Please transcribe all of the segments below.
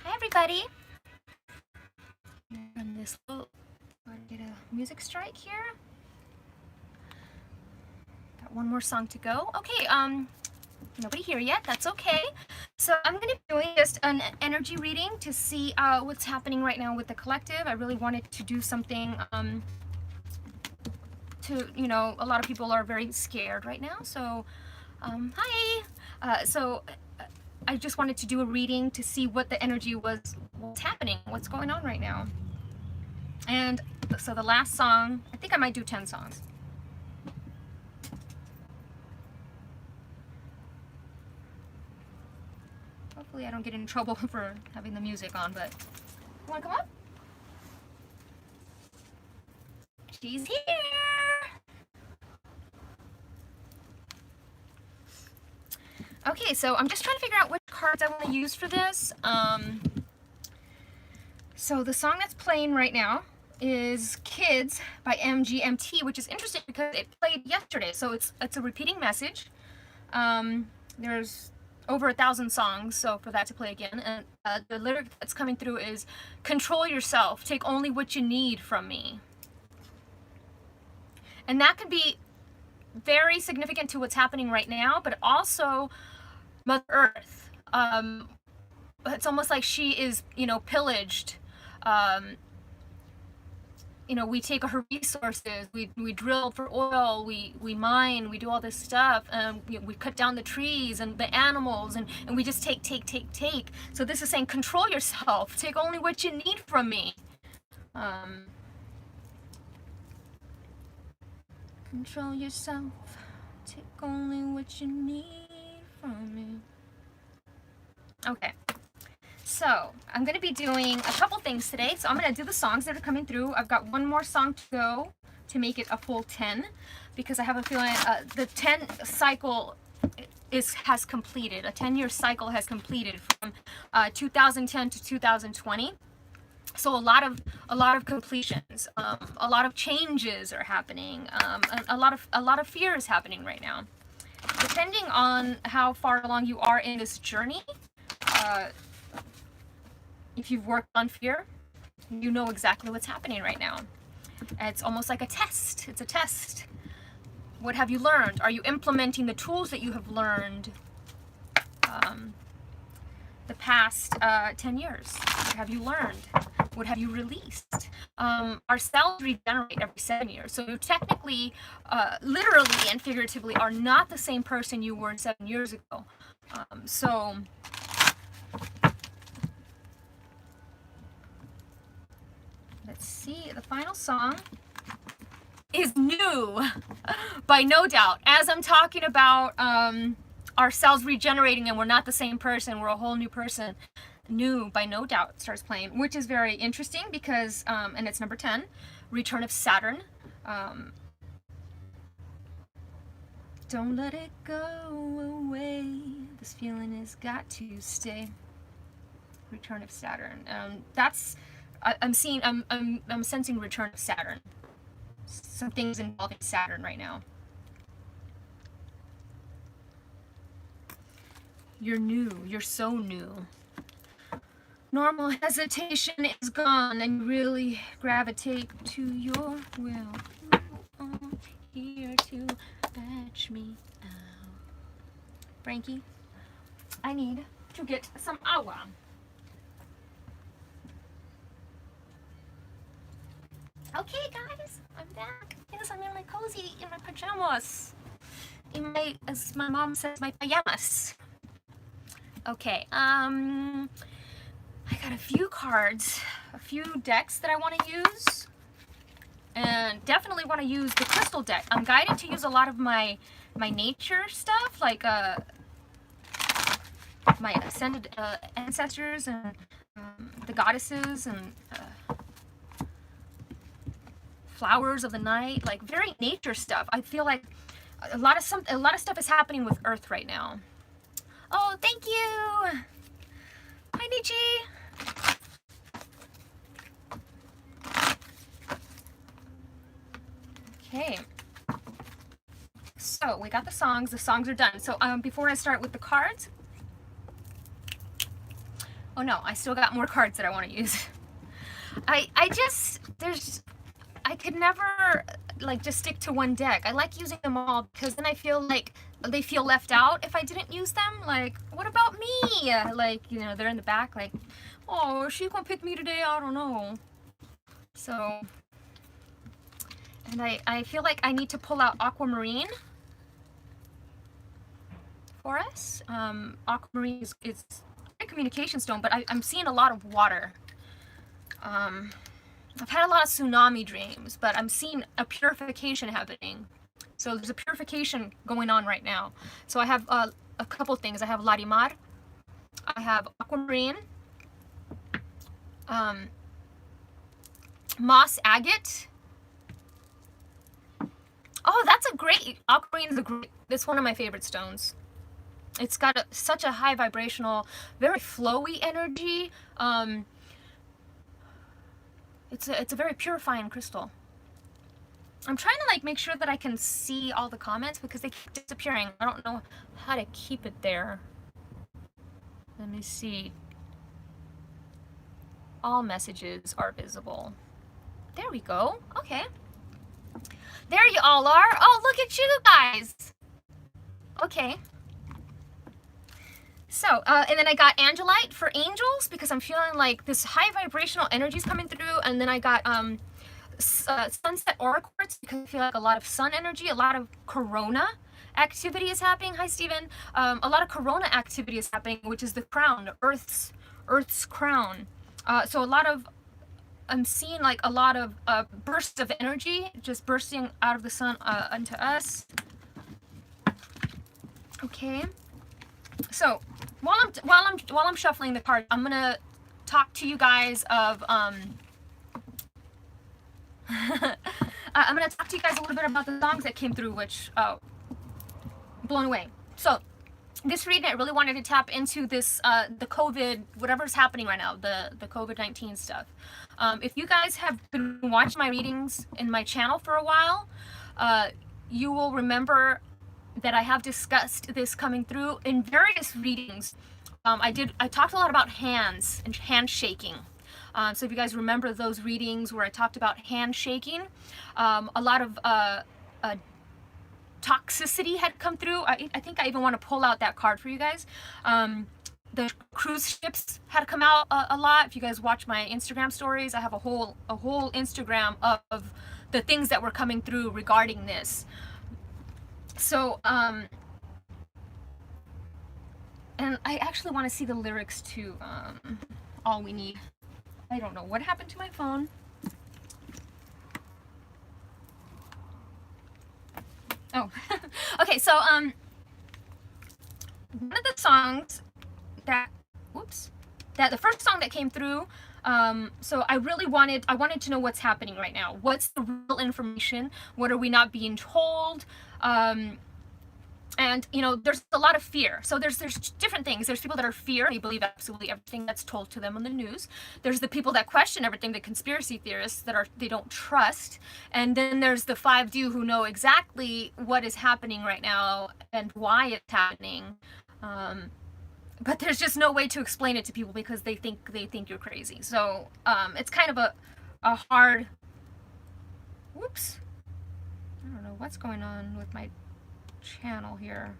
Hi everybody. Run this little, get a music strike here. Got one more song to go. Okay, nobody here yet. That's okay. So I'm going to be doing just an energy reading to see what's happening right now with the collective. I really wanted to do something to, a lot of people are very scared right now. So, hi. I just wanted to do a reading to see what the energy was, what's happening, what's going on right now. And so the last song, I think I might do 10 songs. Hopefully I don't get in trouble for having the music on, but you wanna come up? She's here! Okay, so I'm just trying to figure out which cards I want to use for this. So the song that's playing right now is Kids by MGMT, which is interesting because it played yesterday, so it's a repeating message. There's over 1,000 songs, so for that to play again, and the lyric that's coming through is, control yourself, take only what you need from me. And that can be very significant to what's happening right now, but also Mother Earth. It's almost like she is, pillaged. We take her resources, we drill for oil, we mine, we do all this stuff, we cut down the trees and the animals, and we just take. So this is saying, control yourself, take only what you need from me. Control yourself, take only what you need from me. Okay. So, I'm going to be doing a couple things today. So I'm going to do the songs that are coming through. I've got one more song to go to make it a full 10, because I have a feeling the 10 cycle has completed. A 10-year cycle has completed from 2010 to 2020. So a lot of completions, a lot of changes are happening, a lot of fear is happening right now. Depending on how far along you are in this journey, if you've worked on fear, you know exactly what's happening right now. It's almost like a test. It's a test. What have you learned? Are you implementing the tools that you have learned the past 10 years? What have you learned? What have you released? Our cells regenerate every 7 years. So you technically, literally and figuratively, are not the same person you were 7 years ago. So let's see, the final song is New by No Doubt. As I'm talking about our cells regenerating and we're not the same person, we're a whole new person, New by No Doubt starts playing, which is very interesting because, and it's number 10, Return of Saturn. Don't let it go away, this feeling has got to stay. Return of Saturn. That's, I'm sensing Return of Saturn. Some things involving Saturn right now. You're new. You're so new. Normal hesitation is gone, and you really gravitate to your will. You are here to batch me out. Frankie, I need to get some agua. Okay, guys, I'm back. Yes, I'm in my cozy, in my pajamas. As my mom says, my pajamas. Okay, I got a few cards, a few decks that I want to use, and definitely want to use the crystal deck. I'm guided to use a lot of my nature stuff, like my ascended ancestors and the goddesses and flowers of the night, like very nature stuff. I feel like a lot of stuff is happening with Earth right now. Oh, thank you. Hi, Nietzsche. Okay. So we got the songs. The songs are done. So before I start with the cards, Oh no, I still got more cards that I want to use. I could never like just stick to one deck. I like using them all because then I feel like they feel left out if I didn't use them. Like, what about me? Like, you know, they're in the back like, oh, is she gonna pick me today? I don't know. So, and I feel like I need to pull out Aquamarine for us. Aquamarine is a communication stone, but I'm seeing a lot of water. I've had a lot of tsunami dreams, but I'm seeing a purification happening. So there's a purification going on right now. So I have a couple things. I have Larimar, I have Aquamarine, Moss Agate. Oh, that's a great, Aquamarine is a great, it's one of my favorite stones. It's got such a high vibrational, very flowy energy. It's a very purifying crystal. I'm trying to like make sure that I can see all the comments because they keep disappearing. I don't know how to keep it there. Let me see. All messages are visible. There we go. Okay. There you all are. Oh, look at you guys. Okay. So, and then I got Angelite for angels because I'm feeling like this high vibrational energy is coming through. And then I got Sunset Aura Quartz because I feel like a lot of sun energy, a lot of corona activity is happening. Hi, Stephen. A lot of corona activity is happening, which is the crown, Earth's crown. So a lot of, I'm seeing like a lot of bursts of energy just bursting out of the sun onto us. Okay. So while I'm shuffling the cards, I'm gonna talk to you guys of I'm gonna talk to you guys a little bit about the songs that came through, which blown away. So this reading, I really wanted to tap into this the COVID, whatever's happening right now, the COVID-19 stuff. If you guys have been watching my readings in my channel for a while, you will remember that I have discussed this coming through in various readings. I talked a lot about hands and handshaking. So if you guys remember those readings where I talked about handshaking, a lot of toxicity had come through. I think I even want to pull out that card for you guys. The cruise ships had come out a lot. If you guys watch my Instagram stories, I have a whole Instagram of the things that were coming through regarding this. So, and I actually want to see the lyrics to All We Need. I don't know what happened to my phone. Oh, okay, so one of the songs that, the first song that came through, so I wanted to know what's happening right now. What's the real information? What are we not being told? And you know, there's a lot of fear. So there's different things. There's people that are fear, they believe absolutely everything that's told to them on the news. There's the people that question everything, the conspiracy theorists that they don't trust. And then there's the 5D who know exactly what is happening right now and why it's happening. But there's just no way to explain it to people because they think you're crazy. So it's kind of a hard. Whoops. I don't know what's going on with my channel here.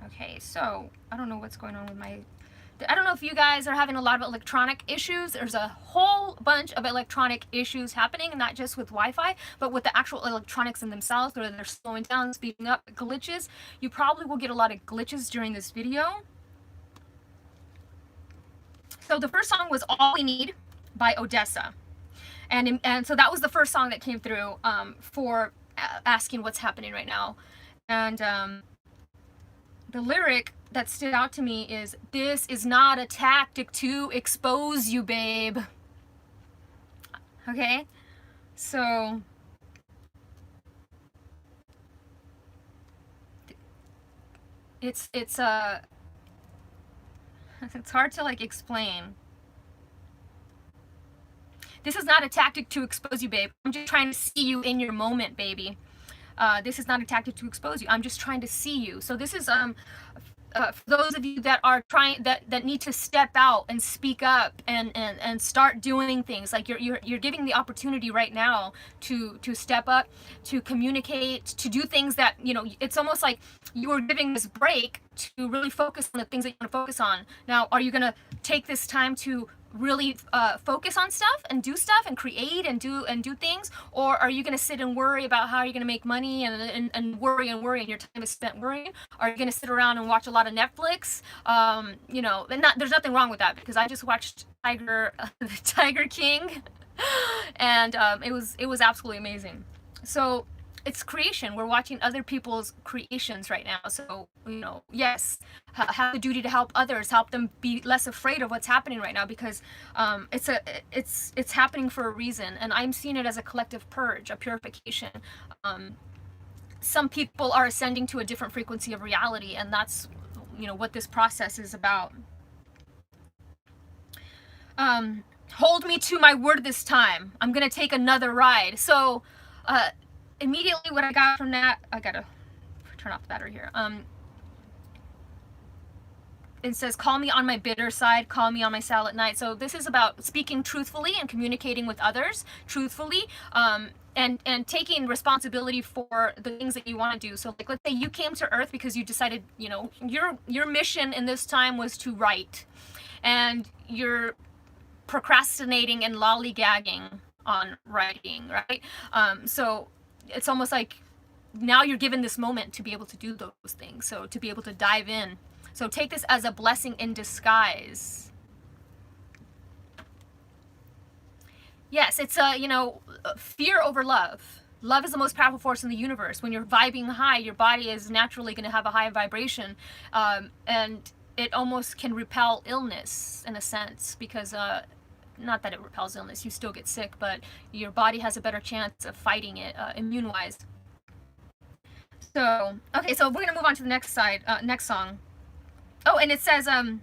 Okay, so I don't know what's going on with my, I don't know if you guys are having a lot of electronic issues. There's a whole bunch of electronic issues happening, not just with Wi-Fi, but with the actual electronics in themselves, whether they're slowing down, speeding up, glitches. You probably will get a lot of glitches during this video. So the first song was All We Need by Odessa. And so that was the first song that came through for asking what's happening right now. And the lyric that stood out to me is, "This is not a tactic to expose you, babe." Okay? So it's hard to like explain. This is not a tactic to expose you, babe. I'm just trying to see you in your moment, baby. This is not a tactic to expose you. I'm just trying to see you. So this is for those of you that are trying, that need to step out and speak up and start doing things. Like you're giving the opportunity right now to step up, to communicate, to do things that, you know, it's almost like you are giving this break to really focus on the things that you want to focus on. Now, are you going to take this time to really focus on stuff and do stuff and create and do things, or are you going to sit and worry about how you're going to make money and worry and your time is spent worrying? Are you going to sit around and watch a lot of Netflix? You know, and there's nothing wrong with that, because I just watched the Tiger King, and it was absolutely amazing. So it's creation. We're watching other people's creations right now. So, you know, yes, have the duty to help others, help them be less afraid of what's happening right now, because it's happening for a reason. And I'm seeing it as a collective purge, a purification. Some people are ascending to a different frequency of reality, and that's, you know, what this process is about. Hold me to my word this time. I'm gonna take another ride. So, immediately what I got from that, I gotta turn off the battery here. It says, call me on my bitter side, call me on my silent night. So this is about speaking truthfully and communicating with others truthfully, and taking responsibility for the things that you want to do. So like, let's say you came to Earth because you decided, you know, your mission in this time was to write, and you're procrastinating and lollygagging on writing, right? So it's almost like now you're given this moment to be able to do those things, so to be able to dive in. So take this as a blessing in disguise. Yes, it's you know, fear over love. Love is the most powerful force in the universe. When you're vibing high, your body is naturally going to have a high vibration, and it almost can repel illness in a sense, because not that it repels illness, you still get sick, but your body has a better chance of fighting it immune-wise. So, okay, so we're gonna move on to the next song. Oh, and it says, I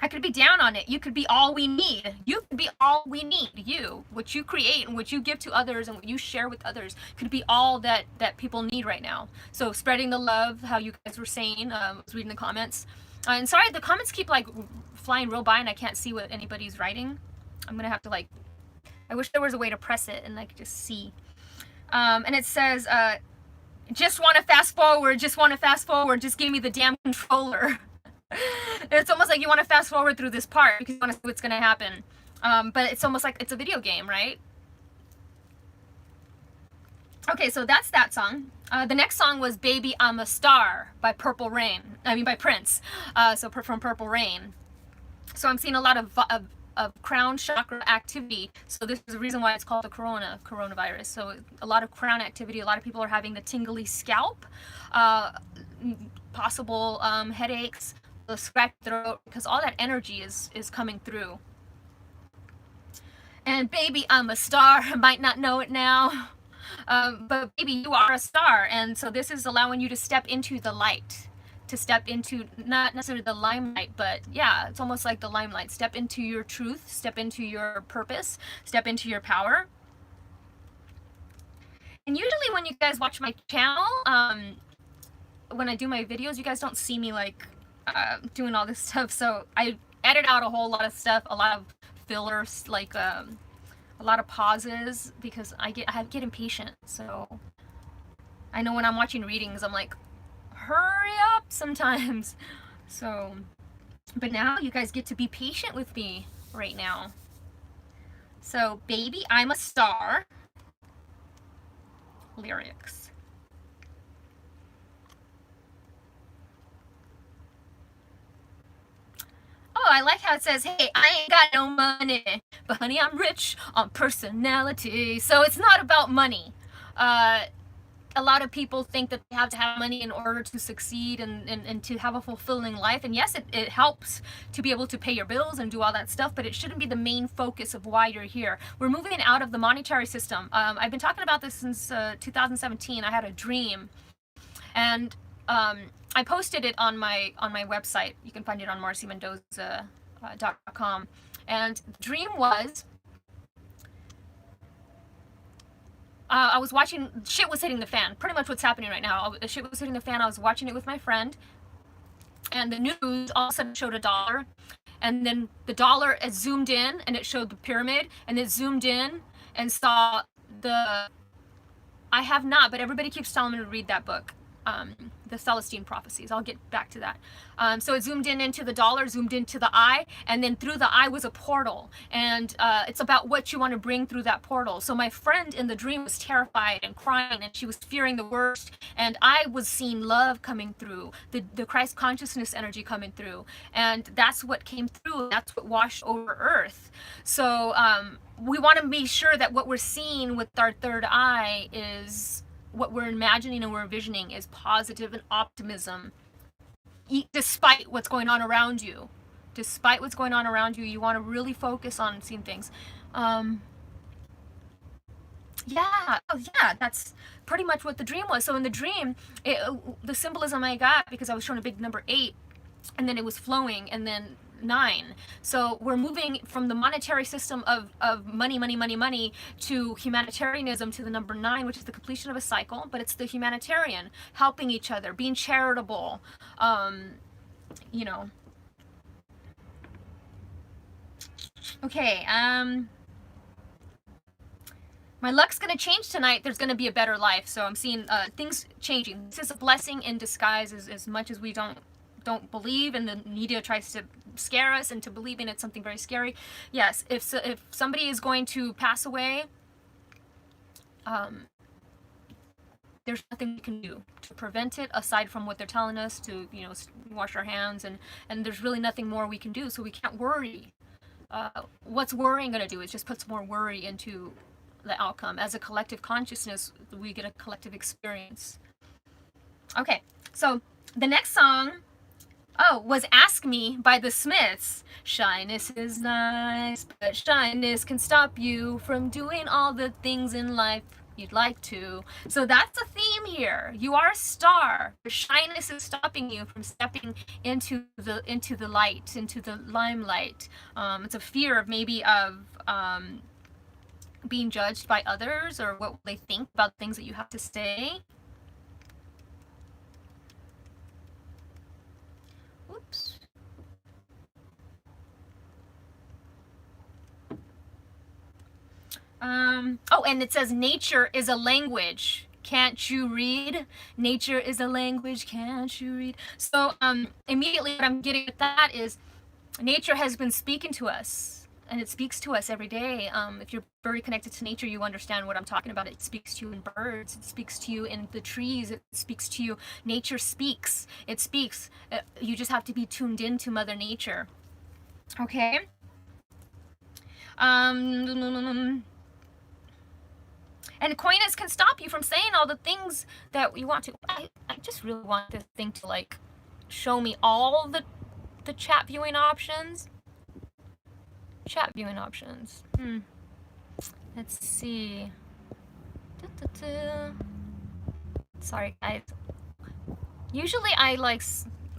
could be down on it. You could be all we need. You could be all we need. You, what you create and what you give to others and what you share with others could be all that people need right now. So spreading the love, how you guys were saying, I was reading the comments. And sorry, the comments keep like flying real by and I can't see what anybody's writing. I'm gonna have to like, I wish there was a way to press it and I could just see. And it says, just want to fast forward, just give me the damn controller. It's almost like you want to fast forward through this part because you want to see what's gonna happen. But it's almost like it's a video game, right? Okay, so that's that song. The next song was Baby I'm a Star by by Prince. So from Purple Rain. So I'm seeing a lot of crown chakra activity. So this is the reason why it's called the coronavirus. So a lot of crown activity. A lot of people are having the tingly scalp, possible headaches, the scratched throat, because all that energy is coming through. And Baby I'm a Star, I might not know it now. But baby, you are a star, and so this is allowing you to step into the light, to step into not necessarily the limelight, but yeah, it's almost like the limelight. Step into your truth, step into your purpose, step into your power. And usually when you guys watch my channel, when I do my videos, you guys don't see me like doing all this stuff, so I edit out a whole lot of stuff, a lot of fillers, like a lot of pauses, because I get impatient. So I know when I'm watching readings, I'm like, hurry up sometimes. So, but now you guys get to be patient with me right now. So Baby I'm a Star lyrics. Oh, I like how it says, hey, I ain't got no money, but honey, I'm rich on personality. So it's not about money. A lot of people think that they have to have money in order to succeed and to have a fulfilling life. And yes, it helps to be able to pay your bills and do all that stuff, but it shouldn't be the main focus of why you're here. We're moving out of the monetary system. I've been talking about this since 2017. I had a dream, and I posted it on my website. You can find it on marcymendoza.com. And the dream was I was watching, shit was hitting the fan. Pretty much what's happening right now. Shit was hitting the fan. I was watching it with my friend, and the news all of a sudden showed a dollar, and then the dollar, it zoomed in and it showed the pyramid, and it zoomed in and saw the, I have not, but everybody keeps telling me to read that book, the Celestine Prophecies. I'll get back to that. So it zoomed in into the dollar, zoomed into the eye, and then through the eye was a portal. And it's about what you want to bring through that portal. So my friend in the dream was terrified and crying, and she was fearing the worst. And I was seeing love coming through, the Christ consciousness energy coming through. And that's what came through. That's what washed over Earth. So we want to be sure that what we're seeing with our third eye is what we're imagining and we're envisioning is positive and optimism, despite what's going on around you. Despite what's going on around you, you want to really focus on seeing things. Yeah, oh yeah, that's pretty much what the dream was. So in the dream, the symbolism I got, because I was shown a big number 8, and then it was flowing, and then 9. So we're moving from the monetary system of money, money, money, money to humanitarianism, to the number 9, which is the completion of a cycle, but it's the humanitarian, helping each other, being charitable, you know. Okay, my luck's gonna change tonight. There's gonna be a better life. So I'm seeing things changing. This is a blessing in disguise, as much as we don't believe, and the media tries to scare us into believing it's something very scary. Yes, if somebody is going to pass away, there's nothing we can do to prevent it aside from what they're telling us to, you know, wash our hands, and there's really nothing more we can do. So we can't worry. What's worrying going to do is just puts more worry into the outcome. As a collective consciousness, we get a collective experience. Okay, so the next song, was Ask Me by the Smiths. Shyness is nice, but shyness can stop you from doing all the things in life you'd like to. So that's a theme here. You are a star, but shyness is stopping you from stepping into the light, into the limelight. It's a fear of maybe of being judged by others, or what they think about things that you have to say. Oops. Oh, and it says nature is a language. Can't you read? Nature is a language. Can't you read? So immediately what I'm getting at that is nature has been speaking to us, and it speaks to us every day. If you're very connected to nature, you understand what I'm talking about. It speaks to you in birds. It speaks to you in the trees. It speaks to you. Nature speaks. It speaks. You just have to be tuned into Mother Nature. Okay? And coyness can stop you from saying all the things that you want to. I just really want this thing to, like, show me all the chat viewing options. Chat viewing options. Let's see. Sorry, guys. Usually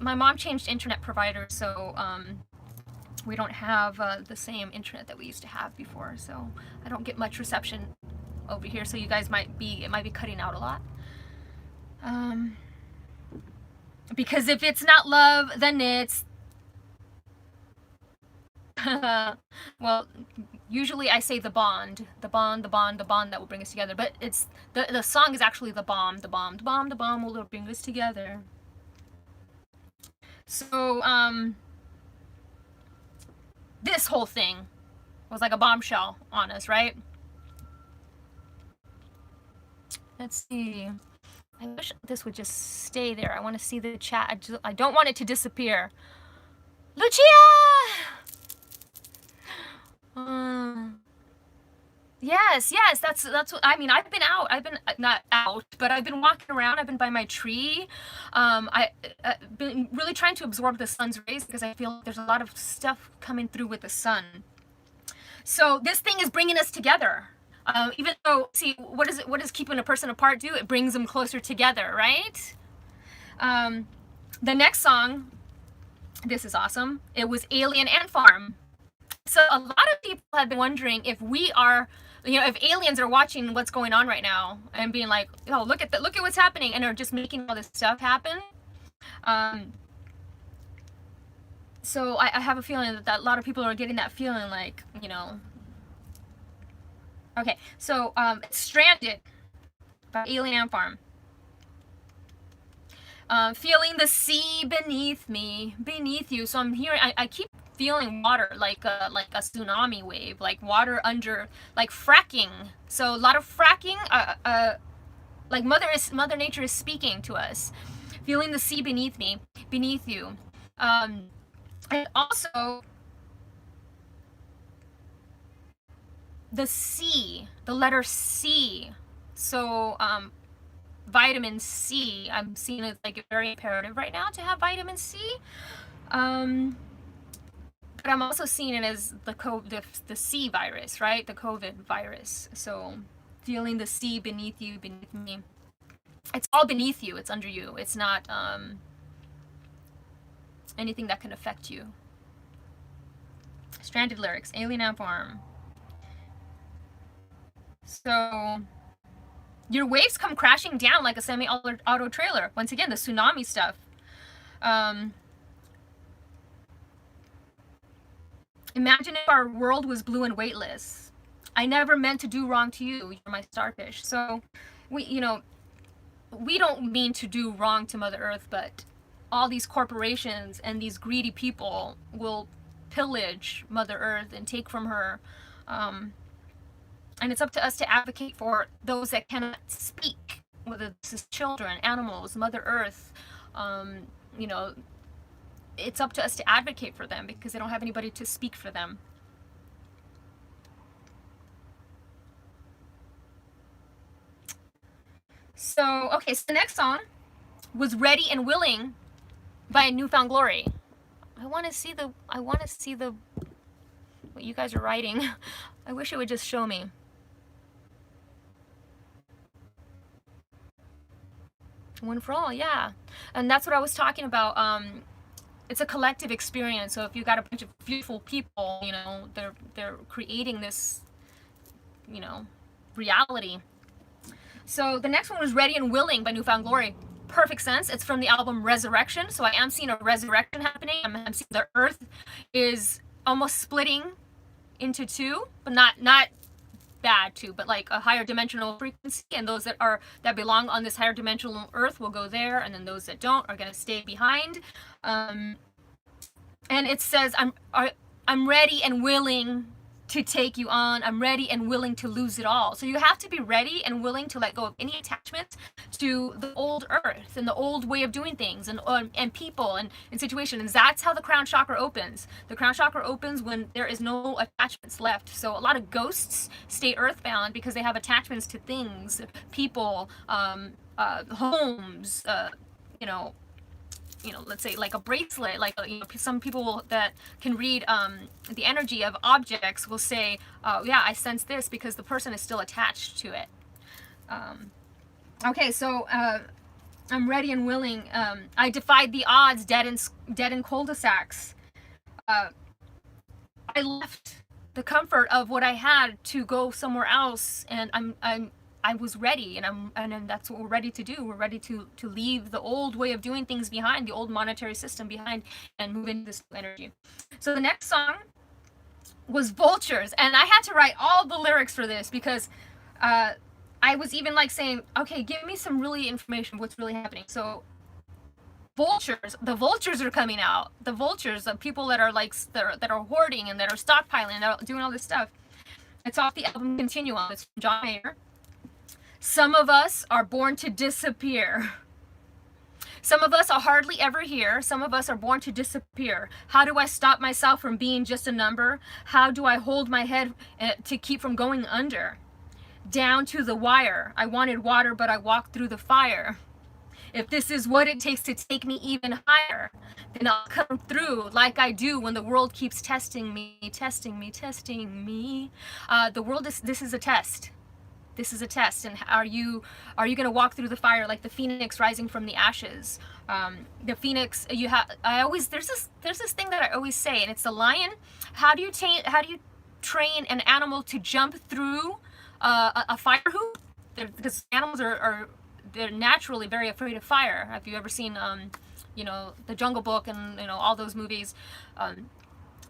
my mom changed internet provider, so we don't have the same internet that we used to have before, so I don't get much reception over here, so you guys might be cutting out a lot. Because if it's not love, then it's well, usually I say the bond that will bring us together, but it's the song is actually the bomb will bring us together. So this whole thing was like a bombshell on us, right? Let's see. I wish this would just stay there. I want to see the chat. I don't want it to disappear. Lucia! Yes, that's what I mean. I've been out. I've been not out, but I've been walking around. I've been by my tree. I've been really trying to absorb the sun's rays, because I feel like there's a lot of stuff coming through with the sun. So this thing is bringing us together. Even though, see, what does keeping a person apart do? It brings them closer together, right? The next song, this is awesome. It was Alien Ant Farm. So a lot of people have been wondering if we are you know, if aliens are watching what's going on right now and being like, oh, look at what's happening, and are just making all this stuff happen. So I have a feeling that a lot of people are getting that feeling, like, you know. Okay, so it's Stranded by Alien Ant Farm. Feeling the sea beneath me, beneath you. So I'm hearing, I keep feeling water, like a tsunami wave, like water under, like fracking. So a lot of fracking, like Mother Nature is speaking to us. Feeling the sea beneath me, beneath you. And also, the C, the letter C. So, vitamin C, I'm seeing it like very imperative right now to have vitamin C. But I'm also seeing it as the C virus, right? The COVID virus. So, feeling the sea beneath you, beneath me. It's all beneath you. It's under you. It's not anything that can affect you. Stranded lyrics, Alien Ant Farm. So, your waves come crashing down like a semi-auto trailer. Once again, the tsunami stuff. Imagine if our world was blue and weightless. I never meant to do wrong to you. You're my starfish. So, we don't mean to do wrong to Mother Earth, but all these corporations and these greedy people will pillage Mother Earth and take from her. And it's up to us to advocate for those that cannot speak, whether this is children, animals, Mother Earth. You know, it's up to us to advocate for them because they don't have anybody to speak for them. So, okay, so the next song was Ready and Willing by Newfound Glory. I want to see the what you guys are writing. I wish it would just show me. One for all, yeah. And that's what I was talking about. It's a collective experience. So if you got a bunch of beautiful people, you know, they're creating this, you know, reality. So the next one was Ready and Willing by Newfound Glory. Perfect sense. It's from the album Resurrection. So I am seeing a resurrection happening. I'm seeing the earth is almost splitting into two, but not bad two, but like a higher dimensional frequency, and those that belong on this higher dimensional earth will go there, and then those that don't are going to stay behind. And it says, I'm ready and willing to take you on. I'm ready and willing to lose it all. So you have to be ready and willing to let go of any attachments to the old earth and the old way of doing things and people and situations. And that's how the crown chakra opens. The crown chakra opens when there is no attachments left. So a lot of ghosts stay earthbound because they have attachments to things, people, homes, let's say like a bracelet, like some people that can read the energy of objects will say, yeah, I sense this because the person is still attached to it. Okay, so I'm ready and willing. I defied the odds, dead in cul-de-sacs. I left the comfort of what I had to go somewhere else, and I was ready, and that's what we're ready to do. We're ready to leave the old way of doing things behind, the old monetary system behind, and move into this new energy. So the next song was Vultures, and I had to write all the lyrics for this because I was even like saying, okay, give me some really information, what's really happening. So vultures, the vultures are coming out. The vultures, the people that are like that are hoarding and that are stockpiling, that are doing all this stuff. It's off the album Continuum. It's from John Mayer. Some of us are born to disappear. Some of us are hardly ever here. Some of us are born to disappear. How do I stop myself from being just a number? How do I hold my head to keep from going under? Down to the wire. I wanted water, but I walked through the fire. If this is what it takes to take me even higher, then I'll come through like I do when the world keeps testing me, testing me, testing me. The world this is a test. This is a test, and are you going to walk through the fire like the phoenix rising from the ashes? The phoenix, there's this thing that I always say, and it's the lion. How do you train an animal to jump through a fire hoop, because animals are they're naturally very afraid of fire. Have you ever seen you know, the Jungle Book and, you know, all those movies?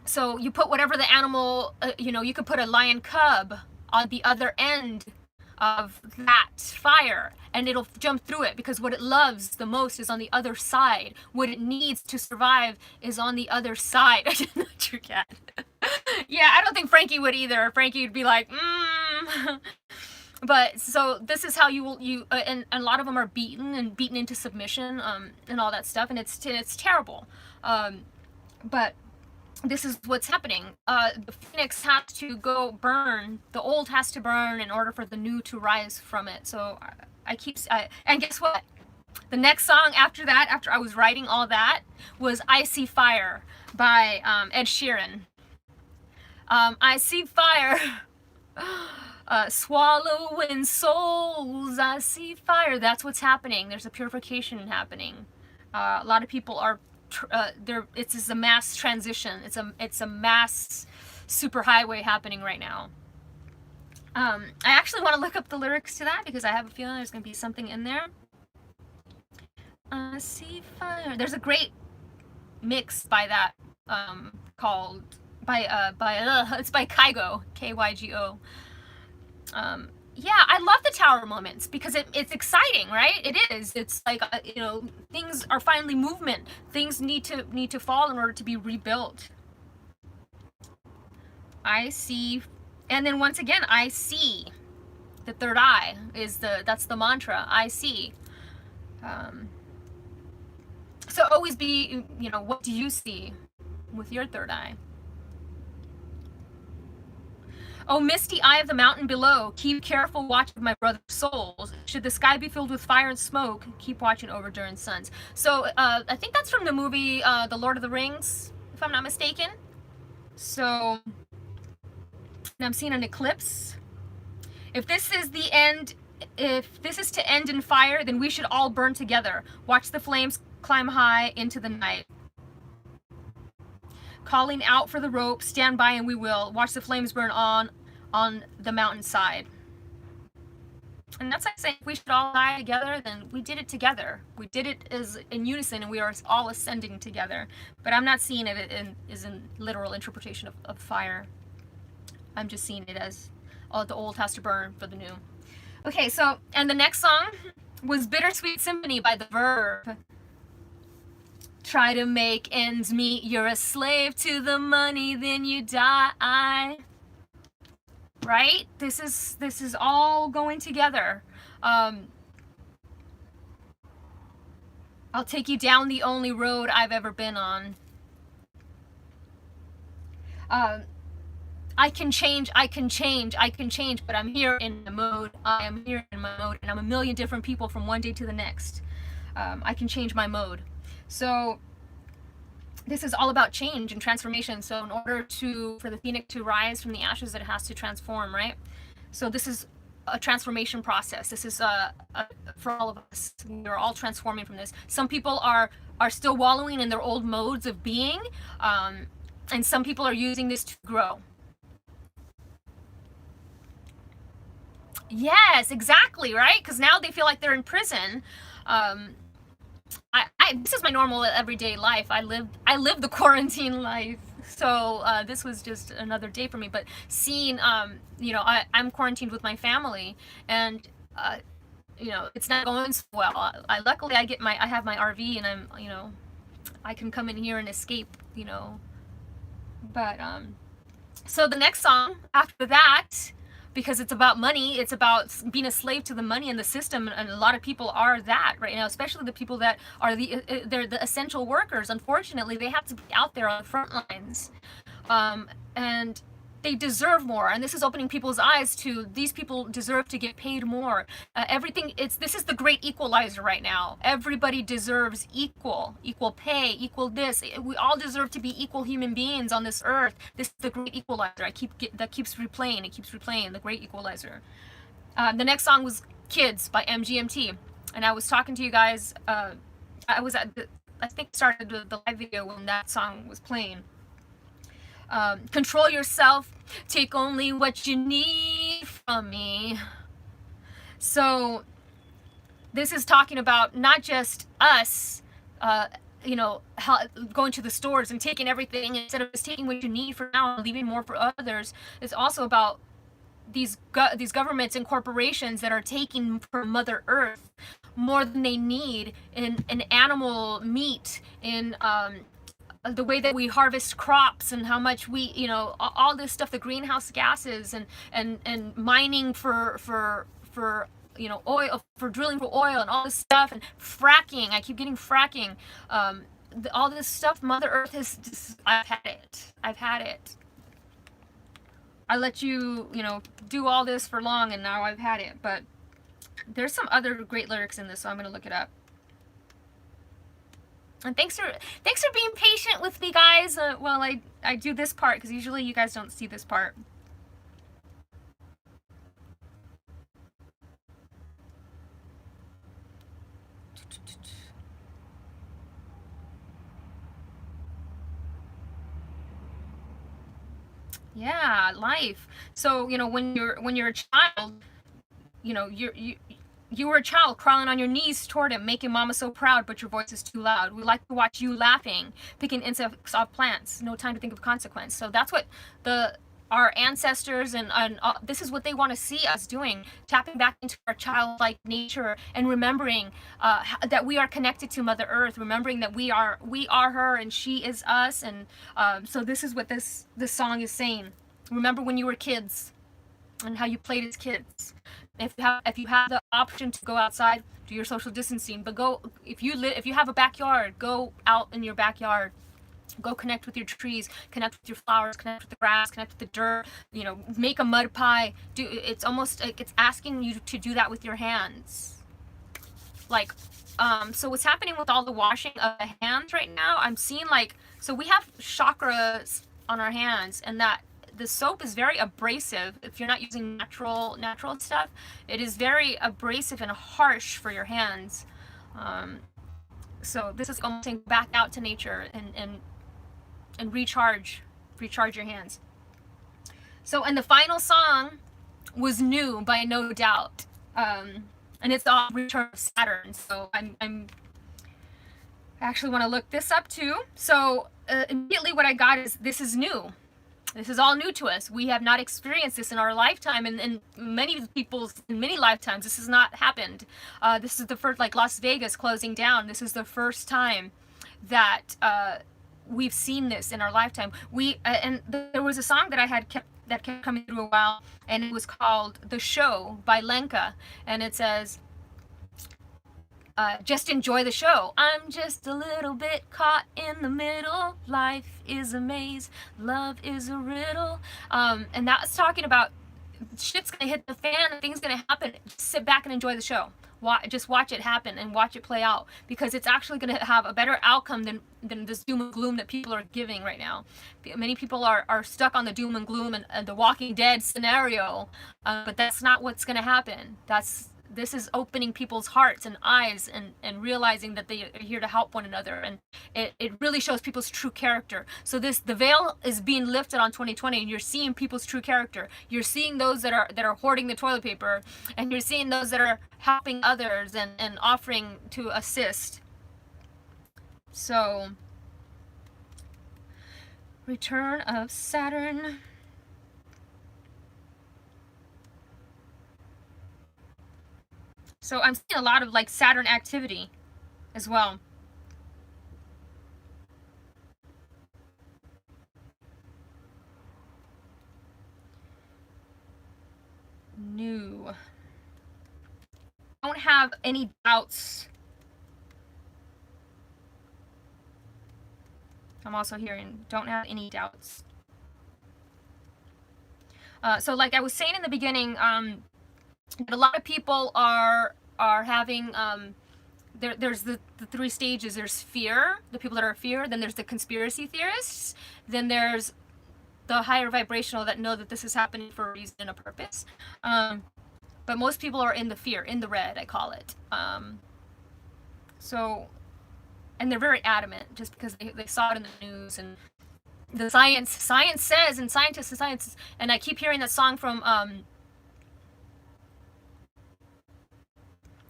So you put whatever the animal, you know, you could put a lion cub on the other end of that fire and it'll jump through it, because what it loves the most is on the other side. What it needs to survive is on the other side. Not your cat. Yeah, I don't think Frankie would either. Frankie would be like, But so this is how and a lot of them are beaten into submission, and all that stuff, and it's terrible. But this is what's happening. The phoenix has to go burn. The old has to burn in order for the new to rise from it. So and guess what? The next song after that, after I was writing all that, was I See Fire by Ed Sheeran. I see fire, swallowing souls, I see fire. That's what's happening. There's a purification happening. A lot of people are it's a mass transition. It's a mass superhighway happening right now. I actually want to look up the lyrics to that, because I have a feeling there's going to be something in there. I see fire. There's a great mix by that, called it's by Kygo, Kygo. Yeah, I love the tower moments because it's exciting, right? It is. It's like, you know, things are finally movement. Things need to fall in order to be rebuilt. I see, and then once again, I see. The third eye that's the mantra. I see. So always be, you know, what do you see with your third eye? Oh, misty eye of the mountain below, keep careful watch of my brother's souls. Should the sky be filled with fire and smoke, keep watching over Durin's sons. So I think that's from the movie The Lord of the Rings, if I'm not mistaken. So I'm seeing an eclipse. If this is the end, if this is to end in fire, then we should all burn together. Watch the flames climb high into the night. Calling out for the rope, stand by and we will. Watch the flames burn on the mountainside. And that's like saying, if we should all die together, then we did it together. We did it as in unison, and we are all ascending together. But I'm not seeing it as in literal interpretation of fire. I'm just seeing it as, oh, the old has to burn for the new. Okay, so, and the next song was Bittersweet Symphony by The Verve. Try to make ends meet, you're a slave to the money, then you die. Right? This is all going together. I'll take you down the only road I've ever been on. I can change, but I'm here in the mode. I am here in my mode, and I'm a million different people from one day to the next. I can change my mode. So this is all about change and transformation. So in order for the phoenix to rise from the ashes, it has to transform, right? So this is a transformation process. This is for all of us. We're all transforming from this. Some people are still wallowing in their old modes of being, and some people are using this to grow. Yes, exactly, right? Because now they feel like they're in prison. This is my normal everyday life. I live the quarantine life. So this was just another day for me. But seeing, you know, I'm quarantined with my family, and you know, it's not going so well. Luckily I have my RV, and I'm, you know, I can come in here and escape, you know. But so the next song after that, because it's about money, it's about being a slave to the money and the system, and a lot of people are that right now, especially the people that are they're the essential workers. Unfortunately, they have to be out there on the front lines, and they deserve more. And this is opening people's eyes to these people deserve to get paid more. This is the great equalizer right now. Everybody deserves equal pay, equal this. We all deserve to be equal human beings on this earth. This is the great equalizer. That keeps replaying. It keeps replaying. The great equalizer. The next song was Kids by MGMT, and I was talking to you guys. I was at I think started the live video when that song was playing. Control yourself, take only what you need from me. So this is talking about not just us, you know, going to the stores and taking everything instead of just taking what you need for now and leaving more for others. It's also about these governments and corporations that are taking from Mother Earth more than they need in animal meat, in the way that we harvest crops, and how much we, you know, all this stuff, the greenhouse gases, and mining for you know, oil, for drilling for oil and all this stuff, and fracking. I keep getting fracking. All this stuff, Mother Earth has just, I've had it. I let you, you know, do all this for long, and now I've had it. But there's some other great lyrics in this, so I'm gonna look it up. And thanks for being patient with me, guys. While I do this part, because usually you guys don't see this part. Yeah, life. So, you know, when you're a child, you know, you were a child crawling on your knees toward him, making mama so proud, but your voice is too loud. We like to watch you laughing, picking insects off plants, no time to think of consequence. So that's what our ancestors and this is what they want to see us doing, tapping back into our childlike nature and remembering that we are connected to Mother Earth, remembering that we are her and she is us. And so this is what this song is saying. Remember when you were kids and how you played as kids. If you have the option to go outside, do your social distancing, but go, if you have a backyard, go out in your backyard. Go connect with your trees, connect with your flowers, connect with the grass, connect with the dirt, you know, make a mud pie. It's almost like it's asking you to do that with your hands. Like, so what's happening with all the washing of the hands right now, I'm seeing, like, so we have chakras on our hands, and that the soap is very abrasive. If you're not using natural stuff, it is very abrasive and harsh for your hands. So this is almost saying back out to nature and recharge your hands. So, and the final song was New by No Doubt, and it's all Return of Saturn. So I actually want to look this up too. So immediately what I got is, this is new. This is all new to us. We have not experienced this in our lifetime, and many people's in many lifetimes this has not happened. This is the first, like Las Vegas closing down. This is the first time that we've seen this in our lifetime. And there was a song that I had kept coming through a while, and it was called "The Show" by Lenka, and it says, just enjoy the show. I'm just a little bit caught in the middle. Life is a maze, love is a riddle. And that's talking about shit's gonna hit the fan and things gonna happen. Just sit back and enjoy the show. Just watch it happen and watch it play out, because it's actually going to have a better outcome than this doom and gloom that people are giving right now. Many people are stuck on the doom and gloom and the Walking Dead scenario, but that's not what's going to happen. This is opening people's hearts and eyes and realizing that they are here to help one another, and it really shows people's true character. So the veil is being lifted on 2020, and you're seeing people's true character. You're seeing those that are hoarding the toilet paper, and you're seeing those that are helping others and offering to assist. So, Return of Saturn. So I'm seeing a lot of like Saturn activity as well. New. Don't have any doubts. I'm also hearing don't have any doubts. So like I was saying in the beginning, a lot of people are having there's the three stages. There's fear, the people that are fear, then there's the conspiracy theorists, then there's the higher vibrational that know that this is happening for a reason and a purpose. But most people are in the fear, in the red, I call it. So, and they're very adamant just because they saw it in the news, and the science says, and scientists and science, and I keep hearing that song from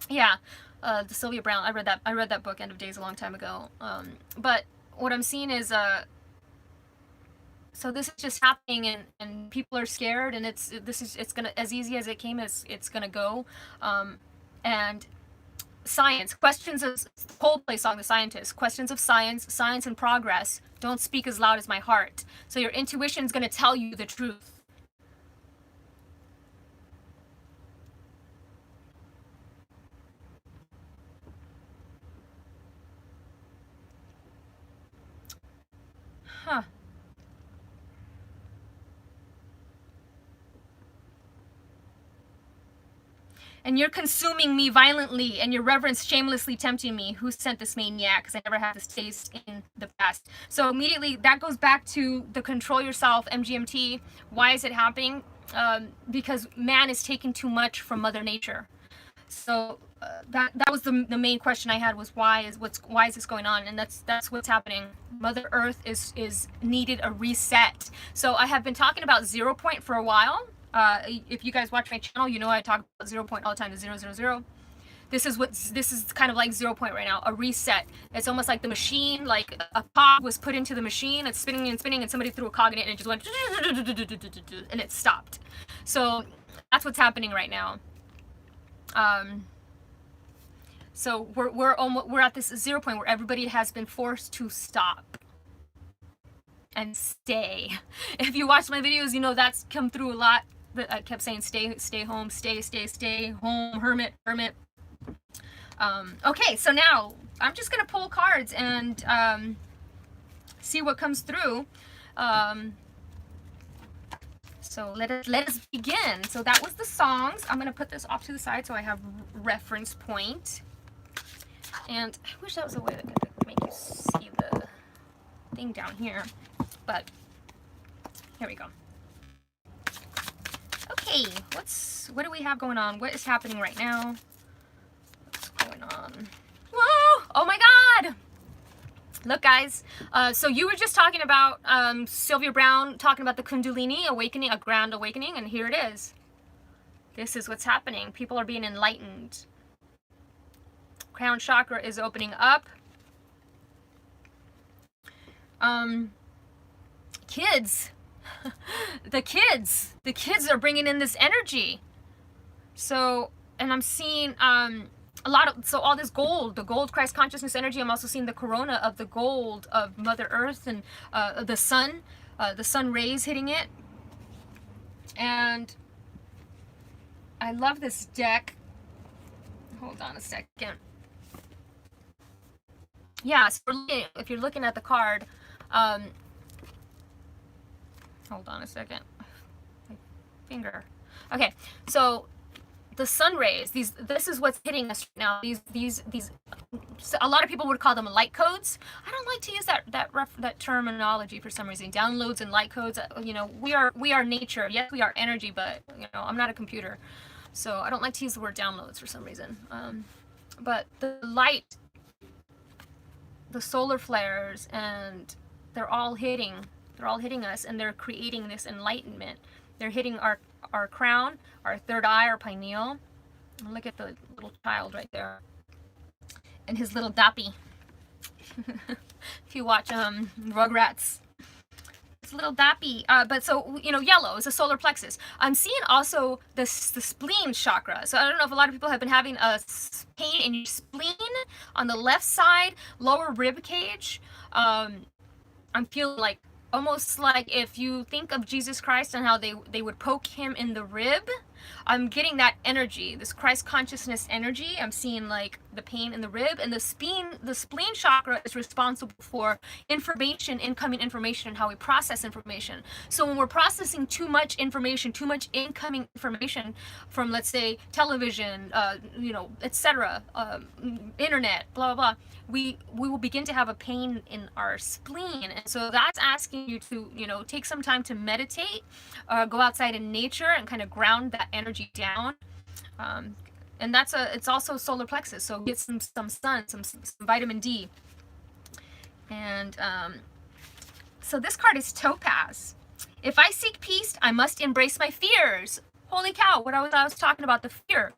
Yeah, the Sylvia Brown. I read that book, End of Days, a long time ago. But what I'm seeing is so this is just happening, and people are scared, and it's gonna, as easy as it came, it's gonna go. And science, questions of Coldplay song, The Scientist, questions of science and progress don't speak as loud as my heart. So your intuition is gonna tell you the truth. Huh. And you're consuming me violently, and your reverence shamelessly tempting me. Who sent this maniac? Because I never had this taste in the past. So immediately that goes back to the control yourself, MGMT. Why is it happening? Because man is taking too much from Mother Nature. So that was the main question I had, was why is this going on? And that's what's happening. Mother Earth is needed a reset. So I have been talking about 0 point for a while. If you guys watch my channel, you know I talk about 0 point all the time, to 0, 0, 0. This is kind of like 0 point right now, a reset. It's almost like the machine, like a cog was put into the machine, it's spinning and spinning, and somebody threw a cog in it, and it just went, and it stopped. So that's what's happening right now. So we're at this 0 point where everybody has been forced to stop and stay. If you watch my videos, you know that's come through a lot. I kept saying stay home, stay home, hermit. Okay, so now I'm just gonna pull cards and see what comes through. So let us begin. So that was the songs. I'm gonna put this off to the side so I have reference point. And I wish that was a way that could make you see the thing down here, but here we go. Okay, what do we have going on? What is happening right now? What's going on? Whoa! Oh my God! Look, guys. So you were just talking about Sylvia Brown talking about the Kundalini awakening, a grand awakening, and here it is. This is what's happening. People are being enlightened. Crown chakra is opening up. Kids. The kids are bringing in this energy. So, and I'm seeing a lot of, so all this gold, the gold Christ consciousness energy. I'm also seeing the corona of the gold of Mother Earth and the sun rays hitting it. And I love this deck. Hold on a second. Yeah, so if you're looking at the card, hold on a second. My finger. Okay, so the sun rays, this is what's hitting us right now. These a lot of people would call them light codes. I don't like to use that terminology for some reason. Downloads and light codes. You know, we are nature. Yes, we are energy, but you know, I'm not a computer, so I don't like to use the word downloads for some reason. But the light, the solar flares, and they're all hitting us, and they're creating this enlightenment. They're hitting our crown, our third eye, our pineal. And look at the little child right there, and his little dappy. If you watch Rugrats, it's a little dappy. But so, you know, yellow is a solar plexus. I'm seeing also the spleen chakra. So I don't know if a lot of people have been having a pain in your spleen on the left side, lower rib cage. I'm feeling like, almost like if you think of Jesus Christ and how they would poke him in the rib, I'm getting that energy, this Christ consciousness energy. I'm seeing like the pain in the rib, and the spleen chakra is responsible for information, incoming information, and how we process information. So when we're processing too much information, too much incoming information from, let's say, television, you know, etc., internet, blah blah blah, we will begin to have a pain in our spleen. And so that's asking you to, you know, take some time to meditate, go outside in nature and kind of ground that energy down. And it's also solar plexus, so get some sun, some vitamin D. And so this card is Topaz. If I seek peace, I must embrace my fears. Holy cow, what I was talking about, the fear.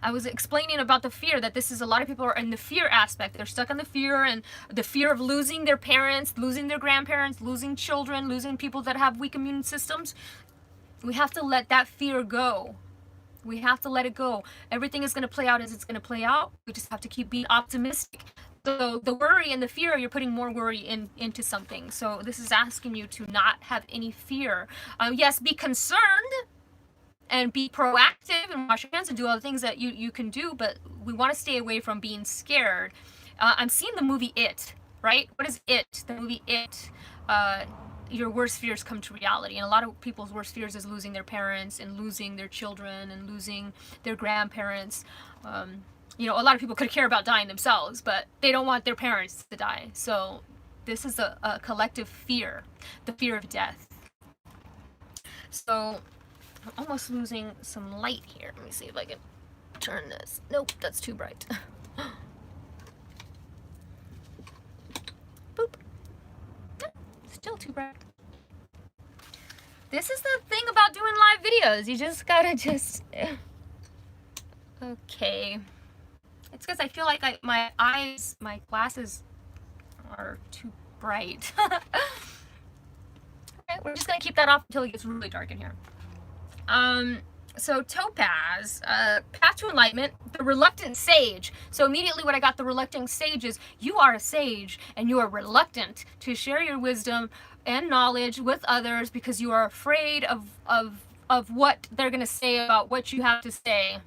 I was explaining about the fear, that this is, a lot of people are in the fear aspect. They're stuck on the fear, and the fear of losing their parents, losing their grandparents, losing children, losing people that have weak immune systems. We have to let that fear go. We have to let it go. Everything is going to play out as it's going to play out. We just have to keep being optimistic. So the worry and the fear, you're putting more worry into something. So this is asking you to not have any fear. Yes, be concerned and be proactive and wash your hands and do all the things that you can do, but we want to stay away from being scared. I'm seeing the movie It, right? What is It? The movie It. Your worst fears come to reality, and a lot of people's worst fears is losing their parents and losing their children and losing their grandparents. You know, a lot of people could care about dying themselves, but they don't want their parents to die. So this is a collective fear, the fear of death. So I'm almost losing some light here. Let me see if I can turn this. Nope, that's too bright. Boop. Still too bright. This is the thing about doing live videos. You just gotta okay. It's because I feel like my glasses are too bright. Okay, we're just gonna keep that off until it gets really dark in here. So Topaz, path to enlightenment, the reluctant sage. So immediately when I got the reluctant sage is, you are a sage and you are reluctant to share your wisdom and knowledge with others because you are afraid of what they're going to say about what you have to say.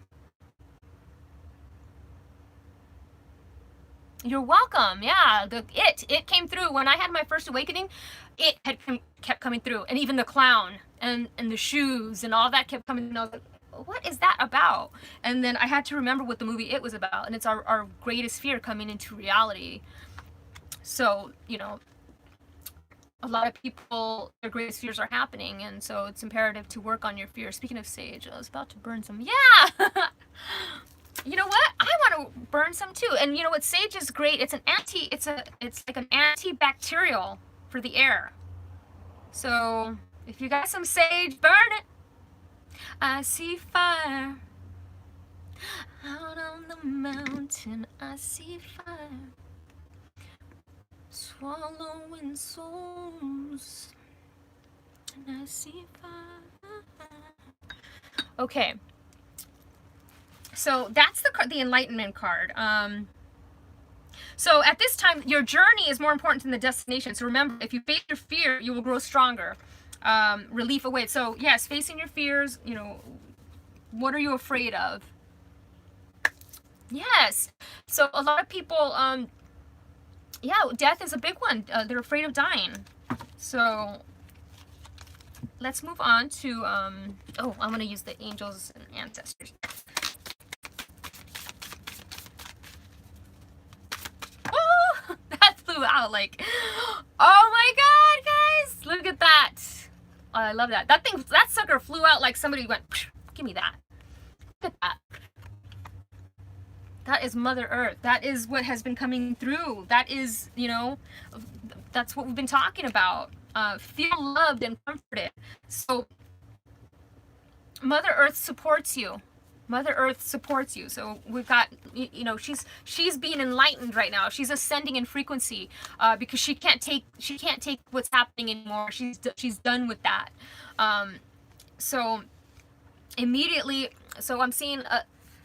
You're welcome. Yeah, it came through. When I had my first awakening, it had kept coming through, and even the clown and the shoes and all that kept coming. And I was like, what is that about? And then I had to remember what the movie It was about, and it's our greatest fear coming into reality. So, you know, a lot of people, their greatest fears are happening, and so it's imperative to work on your fears. Speaking of sage, I was about to burn some. Yeah. You know what? I want to burn some too. And you know what? Sage is great. It's like an antibacterial for the air. So if you got some sage, burn it. I see fire out on the mountain. I see fire swallowing souls, and I see fire. Okay. So that's the enlightenment card. So at this time, your journey is more important than the destination. So remember, if you face your fear, you will grow stronger. Relief awaits. So yes, facing your fears, you know, what are you afraid of? Yes. So a lot of people, yeah, death is a big one. They're afraid of dying. So let's move on to, oh, I'm going to use the angels and ancestors. Out like, oh my god, guys, look at that. Oh, I love that. That sucker flew out like somebody went, give me that. Look at that. That is Mother Earth. That is what has been coming through. That is, you know, that's what we've been talking about. Feel loved and comforted. So Mother Earth supports you. Mother Earth supports you. So we've got, you know, she's being enlightened right now. She's ascending in frequency because she can't take what's happening anymore. She's done with that. So immediately, so I'm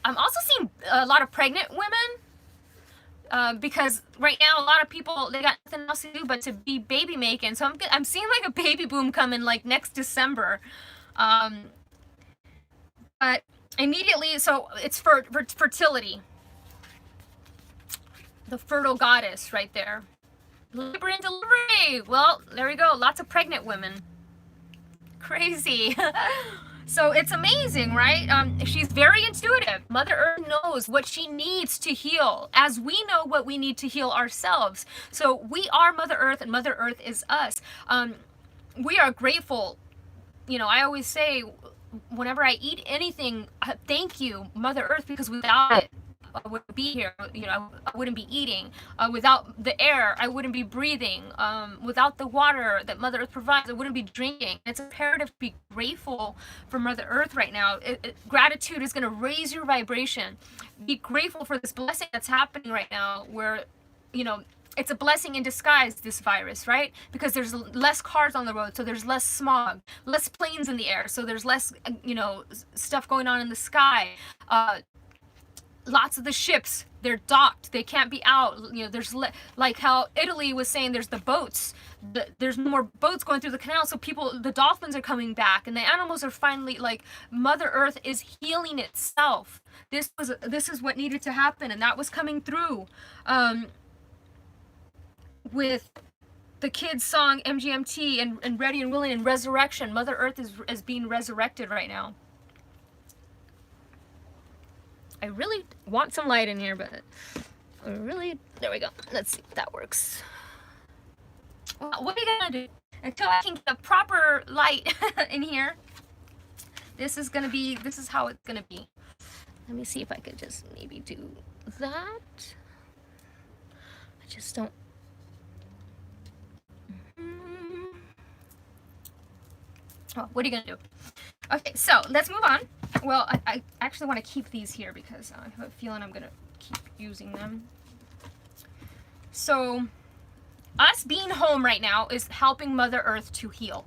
also seeing a lot of pregnant women because right now a lot of people, they got nothing else to do but to be baby making. So I'm seeing like a baby boom coming like next December. But immediately, so it's for fertility. The fertile goddess right there. Labor and delivery. Well, there we go. Lots of pregnant women. Crazy. So it's amazing, right? She's very intuitive. Mother Earth knows what she needs to heal, as we know what we need to heal ourselves. So we are Mother Earth, and Mother Earth is us. We are grateful. You know, I always say, whenever I eat anything, thank you, Mother Earth, because without it, I wouldn't be here. You know, I wouldn't be eating. Without the air, I wouldn't be breathing. Without the water that Mother Earth provides, I wouldn't be drinking. It's imperative to be grateful for Mother Earth right now. Gratitude is going to raise your vibration. Be grateful for this blessing that's happening right now, where, you know, it's a blessing in disguise, this virus, right? Because there's less cars on the road, so there's less smog, less planes in the air, so there's less, you know, stuff going on in the sky. Lots of the ships, they're docked, they can't be out. You know, there's like how Italy was saying, there's the boats. There's no more boats going through the canal, so people, the dolphins are coming back, and the animals are finally, like, Mother Earth is healing itself. This is what needed to happen, and that was coming through. With the kids' song MGMT and Ready and Willing and Resurrection. Mother Earth is being resurrected right now. I really want some light in here, but there we go. Let's see if that works. Well, what are you gonna do? Until I can get the proper light in here, this is how it's gonna be. Let me see if I could just maybe do that. I just don't. Oh, what are you gonna do? Okay, so let's move on. Well, I actually want to keep these here because I have a feeling I'm gonna keep using them. So, us being home right now is helping Mother Earth to heal.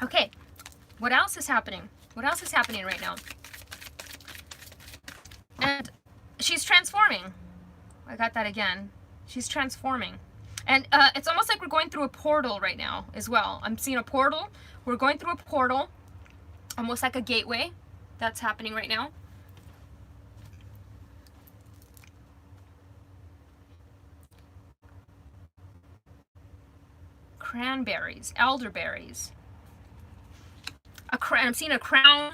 Okay, what else is happening? What else is happening right now? And she's transforming. I got that again. She's transforming. And it's almost like we're going through a portal right now as well. I'm seeing a portal. We're going through a portal, almost like a gateway. That's happening right now. Cranberries, elderberries. I'm seeing a crown.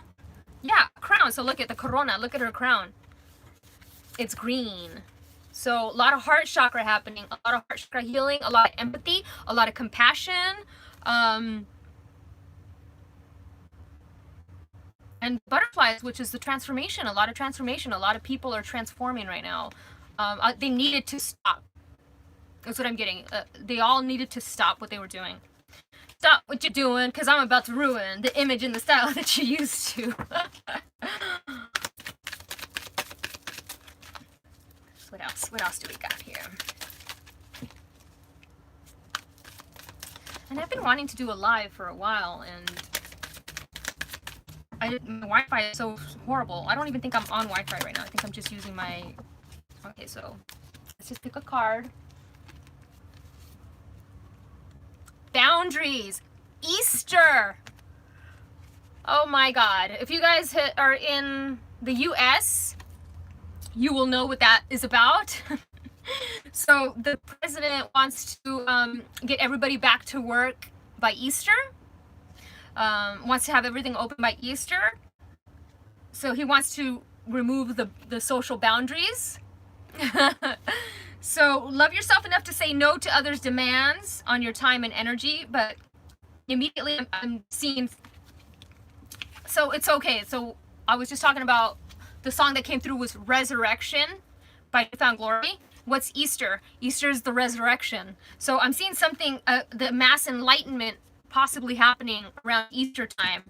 Yeah, a crown. So look at the corona. Look at her crown. It's green. So a lot of heart chakra happening, a lot of heart chakra healing, a lot of empathy, a lot of compassion, and butterflies, which is the transformation. A lot of transformation. A lot of people are transforming right now. They needed to stop. That's what I'm getting. They all needed to stop what they were doing. Stop what you're doing, because I'm about to ruin the image and the style that you used to. What else do we got here? And I've been wanting to do a live for a while, and my Wi-Fi is so horrible. I don't even think I'm on Wi-Fi right now. I think I'm just using my... Okay, so let's just pick a card. Boundaries. Easter. Oh my God. If you guys are in the US, you will know what that is about. So the president wants to get everybody back to work by Easter. Wants to have everything open by Easter. So he wants to remove the social boundaries. So love yourself enough to say no to others' demands on your time and energy, but immediately I'm seeing, so it's okay. So I was just talking about the song that came through was Resurrection by Found Glory. What's Easter? Easter is the resurrection. So I'm seeing something, the mass enlightenment possibly happening around Easter time.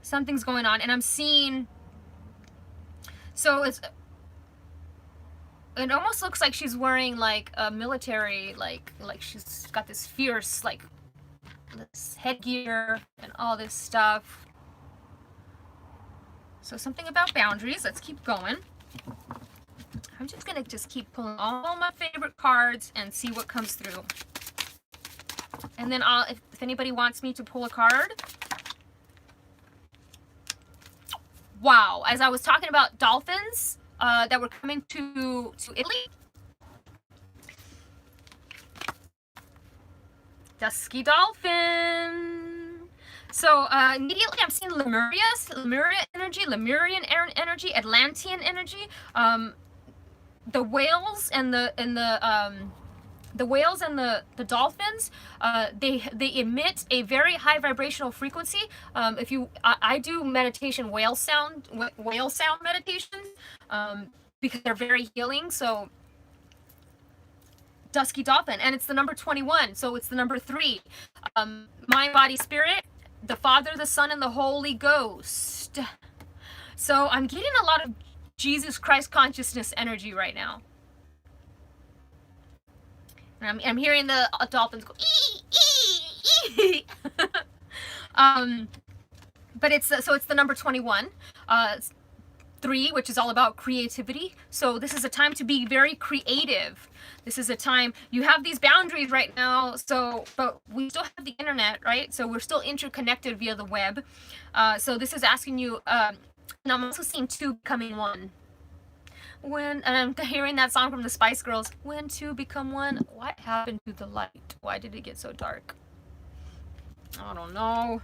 Something's going on, and I'm seeing, so it almost looks like she's wearing like a military, like she's got this fierce, like this headgear and all this stuff. So something about boundaries. Let's keep going. I'm just gonna keep pulling all my favorite cards and see what comes through. And then if anybody wants me to pull a card. Wow, as I was talking about dolphins that were coming to Italy. Dusky dolphin. So immediately I'm seeing Lemuria energy, Lemurian energy, Atlantean energy. The whales and the the whales and the dolphins, they emit a very high vibrational frequency. If you, I do meditation whale sound meditations, because they're very healing. So dusky dolphin, and it's the number 21, so it's the number 3. Mind, body, spirit, the Father, the Son, and the Holy Ghost. So I'm getting a lot of Jesus Christ consciousness energy right now. And I'm hearing the dolphins go ee. But it's the number 21. 3, which is all about creativity. So this is a time to be very creative. This is a time, you have these boundaries right now, so, but we still have the internet, right? So we're still interconnected via the web. So this is asking you, and I'm also seeing 2 becoming 1. And I'm hearing that song from the Spice Girls, when 2 become 1. What happened to the light? Why did it get so dark? I don't know.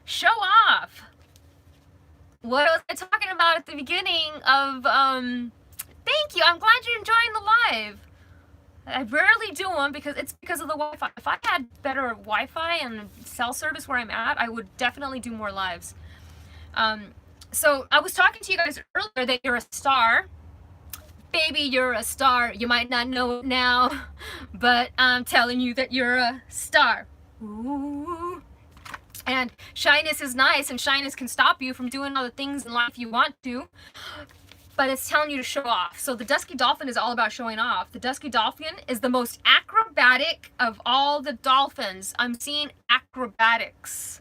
Show off. What was I talking about at the beginning of, thank you, I'm glad you're enjoying the live. I rarely do them because of the Wi-Fi. If I had better Wi-Fi and cell service where I'm at, I would definitely do more lives. So I was talking to you guys earlier that you're a star. Baby, you're a star. You might not know it now, but I'm telling you that you're a star. Ooh. And shyness is nice, and shyness can stop you from doing all the things in life you want to, but it's telling you to show off. So the dusky dolphin is all about showing off. The dusky dolphin is the most acrobatic of all the dolphins. I'm seeing acrobatics.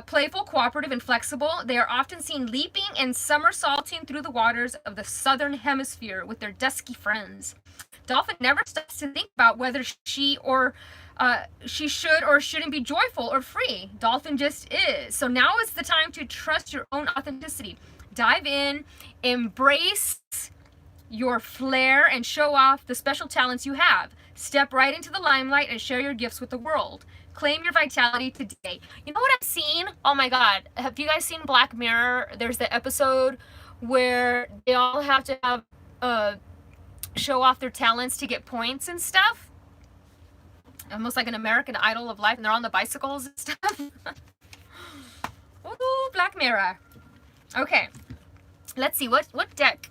Playful, cooperative, and flexible, they are often seen leaping and somersaulting through the waters of the southern hemisphere with their dusky friends. Dolphin never stops to think about whether she should or shouldn't be joyful or free. Dolphin just is. So now is the time to trust your own authenticity. Dive in, embrace your flair, and show off the special talents you have. Step right into the limelight and share your gifts with the world. Claim your vitality today. You know what I've seen? Oh my God. Have you guys seen Black Mirror? There's the episode where they all have to have show off their talents to get points and stuff. Almost like an American Idol of life, and they're on the bicycles and stuff. Ooh, Black Mirror. Okay. Let's see, what deck?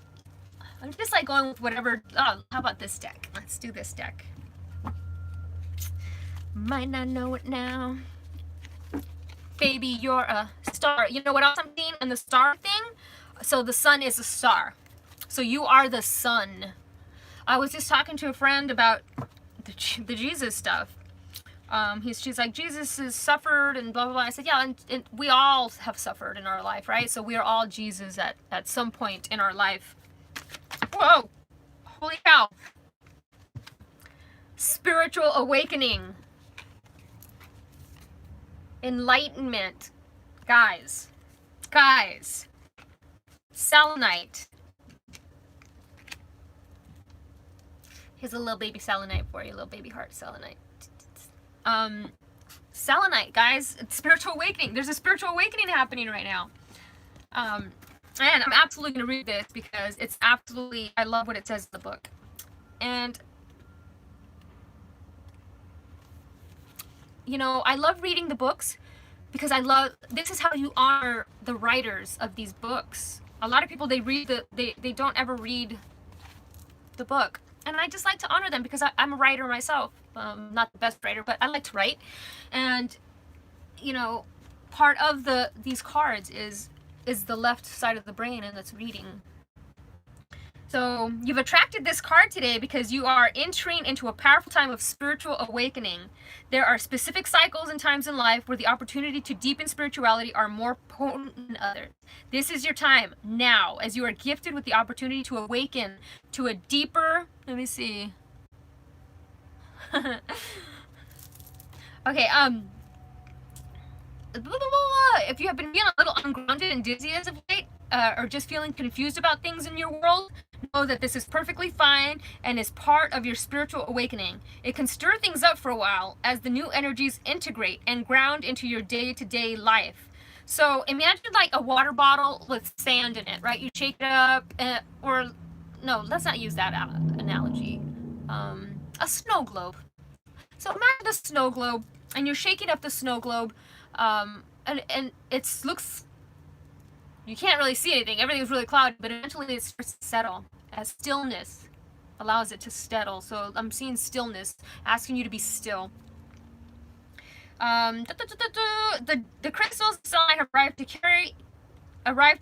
I'm just like going with whatever. Oh, how about this deck? Let's do this deck. Might not know it now. Baby, you're a star. You know what else I'm seeing in the star thing? So the sun is a star. So you are the sun. I was just talking to a friend about the Jesus stuff. She's like, Jesus has suffered and blah, blah, blah. I said, yeah, and we all have suffered in our life, right? So we are all Jesus at some point in our life. Whoa! Holy cow. Spiritual awakening. Enlightenment. Guys. Selenite. Here's a little baby selenite for you, little baby heart selenite. Selenite, guys, it's spiritual awakening. There's a spiritual awakening happening right now. And I'm absolutely going to read this because it's absolutely, I love what it says in the book. And, you know, I love reading the books because this is how you honor the writers of these books. A lot of people, they don't ever read the book. And I just like to honor them because I'm a writer myself. Not the best writer, but I like to write. And, you know, part of these cards is the left side of the brain, and that's reading. So you've attracted this card today because you are entering into a powerful time of spiritual awakening. There are specific cycles and times in life where the opportunity to deepen spirituality are more potent than others. This is your time now, as you are gifted with the opportunity to awaken to a deeper, let me see. Okay, if you have been feeling a little ungrounded and dizzy as of late, or just feeling confused about things in your world, know that this is perfectly fine and is part of your spiritual awakening. It can stir things up for a while as the new energies integrate and ground into your day-to-day life. So imagine like a water bottle with sand in it, right? You shake it up, or no, let's not use that analogy. A snow globe. So imagine the snow globe, and you're shaking up the snow globe, and it looks, you can't really see anything. Everything's really cloudy, but eventually it starts to settle as stillness allows it to settle. So I'm seeing stillness, asking you to be still. The crystals have arrived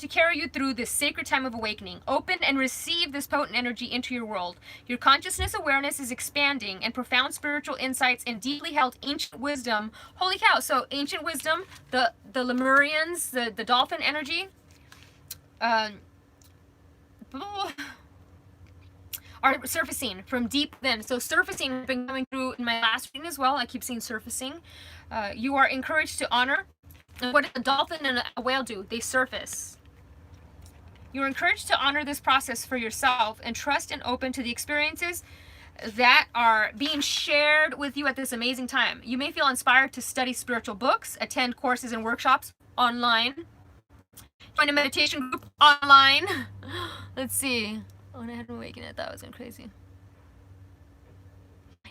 to carry you through this sacred time of awakening. Open and receive this potent energy into your world. Your consciousness awareness is expanding, and profound spiritual insights and deeply held ancient wisdom. Holy cow! So ancient wisdom, the Lemurians, the dolphin energy, are surfacing from deep within. So surfacing has been coming through in my last reading as well. I keep seeing surfacing. You are encouraged to honor. And what does a dolphin and a whale do? They surface. You're encouraged to honor this process for yourself and trust and open to the experiences that are being shared with you at this amazing time. You may feel inspired to study spiritual books, attend courses and workshops online, join a meditation group online. Let's see. Oh, and I had an awakening. I thought I was going crazy.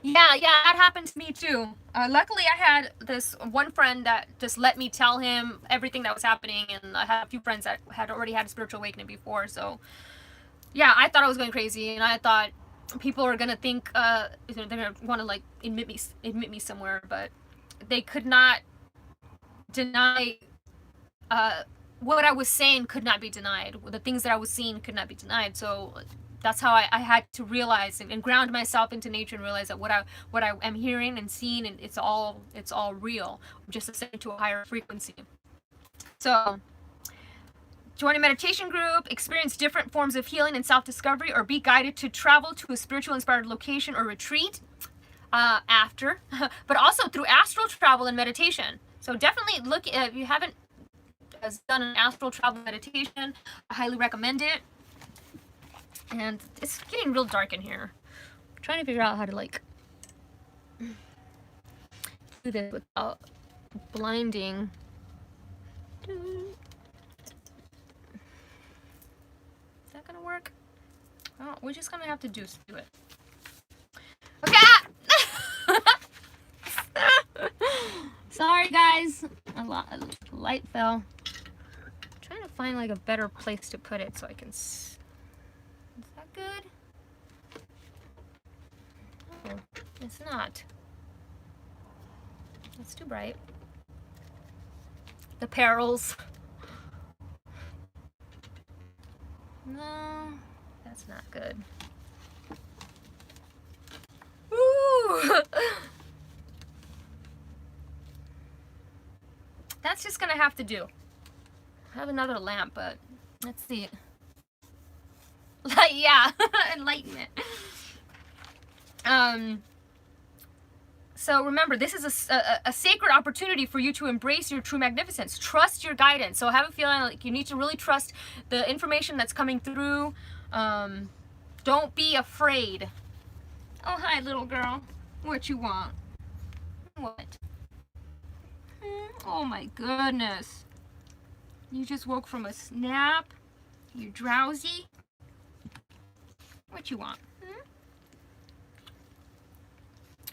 Yeah, that happened to me too. Luckily, I had this one friend that just let me tell him everything that was happening, and I had a few friends that had already had a spiritual awakening before. So, yeah, I thought I was going crazy, and I thought people are gonna think they're gonna want to like admit me somewhere, but they could not deny what I was saying could not be denied. The things that I was seeing could not be denied. So that's how I had to realize and ground myself into nature and realize that what I am hearing and seeing, and it's all real, just ascending to a higher frequency. So join a meditation group, experience different forms of healing and self-discovery, or be guided to travel to a spiritual inspired location or retreat after, but also through astral travel and meditation. So definitely look, if you haven't done an astral travel meditation, I highly recommend it. And it's getting real dark in here. I'm trying to figure out how to like do this without blinding. Is that gonna work? Oh, we're just gonna have to do it. Okay. Sorry guys, a light fell. I'm trying to find like a better place to put it so I can. Is that good? Oh, it's not. It's too bright. The perils. No, that's not good. Ooh. That's just gonna have to do. I have another lamp, but let's see. Yeah, enlightenment. So remember, this is a sacred opportunity for you to embrace your true magnificence. Trust your guidance. So I have a feeling like you need to really trust the information that's coming through. Don't be afraid. Oh, hi, little girl. What you want? What? Oh my goodness. You just woke from a nap? You're drowsy? What you want?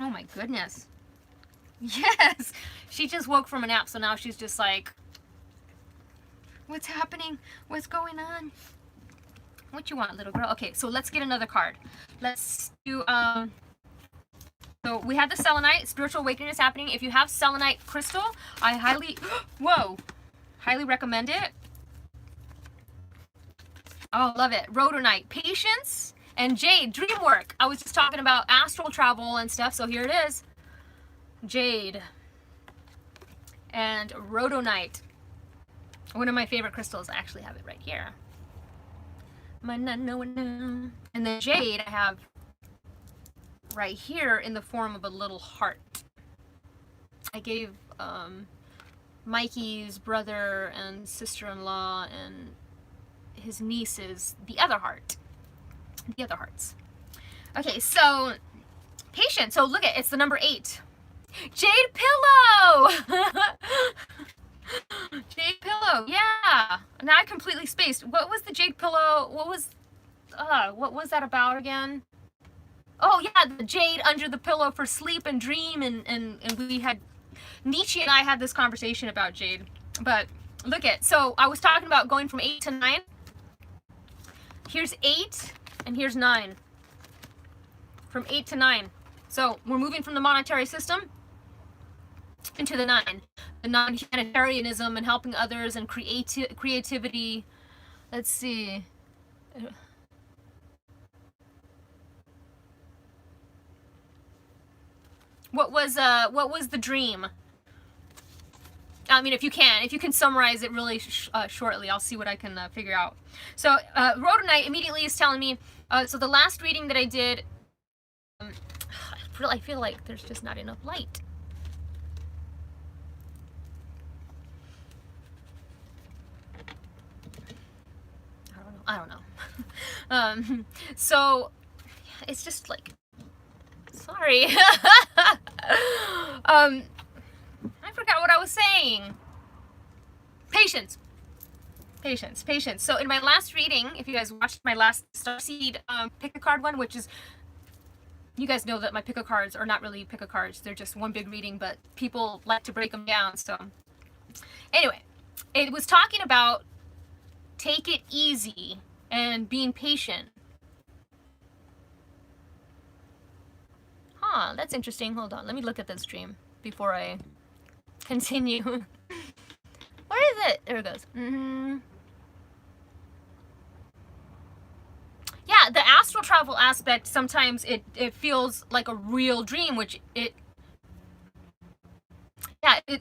Oh my goodness. Yes! She just woke from a nap, so now she's just like, what's happening? What's going on? What you want, little girl? Okay, so let's get another card. Let's do, so we had the selenite. Spiritual awakening is happening. If you have selenite crystal, I highly recommend it. Oh, love it. Rhodonite, patience, and jade, dream work. I was just talking about astral travel and stuff, so here it is. Jade and rhodonite. One of my favorite crystals. I actually have it right here. And the jade I have right here in the form of a little heart. I gave Mikey's brother and sister-in-law and his nieces the other heart. The other hearts. Okay, so patience. So look at it's the number 8. Jade pillow. Jade pillow, yeah. Now I completely spaced. What was the jade pillow? What was that about again? Oh yeah, the jade under the pillow for sleep and dream, and we had, Nietzsche and I had this conversation about jade. But look at, so I was talking about going from 8 to 9. Here's 8 and here's 9. From 8 to 9. So we're moving from the monetary system into the 9. The non-humanitarianism and helping others and creativity. Let's see. What was the dream? I mean, if you can summarize it really shortly, I'll see what I can figure out. So Rhodonite immediately is telling me, so the last reading that I did, I feel like there's just not enough light. I don't know. So it's just like, sorry. I forgot what I was saying. Patience. So in my last reading, if you guys watched my last Starseed pick a card one, which is, you guys know that my pick a cards are not really pick a cards. They're just one big reading, but people like to break them down. So anyway, it was talking about take it easy and being patient. Huh, that's interesting. Hold on, let me look at this dream before I continue. Where is it? There it goes. Yeah, the astral travel aspect, sometimes it feels like a real dream, which it's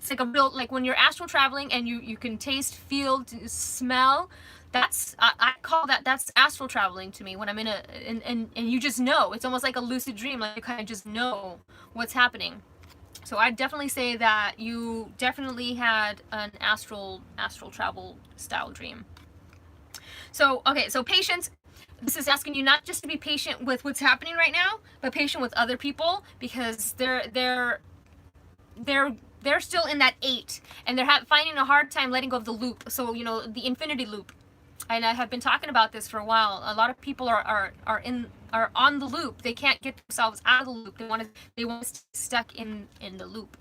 like a real, like when you're astral traveling and you can taste, feel, smell, I call that's astral traveling to me, when I'm in and you just know. It's almost like a lucid dream, like you kind of just know what's happening. So I'd definitely say that you definitely had an astral travel style dream. So, okay, so patience. This is asking you not just to be patient with what's happening right now, but patient with other people, because they're still in that 8, and they're finding a hard time letting go of the loop. So, you know, the infinity loop. And I have been talking about this for a while. A lot of people are on the loop. They can't get themselves out of the loop. They want to stay stuck in the loop.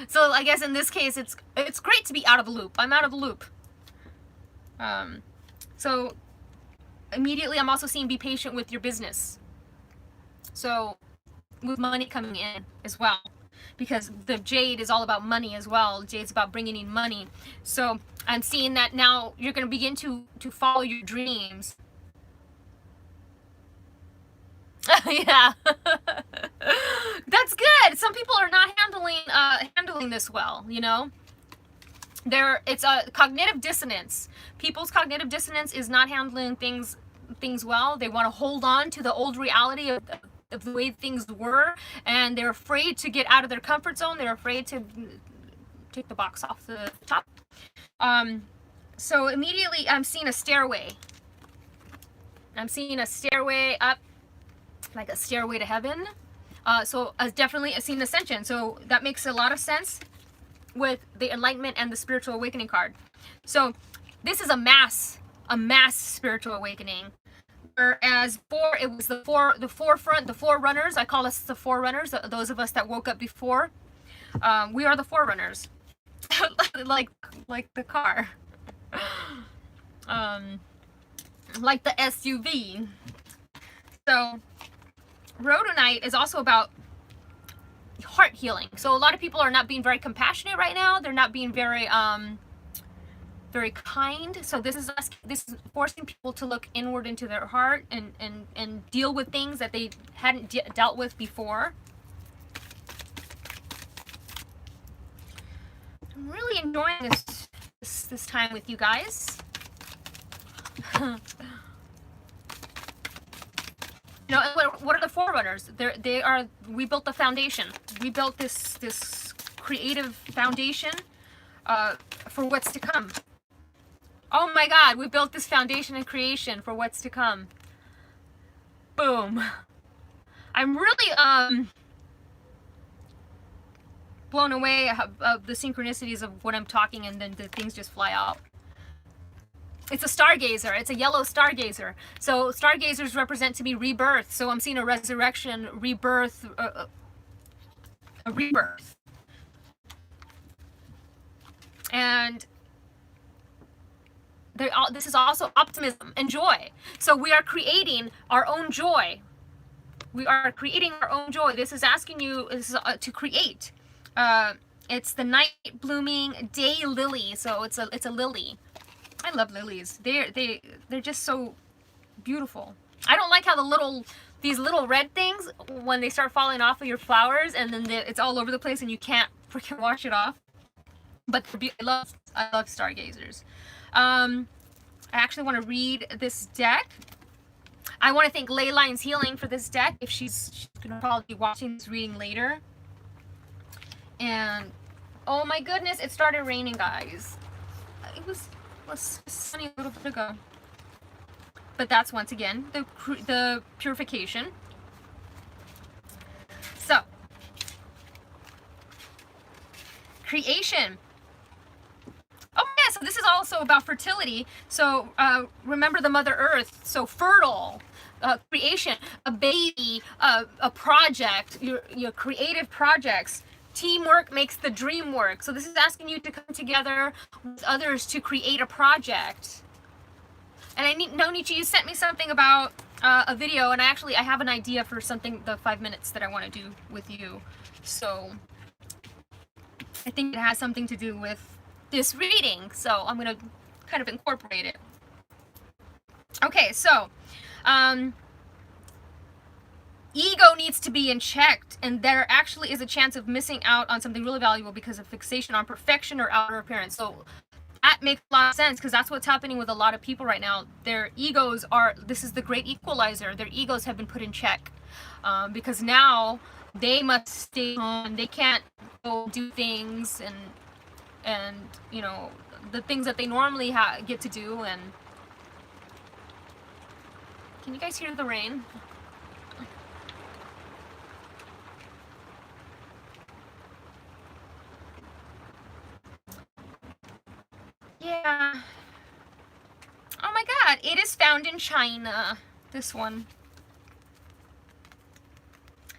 So I guess in this case, it's great to be out of the loop. I'm out of the loop. So immediately I'm also seeing be patient with your business. So with money coming in as well, because the jade is all about money as well. Jade's about bringing in money. So I'm seeing that now you're going to begin to follow your dreams. Yeah. That's good. Some people are not handling this well, you know. It's a cognitive dissonance. People's cognitive dissonance is not handling things well. They want to hold on to the old reality of the way things were, and they're afraid to get out of their comfort zone. They're afraid to take the box off the top. So immediately I'm seeing a stairway. I'm seeing a stairway up, like a stairway to heaven. So definitely a scene ascension. So that makes a lot of sense with the enlightenment and the spiritual awakening card. So this is a mass spiritual awakening. Whereas it was the forefront, the forerunners. I call us the forerunners. Those of us that woke up before. We are the forerunners. like the car. Like the SUV. So Rhodonite is also about heart healing. So a lot of people are not being very compassionate right now. They're not being very very kind. So this is forcing people to look inward into their heart and deal with things that they hadn't dealt with before. I'm really enjoying this time with you guys. You know, what are the forerunners? We built the foundation. We built this creative foundation for what's to come. Oh my God, we built this foundation and creation for what's to come. Boom. I'm really blown away of the synchronicities of what I'm talking, and then the things just fly out. It's a stargazer. It's a yellow stargazer. So stargazers represent to me rebirth. So I'm seeing a resurrection, rebirth, a rebirth. And this is also optimism and joy. So we are creating our own joy. We are creating our own joy. This is asking you to create. It's the night blooming day lily. So it's a lily. I love lilies. They're just so beautiful. I don't like how these little red things, when they start falling off of your flowers, and then it's all over the place and you can't freaking wash it off. But I love stargazers. I actually want to read this deck. I want to thank Leyline's Healing for this deck. If she's gonna probably be watching this reading later. And oh my goodness, it started raining, guys. It was sunny a little bit ago. But that's once again the purification. So, creation. Oh yeah, so this is also about fertility. So remember the Mother Earth. So fertile, creation, a baby, a project, your creative projects. Teamwork makes the dream work. So this is asking you to come together with others to create a project. And Nietzsche, you sent me something about a video, and I have an idea for something, the 5 minutes that I want to do with you. So I think it has something to do with this reading. So I'm going to kind of incorporate it. Okay, so ego needs to be in check, and there actually is a chance of missing out on something really valuable because of fixation on perfection or outer appearance. So that makes a lot of sense, because that's what's happening with a lot of people right now. Their egos this is the great equalizer. Their egos have been put in check because now they must stay home. They can't go do things and you know, the things that they normally get to do. And can you guys hear the rain? Yeah. Oh my god, it is found in China. This one.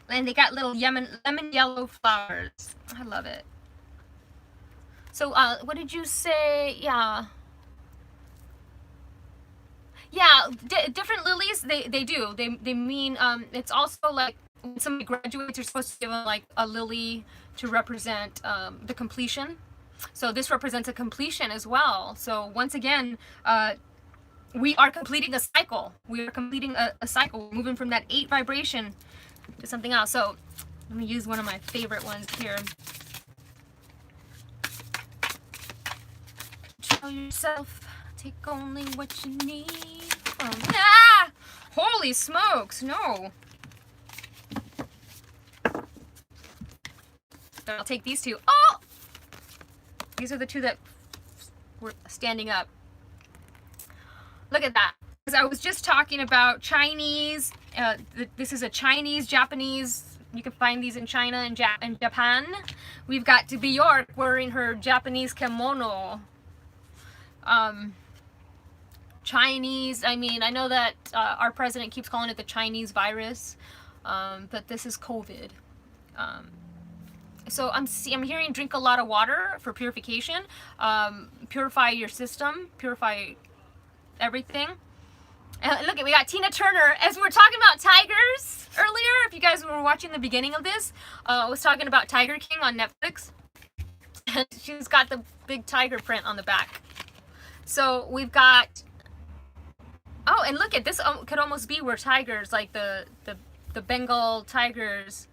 And they got little lemon yellow flowers. I love it. So, what did you say? Yeah. Yeah, different lilies, they do. They mean, it's also like when somebody graduates, you're supposed to give them like a lily to represent the completion. So this represents a completion as well. So once again, we are completing a cycle. We are completing a cycle, moving from that 8 vibration to something else. So let me use one of my favorite ones here. Control yourself. Take only what you need. Ah! Holy smokes, no. Then I'll take these two. Oh! These are the two that were standing up. Look at that. Because I was just talking about Chinese. This is a Chinese, Japanese. You can find these in China and Japan. We've got Bjork wearing her Japanese kimono. Chinese, I mean, I know that our president keeps calling it the Chinese virus, but this is COVID. So I'm hearing drink a lot of water for purification, purify your system, purify everything. And look, we got Tina Turner. As we were talking about tigers earlier, if you guys were watching the beginning of this, I was talking about Tiger King on Netflix. And she's got the big tiger print on the back. So we've got, oh, and look at this, could almost be where tigers, like the Bengal tigers.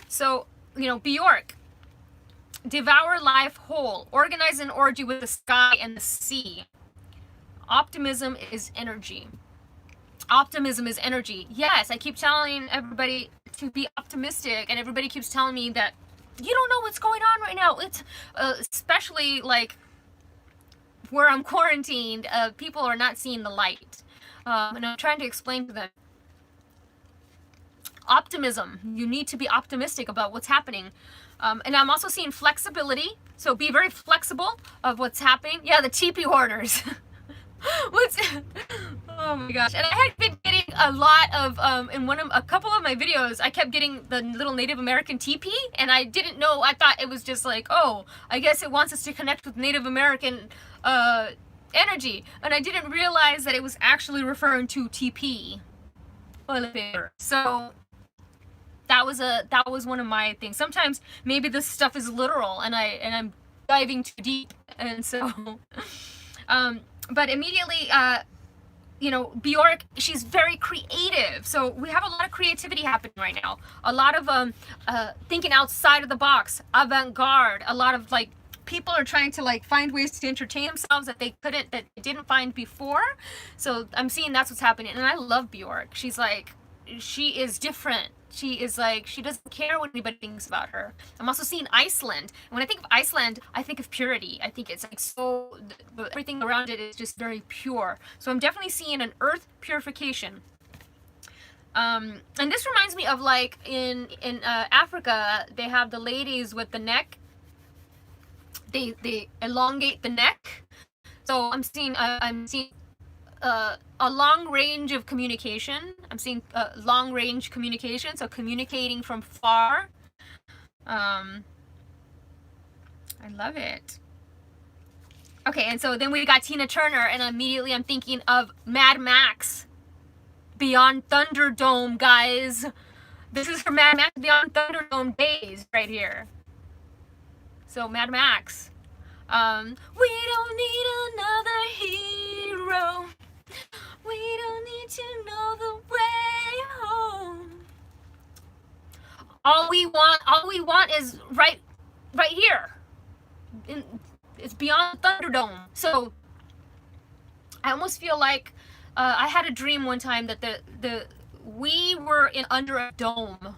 So, you know, Bjork, devour life whole, organize an orgy with the sky and the sea. Optimism is energy. Optimism is energy. Yes, I keep telling everybody to be optimistic, and everybody keeps telling me that you don't know what's going on right now. It's especially like where I'm quarantined, people are not seeing the light. And I'm trying to explain to them. Optimism. You need to be optimistic about what's happening. And I'm also seeing flexibility. So be very flexible of what's happening. Yeah, the teepee hoarders. What's oh my gosh. And I had been getting a lot of in a couple of my videos I kept getting the little Native American teepee, and I didn't know. I thought it was just like, oh, I guess it wants us to connect with Native American energy, and I didn't realize that it was actually referring to TP toilet paper. So that was one of my things. Sometimes maybe this stuff is literal and I'm diving too deep, and so but immediately you know, Bjork, she's very creative. So we have a lot of creativity happening right now. A lot of thinking outside of the box, avant-garde. A lot of like people are trying to like find ways to entertain themselves that they didn't find before. So I'm seeing that's what's happening, and I love Bjork. She's like, she is different. She is like, she doesn't care what anybody thinks about her. I'm also seeing Iceland. And when I think of Iceland, I think of purity. I think it's like so, everything around it is just very pure. So I'm definitely seeing an earth purification. And this reminds me of like in Africa, they have the ladies with the neck. They elongate the neck. So I'm seeing a long range of communication. I'm seeing long range communication, so communicating from far. I love it. Okay, and so then we got Tina Turner, and immediately I'm thinking of Mad Max Beyond Thunderdome, guys. This is for Mad Max Beyond Thunderdome days right here. So Mad Max. We don't need another hero. We don't need to know the way home. All we want is right here. It's beyond Thunderdome. So I almost feel like I had a dream one time that we were under a dome.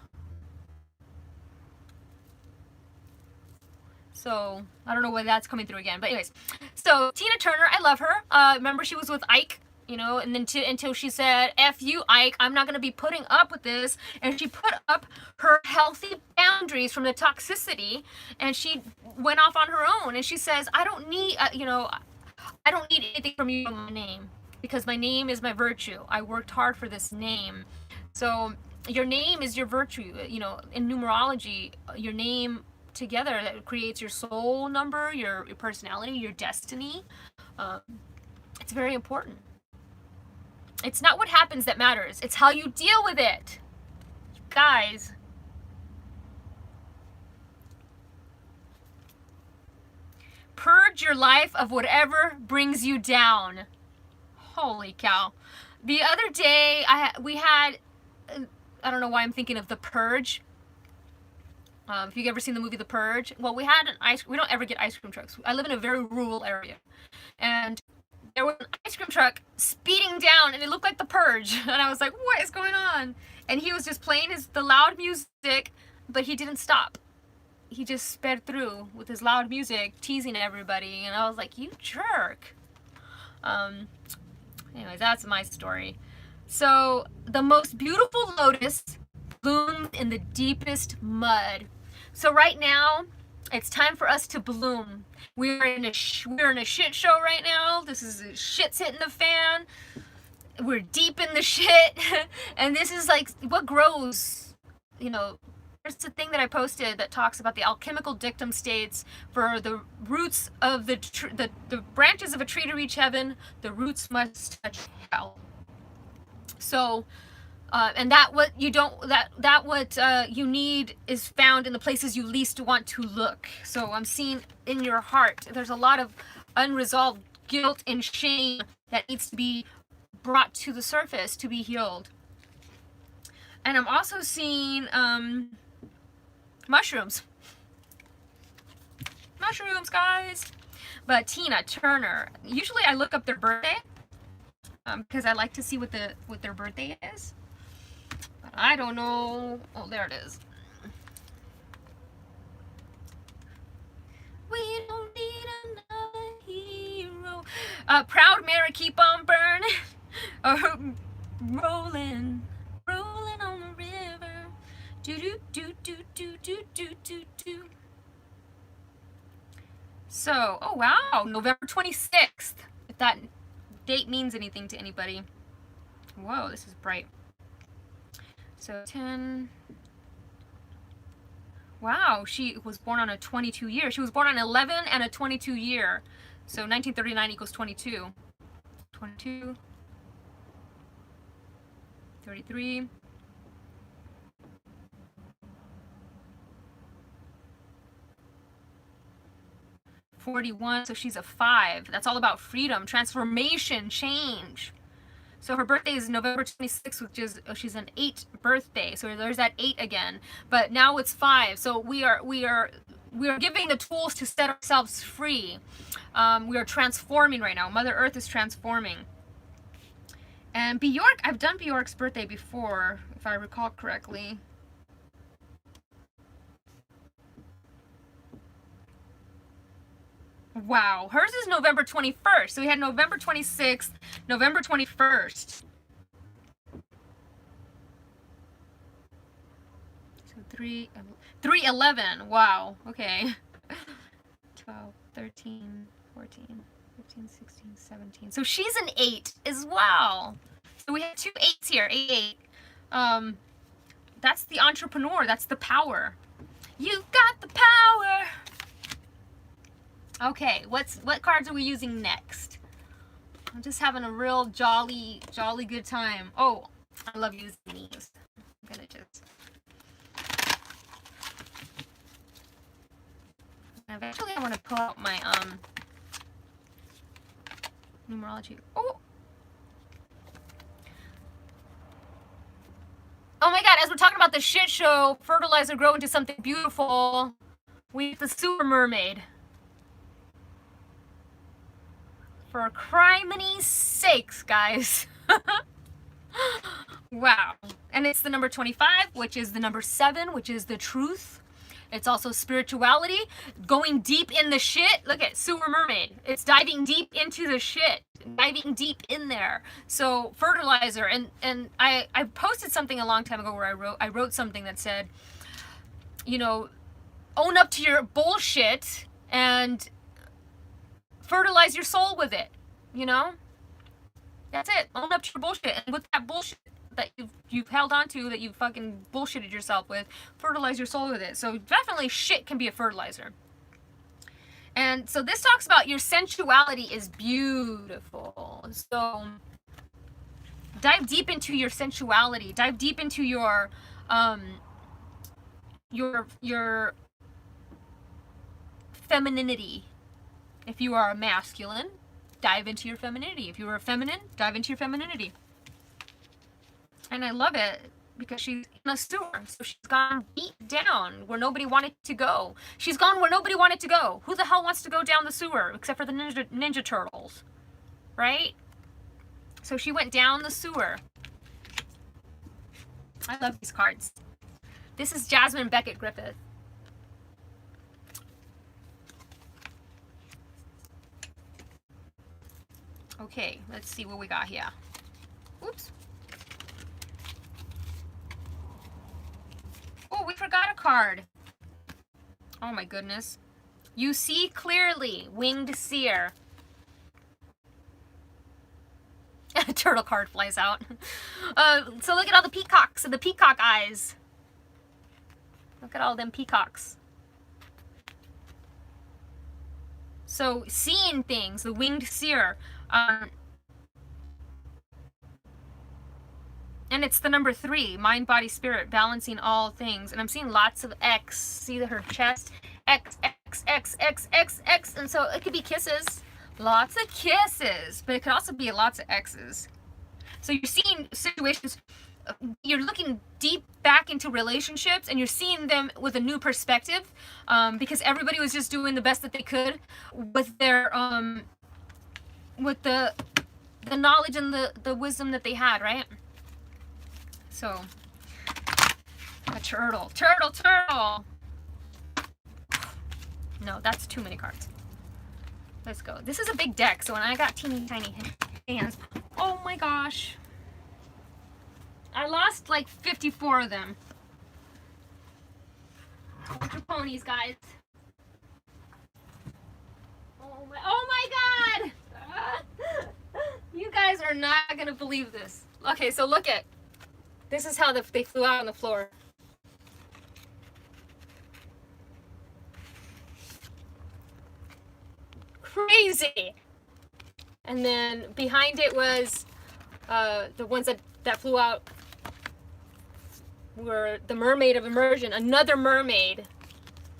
So I don't know whether that's coming through again, but anyways. So Tina Turner, I love her. Remember she was with Ike, you know, and then until she said, F you, Ike, I'm not going to be putting up with this. And she put up her healthy boundaries from the toxicity, and she went off on her own. And she says, I don't need, you know, I don't need anything from you but my name, because my name is my virtue. I worked hard for this name. So your name is your virtue. You know, in numerology, your name together that creates your soul number, your personality, your destiny. It's very important. It's not what happens that matters. It's how you deal with it. Guys. Purge your life of whatever brings you down. Holy cow. The other day, we had, I don't know why I'm thinking of The Purge. If you've ever seen the movie The Purge, well, we had we don't ever get ice cream trucks. I live in a very rural area. And there was an ice cream truck speeding down, and it looked like The Purge. And I was like, what is going on? And he was just playing the loud music, but he didn't stop. He just sped through with his loud music, teasing everybody. And I was like, you jerk. Anyways, that's my story. So, the most beautiful lotus bloomed in the deepest mud. So right now, it's time for us to bloom. We're in a shit show right now. This is shit's hitting the fan. We're deep in the shit, and this is like what grows. You know, there's a thing that I posted that talks about the alchemical dictum states for the roots of the branches of a tree to reach heaven. The roots must touch hell. So. And what you need is found in the places you least want to look. So I'm seeing in your heart, there's a lot of unresolved guilt and shame that needs to be brought to the surface to be healed. And I'm also seeing mushrooms. Mushrooms, guys. But Tina Turner, usually I look up their birthday because I like to see what their birthday is. I don't know. Oh, there it is. We don't need another hero. Proud Mary, keep on burning. Rolling on the river. Do do do do do do do do do. So, oh wow, November 26th. If that date means anything to anybody. Whoa, this is bright. So 10. Wow, she was born on a 22 year. She was born on 11 and a 22 year. So 1939 equals 22. 22. 33. 41, so she's a 5. That's all about freedom, transformation, change. So her birthday is November 26th, which is, she's an 8 birthday. So there's that 8 again. But now it's 5. So we are giving the tools to set ourselves free. We are transforming right now. Mother Earth is transforming. And Bjork, I've done Bjork's birthday before, if I recall correctly. Wow, hers is November 21st. So we had November 26th, November 21st. So 3/11. Wow, okay. 12, 13, 14, 15, 16, 17. So she's an 8 as well. So we have 2 8s here, 8, 8. That's the entrepreneur, that's the power. You've got the power. Okay, what cards are we using next? I'm just having a real jolly good time. Oh, I love using these. I'm gonna just... Eventually I want to pull out my numerology. Oh! Oh my god, as we're talking about the shit show, fertilizer grow into something beautiful. We have the sewer mermaid. For criminy sakes, guys. Wow. And it's the number 25, which is the number 7, which is the truth. It's also spirituality, going deep in the shit. Look at sewer mermaid. It's diving deep into the shit, diving deep in there. So fertilizer, and I posted something a long time ago where I wrote something that said, you know, own up to your bullshit and fertilize your soul with it, you know? That's it. Own up to your bullshit. And with that bullshit that you've held on to, that you fucking bullshitted yourself with, fertilize your soul with it. So definitely shit can be a fertilizer. And so this talks about your sensuality is beautiful. So dive deep into your sensuality. Dive deep into your femininity. If you are a masculine, dive into your femininity. If you are a feminine, dive into your femininity. And I love it because she's in a sewer. So she's gone deep down where nobody wanted to go. She's gone where nobody wanted to go. Who the hell wants to go down the sewer except for the Ninja Turtles? Right? So she went down the sewer. I love these cards. This is Jasmine Beckett Griffith. Okay, let's see what we got here. Oops. Oh, we forgot a card. Oh my goodness. You see clearly, winged seer. A turtle card flies out. So look at all the peacocks and the peacock eyes. Look at all them peacocks. So seeing things, the winged seer. And it's the number 3, mind, body, spirit, balancing all things. And I'm seeing lots of X. See her chest? X, X, X, X, X, X. And so it could be kisses. Lots of kisses. But it could also be lots of X's. So you're seeing situations, you're looking deep back into relationships and you're seeing them with a new perspective. Because everybody was just doing the best that they could with their, with the knowledge and the wisdom that they had, right? So, a turtle. No, that's too many cards. Let's go. This is a big deck, so when I got teeny tiny hands, oh my gosh. I lost like 54 of them. Hold your ponies, guys. Oh my god! You guys are not gonna believe this. Okay, so look at, this is how they flew out on the floor. Crazy! And then behind it was the ones that flew out were the mermaid of immersion. Another mermaid.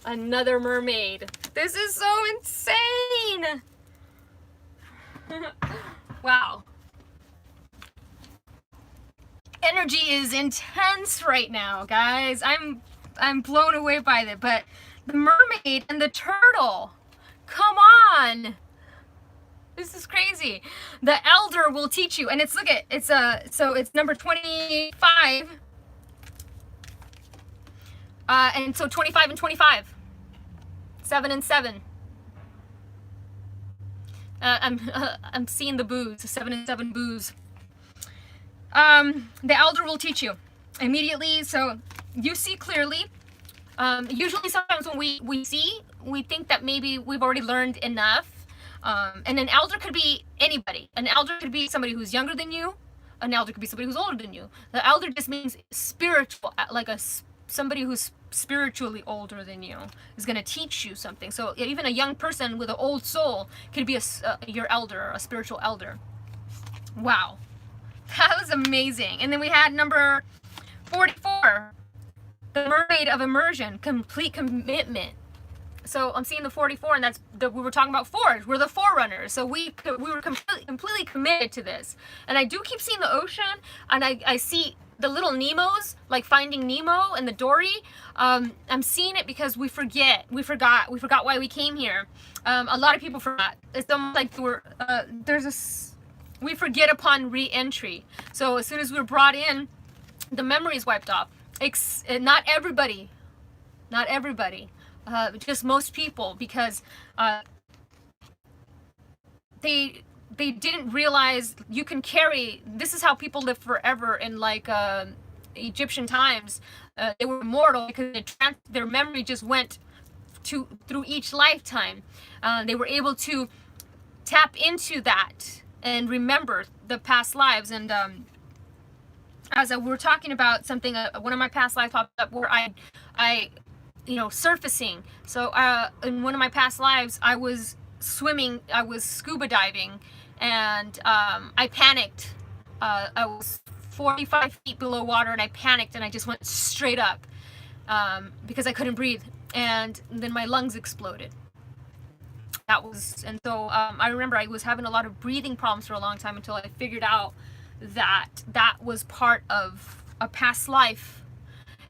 Another mermaid. This is so insane! Wow. Energy is intense right now, guys. I'm blown away by it. But the mermaid and the turtle. Come on. This is crazy. The elder will teach you. And it's, look at, it's so it's number 25. And so 25 and 25. 7 and 7. I'm seeing the booze, 7 and 7 booze. The elder will teach you immediately, so you see clearly. Usually sometimes when we see, we think that maybe we've already learned enough. And an elder could be anybody. An elder could be somebody who's younger than you. An elder could be somebody who's older than you. The elder just means spiritual, like somebody who's spiritually older than you is going to teach you something. So even a young person with an old soul could be your elder, a spiritual elder. Wow. That was amazing. And then we had number 44, the mermaid of immersion, complete commitment. So I'm seeing the 44, and we were talking about Forge. We're the forerunners. So we were completely committed to this. And I do keep seeing the ocean, and I see the little Nemos, like Finding Nemo and the Dory. I'm seeing it because we forgot why we came here. A lot of people forgot. It's almost like we forget upon re-entry. So as soon as we're brought in, the memory is wiped off. Not everybody, just most people, because they didn't realize you can carry. This is how people live forever in like Egyptian times. They were immortal because their memory just went through each lifetime. They were able to tap into that and remember the past lives. And as we were talking about something, one of my past lives popped up where I surfacing. So in one of my past lives, I was swimming, I was scuba diving, and I panicked. I was 45 feet below water, and I panicked, and I just went straight up because I couldn't breathe, and then my lungs exploded. And so I remember I was having a lot of breathing problems for a long time until I figured out that was part of a past life.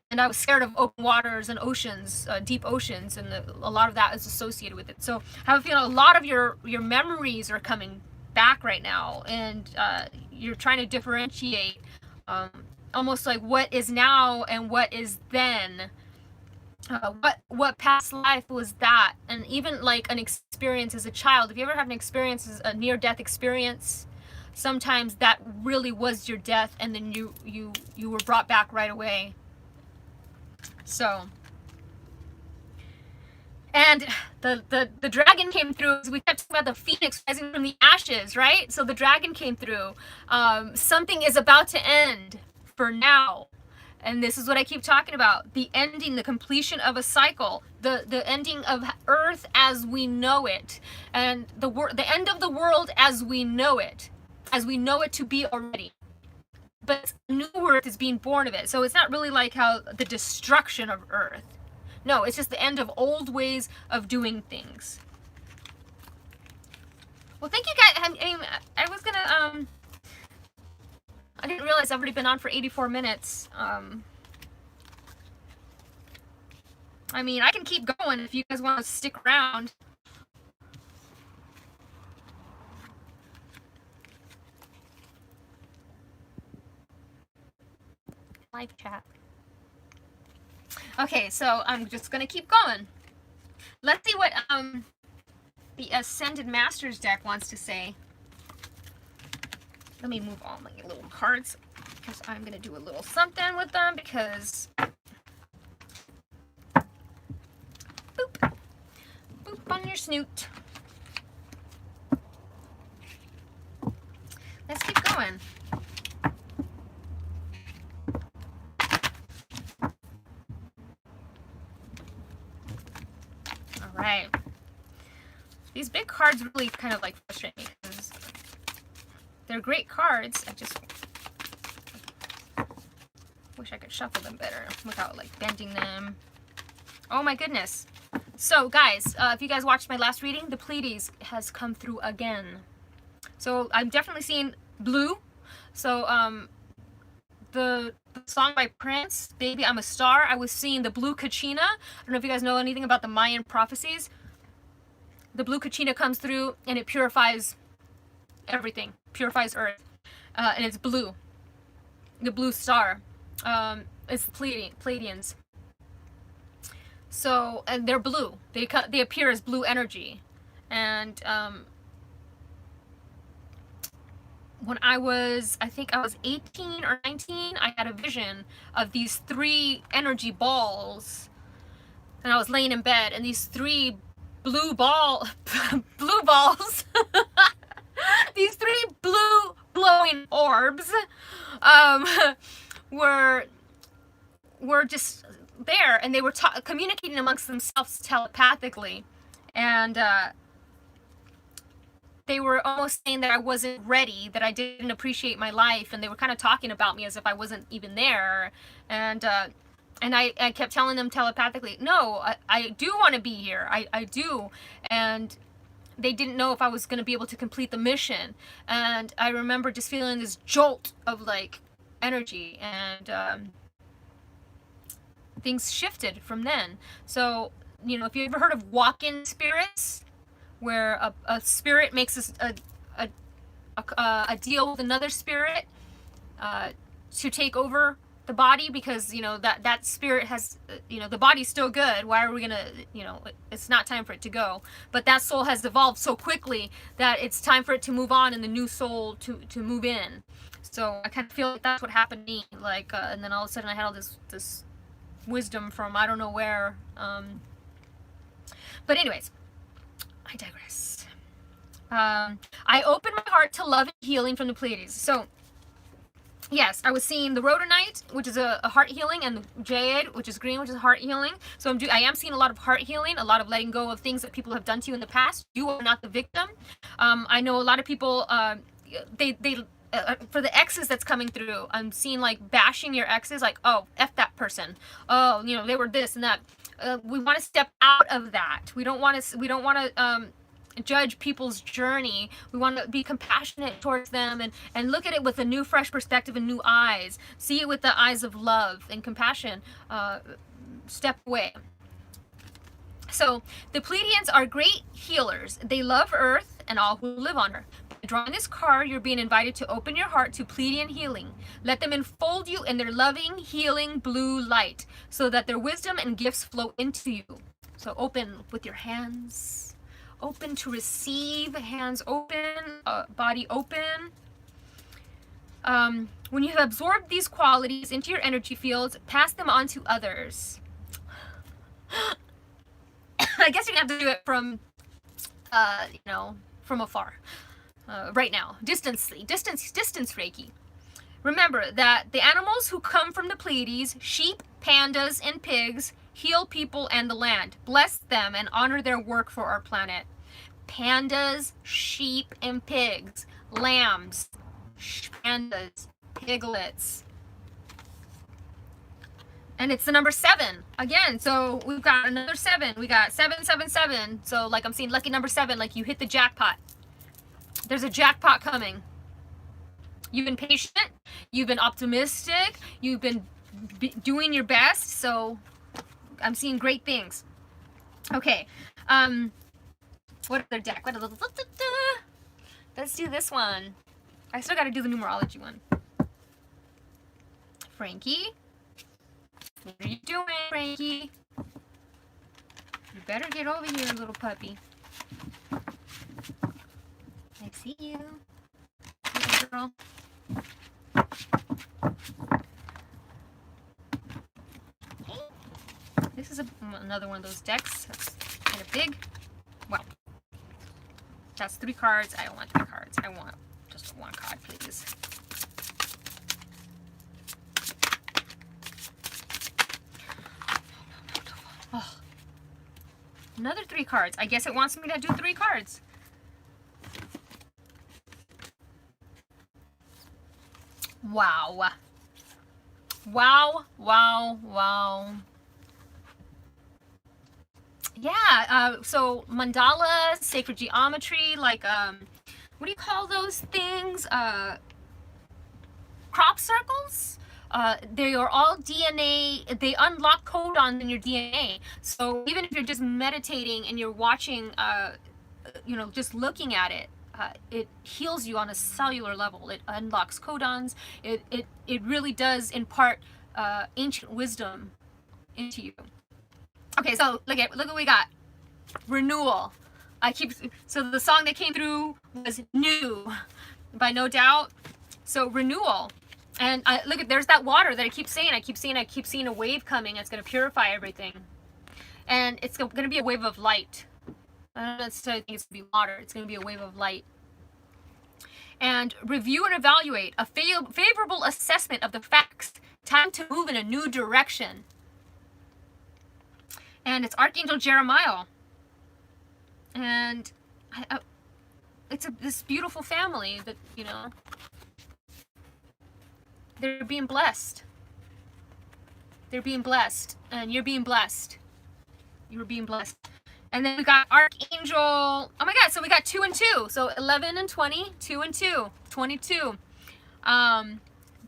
And I was scared of open waters and oceans, deep oceans, and a lot of that is associated with it. So I have a feeling a lot of your memories are coming back right now, and you're trying to differentiate almost like what is now and what is then. What past life was that? And even like an experience as a child. If you ever had an experience, a near-death experience, sometimes that really was your death, and then you were brought back right away. So, and the dragon came through. We kept talking about the phoenix rising from the ashes, right? So the dragon came through. Something is about to end for now. And this is what I keep talking about. The ending, the completion of a cycle. The ending of Earth as we know it. And the end of the world as we know it. As we know it to be already. But new Earth is being born of it. So it's not really like how the destruction of Earth. No, it's just the end of old ways of doing things. Well, thank you guys. I mean, I was gonna, I didn't realize I've already been on for 84 minutes. I mean, I can keep going if you guys want to stick around. Live chat. Okay, so I'm just gonna keep going. Let's see what the Ascended Masters deck wants to say. Let me move all my little cards because I'm gonna do a little something with them because boop, boop on your snoot. going. All right. These big cards really kind of like frustrate me because they're great cards. I just wish I could shuffle them better without like bending them. Oh my goodness. So guys, if you guys watched my last reading, the Pleiades has come through again. So I'm definitely seeing blue. So the song by Prince, Baby I'm a Star, I was seeing the blue Kachina. I don't know if you guys know anything about the Mayan prophecies. The blue Kachina comes through and it purifies everything, purifies Earth. And it's blue. The blue star. It's the Pleiadians. So, and they're blue. They appear as blue energy. And when I think I was 18 or 19, I had a vision of these 3 energy balls. And I was laying in bed, and these 3 blue balls, these 3 blue glowing orbs, were just there, and they were communicating amongst themselves telepathically, and they were almost saying that I wasn't ready, that I didn't appreciate my life, and they were kind of talking about me as if I wasn't even there, and I kept telling them telepathically, no, I do want to be here, I do, and they didn't know if I was going to be able to complete the mission, and I remember just feeling this jolt of like energy, and things shifted from then. So, you know, if you ever heard of walk-in spirits, where a spirit makes a deal with another spirit to take over the body, because, you know, that spirit has, you know, the body's still good, why are we gonna, you know, it's not time for it to go, but that soul has evolved so quickly that it's time for it to move on and the new soul to move in. So I kind of feel like that's what happened to me, like, and then all of a sudden I had all this wisdom from I don't know where, but anyways, I digress. I opened my heart to love and healing from the Pleiades. So yes, I was seeing the rhodonite, which is a heart healing, and the jade, which is green, which is heart healing. So I am seeing a lot of heart healing, a lot of letting go of things that people have done to you in the past. You are not the victim. I know a lot of people, for the exes that's coming through, I'm seeing like bashing your exes, like, oh, F that person. Oh, you know, they were this and that. We want to step out of that. We don't want to judge people's journey. We want to be compassionate towards them and look at it with a new, fresh perspective and new eyes. See it with the eyes of love and compassion. Step away. So the Pleiadians are great healers. They love Earth and all who live on her. By drawing this card, you're being invited to open your heart to Pleiadian healing. Let them enfold you in their loving, healing blue light so that their wisdom and gifts flow into you. So open with your hands. Open to receive, hands open, body open. When you have absorbed these qualities into your energy fields, pass them on to others. I guess you're gonna have to do it from, you know, from afar. Right now, distance Reiki. Remember that the animals who come from the Pleiades, sheep, pandas, and pigs, heal people and the land. Bless them and honor their work for our planet. Pandas, sheep, and pigs. Lambs, pandas, piglets. And it's the number 7 again. So we've got another 7. We got 777. So like I'm seeing lucky number 7, like you hit the jackpot. There's a jackpot coming. You've been patient. You've been optimistic. You've been doing your best. So I'm seeing great things. Okay. What other deck? Let's do this one. I still got to do the numerology one. Frankie. What are you doing, Frankie? You better get over here, little puppy. I see you. Little girl. This is another one of those decks. That's kind of big. Well, that's 3 cards. I don't want 3 cards. I want Just one card, please. Oh. Another 3 cards. I guess it wants me to do 3 cards. Wow. Wow, wow, wow. Yeah, so mandala, sacred geometry, like, what do you call those things? Crop circles? They are all DNA, they unlock codons in your DNA. So even if you're just meditating and you're watching, you know, just looking at it, it heals you on a cellular level. It unlocks codons. It really does impart ancient wisdom into you. Okay, so look at what we got. Renewal. So the song that came through was New by No Doubt. So renewal. And look at, there's that water that I keep saying. I keep seeing a wave coming. It's going to purify everything. And it's going to be a wave of light. I don't necessarily think it's going to be water. It's going to be a wave of light. And review and evaluate. A favorable assessment of the facts. Time to move in a new direction. And it's Archangel Jeremiah. And it's this beautiful family that, you know, they're being blessed. They're being blessed. And you're being blessed. You're being blessed. And then we got Archangel. Oh my God. So we got 2 and 2. So 11 and 20. 2 and 2. 22. I've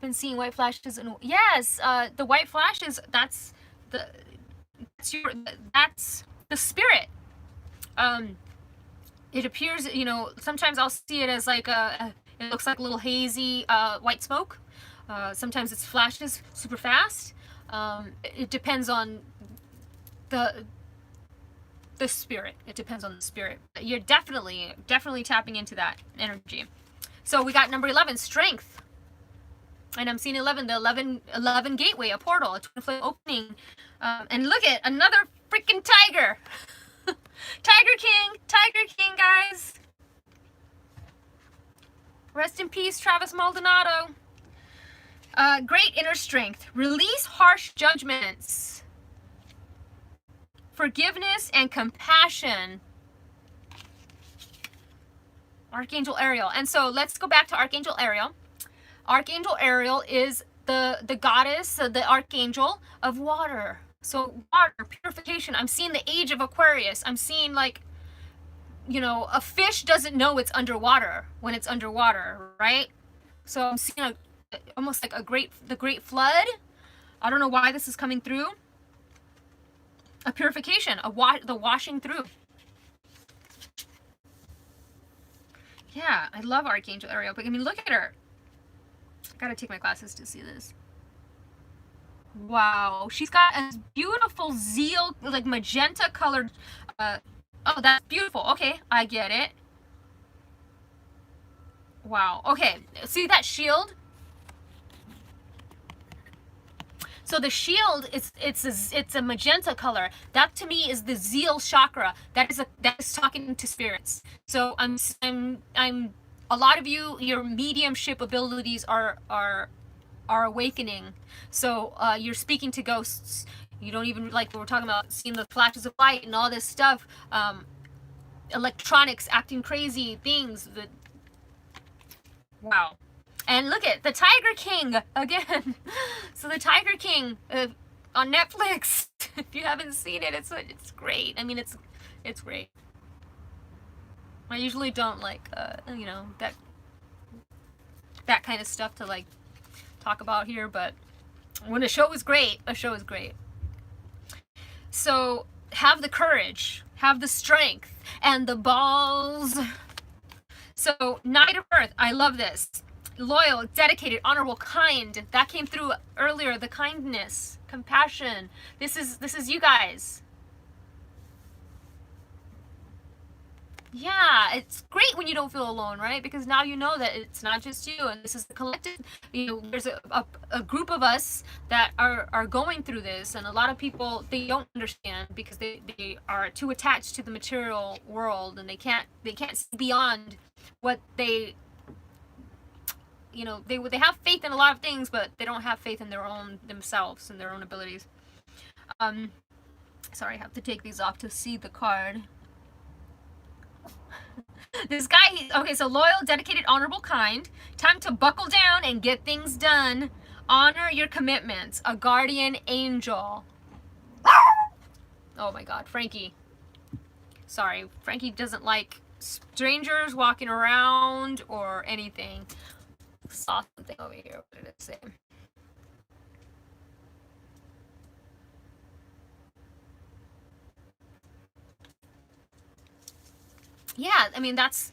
been seeing white flashes. And yes, the white flashes, that's the spirit. It appears, you know, sometimes I'll see it as like it looks like a little hazy white smoke. Sometimes it's flashes super fast. It depends on the spirit. It depends on the spirit. You're definitely tapping into that energy. So we got number 11, strength. And I'm seeing 11, the 11 gateway, a portal, a twin flame opening. And look at another freaking tiger. Tiger King, guys. Rest in peace, Travis Maldonado. Great inner strength. Release harsh judgments. Forgiveness and compassion. Archangel Ariel. And so let's go back to Archangel Ariel. Archangel Ariel is the goddess, the archangel of water. So water, purification. I'm seeing the age of Aquarius. I'm seeing, like, you know, a fish doesn't know it's underwater when it's underwater, right? So I'm seeing almost like the great flood. I don't know why this is coming through. A purification, the washing through. Yeah, I love Archangel Ariel, but I mean, look at her. I gotta take my glasses to see this. Wow, she's got a beautiful zeal, like magenta colored. Oh, that's beautiful. Okay, I get it. Wow. Okay, see that shield? So the shield, it's a magenta color. That to me is the zeal chakra. That is talking to spirits. So I'm a lot of you, your mediumship abilities are awakening. So you're speaking to ghosts. You don't even, like, we're talking about seeing the flashes of light and all this stuff. Electronics acting crazy things. Wow. And look at the Tiger King again. So the Tiger King on Netflix. If you haven't seen it, it's great. I mean, it's great. I usually don't like you know, that kind of stuff to like talk about here, but when a show is great, a show is great. So have the courage, have the strength, and the balls. So Knight of Earth, I love this. Loyal, dedicated, honorable, kind. That came through earlier. The kindness, compassion. This is you guys. Yeah, it's great when you don't feel alone, right? Because now you know that it's not just you, and this is the collective. You know, there's a group of us that are going through this, and a lot of people, they don't understand because they are too attached to the material world, and they can't see beyond what they you know, they have faith in a lot of things, but they don't have faith in themselves and their own abilities. Sorry, I have to take these off to see the card. This guy, okay, so loyal, dedicated, honorable, kind. Time to buckle down and get things done. Honor your commitments. A guardian angel. Oh my God, Frankie. Sorry, Frankie doesn't like strangers walking around or anything. Saw something over here. What did it say? Yeah, I mean, that's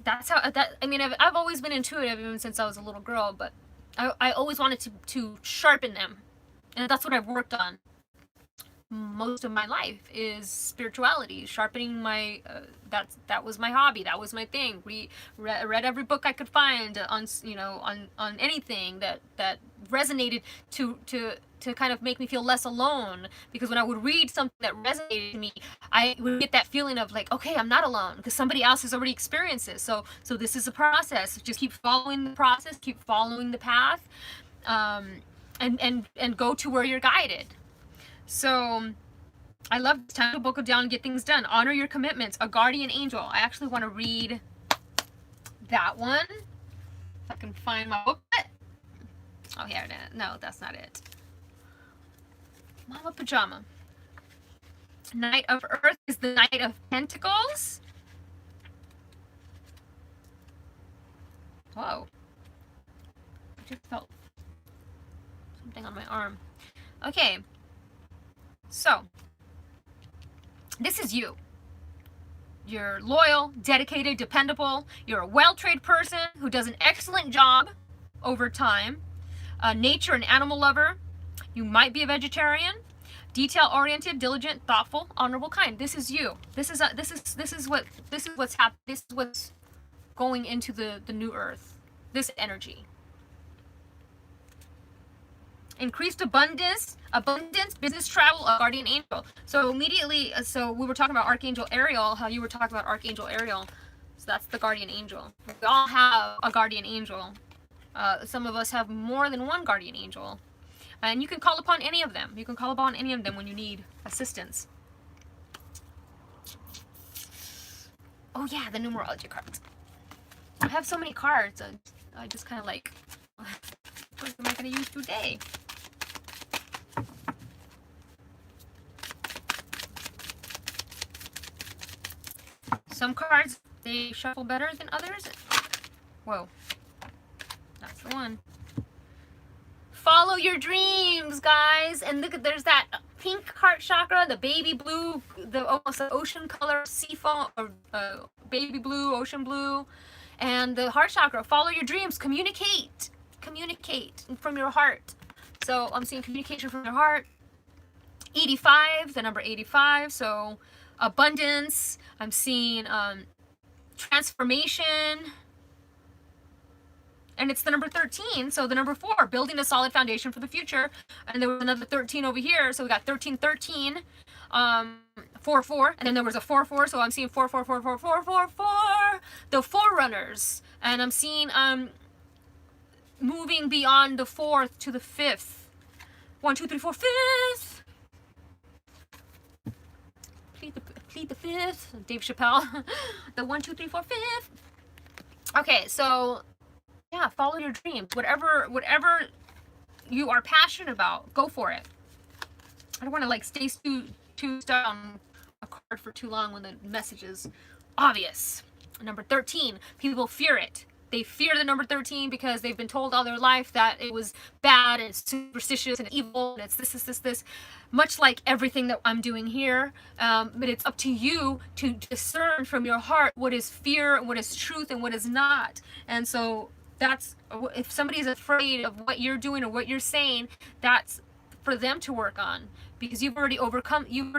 how, I mean, I've always been intuitive even since I was a little girl, but I always wanted to sharpen them. And that's what I've worked on most of my life, is spirituality, sharpening my, that was my hobby, that was my thing. Read every book I could find on, you know, on anything that resonated to kind of make me feel less alone, because when I would read something that resonated with me, I would get that feeling of like, okay, I'm not alone, because somebody else has already experienced this. So this is a process. Just keep following the process, keep following the path, and go to where you're guided. So I love this. Time to buckle down and get things done. Honor your commitments. A guardian angel. I actually want to read that one. If I can find my booklet. Oh, here it is. No, that's not it. Mama Pajama. Knight of Earth is the Knight of Pentacles. Whoa. I just felt something on my arm. Okay. So, this is you. You're loyal, dedicated, dependable. You're a well-trained person who does an excellent job over time. Nature and animal lover. You might be a vegetarian. Detail-oriented, diligent, thoughtful, honorable, kind. This is you. This is what's happening. This is what's going into the new earth. This energy. Increased abundance, business travel, a guardian angel. So immediately, so we were talking about Archangel Ariel, how you were talking about Archangel Ariel. So that's the guardian angel. We all have a guardian angel. Some of us have more than one guardian angel. And you can call upon any of them. You can call upon any of them when you need assistance. Oh yeah, the numerology cards. I have so many cards. I just kind of like, what am I going to use today? Some cards, they shuffle better than others. Whoa. That's the one. Follow your dreams, guys. And look, there's that pink heart chakra, the baby blue, the almost ocean color, sea foam, or baby blue, ocean blue, and the heart chakra. Follow your dreams. Communicate from your heart. So I'm seeing communication from your heart. 85, the number 85. So abundance. I'm seeing transformation. And it's the number 13, so the number 4, building a solid foundation for the future. And there was another 13 over here, so we got 13, 13, 4, 4, and then there was a 4, 4, so I'm seeing 4, 4, 4, 4, 4, 4, 4, the forerunners. And I'm seeing moving beyond the 4th to the 5th. 1, 2, 3, 4, 5th. Plead the 5th. Dave Chappelle. The 1, 2, 3, 4, 5th. Okay, so yeah, follow your dreams. Whatever you are passionate about, go for it. I don't want to like stay too stuck on a card for too long when the message is obvious. Number 13, people fear it. They fear the number 13 because they've been told all their life that it was bad and superstitious and evil and it's this. Much like everything that I'm doing here, but it's up to you to discern from your heart what is fear and what is truth and what is not. And so that's, if somebody's afraid of what you're doing or what you're saying, that's for them to work on, because you've already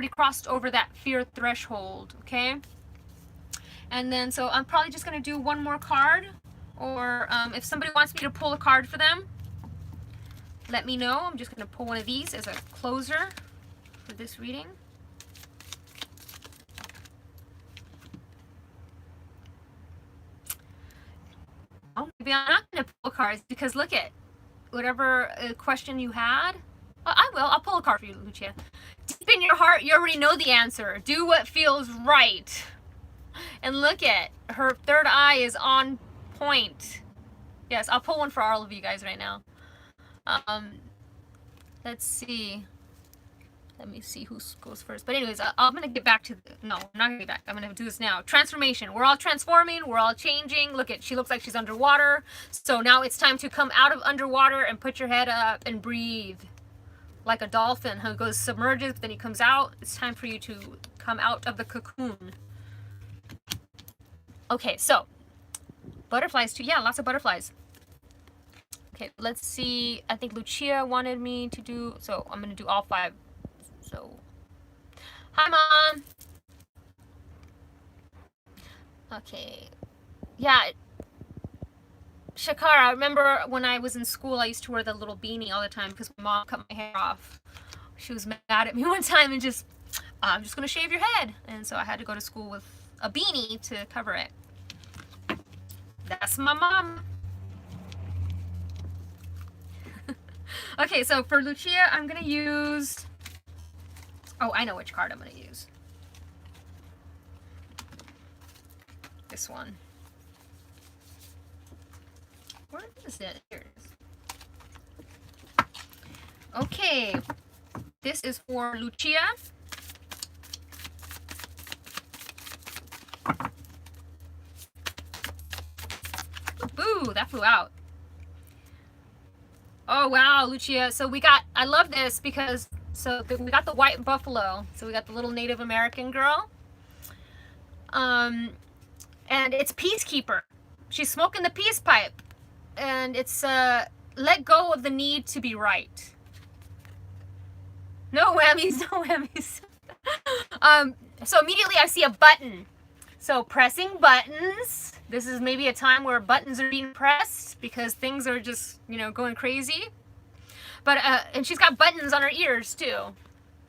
crossed over that fear threshold, okay? And then, so I'm probably just going to do one more card, or if somebody wants me to pull a card for them, let me know. I'm just going to pull one of these as a closer for this reading. Olivia, I'm not going to pull cards because look at whatever question you had. I will. I'll pull a card for you, Lucia. Deep in your heart, you already know the answer. Do what feels right. And look at her third eye is on point. Yes, I'll pull one for all of you guys right now. Let's see. Let me see who goes first. But anyways, I'm going to get back to... No, I'm not going to get back. I'm going to do this now. Transformation. We're all transforming. We're all changing. Look at, she looks like she's underwater. So now it's time to come out of underwater and put your head up and breathe. Like a dolphin who goes submerges, then he comes out. It's time for you to come out of the cocoon. Okay, so butterflies too. Yeah, lots of butterflies. Okay, let's see. I think Lucia wanted me to do... So I'm going to do all 5. So, hi, Mom. Okay. Yeah. Shakara, I remember when I was in school, I used to wear the little beanie all the time because my mom cut my hair off. She was mad at me one time and just, I'm just going to shave your head. And so I had to go to school with a beanie to cover it. That's my mom. Okay, so for Lucia, I'm going to use... Oh, I know which card I'm going to use. This one. Where is it? Here it is. Okay. This is for Lucia. Ooh, that flew out. Oh, wow, Lucia. So we got, I love this because... So we got the white buffalo. So we got the little Native American girl. And it's Peacekeeper. She's smoking the peace pipe. And it's let go of the need to be right. No whammies, no whammies. So immediately I see a button. So pressing buttons. This is maybe a time where buttons are being pressed because things are just, you know, going crazy. But, and she's got buttons on her ears, too.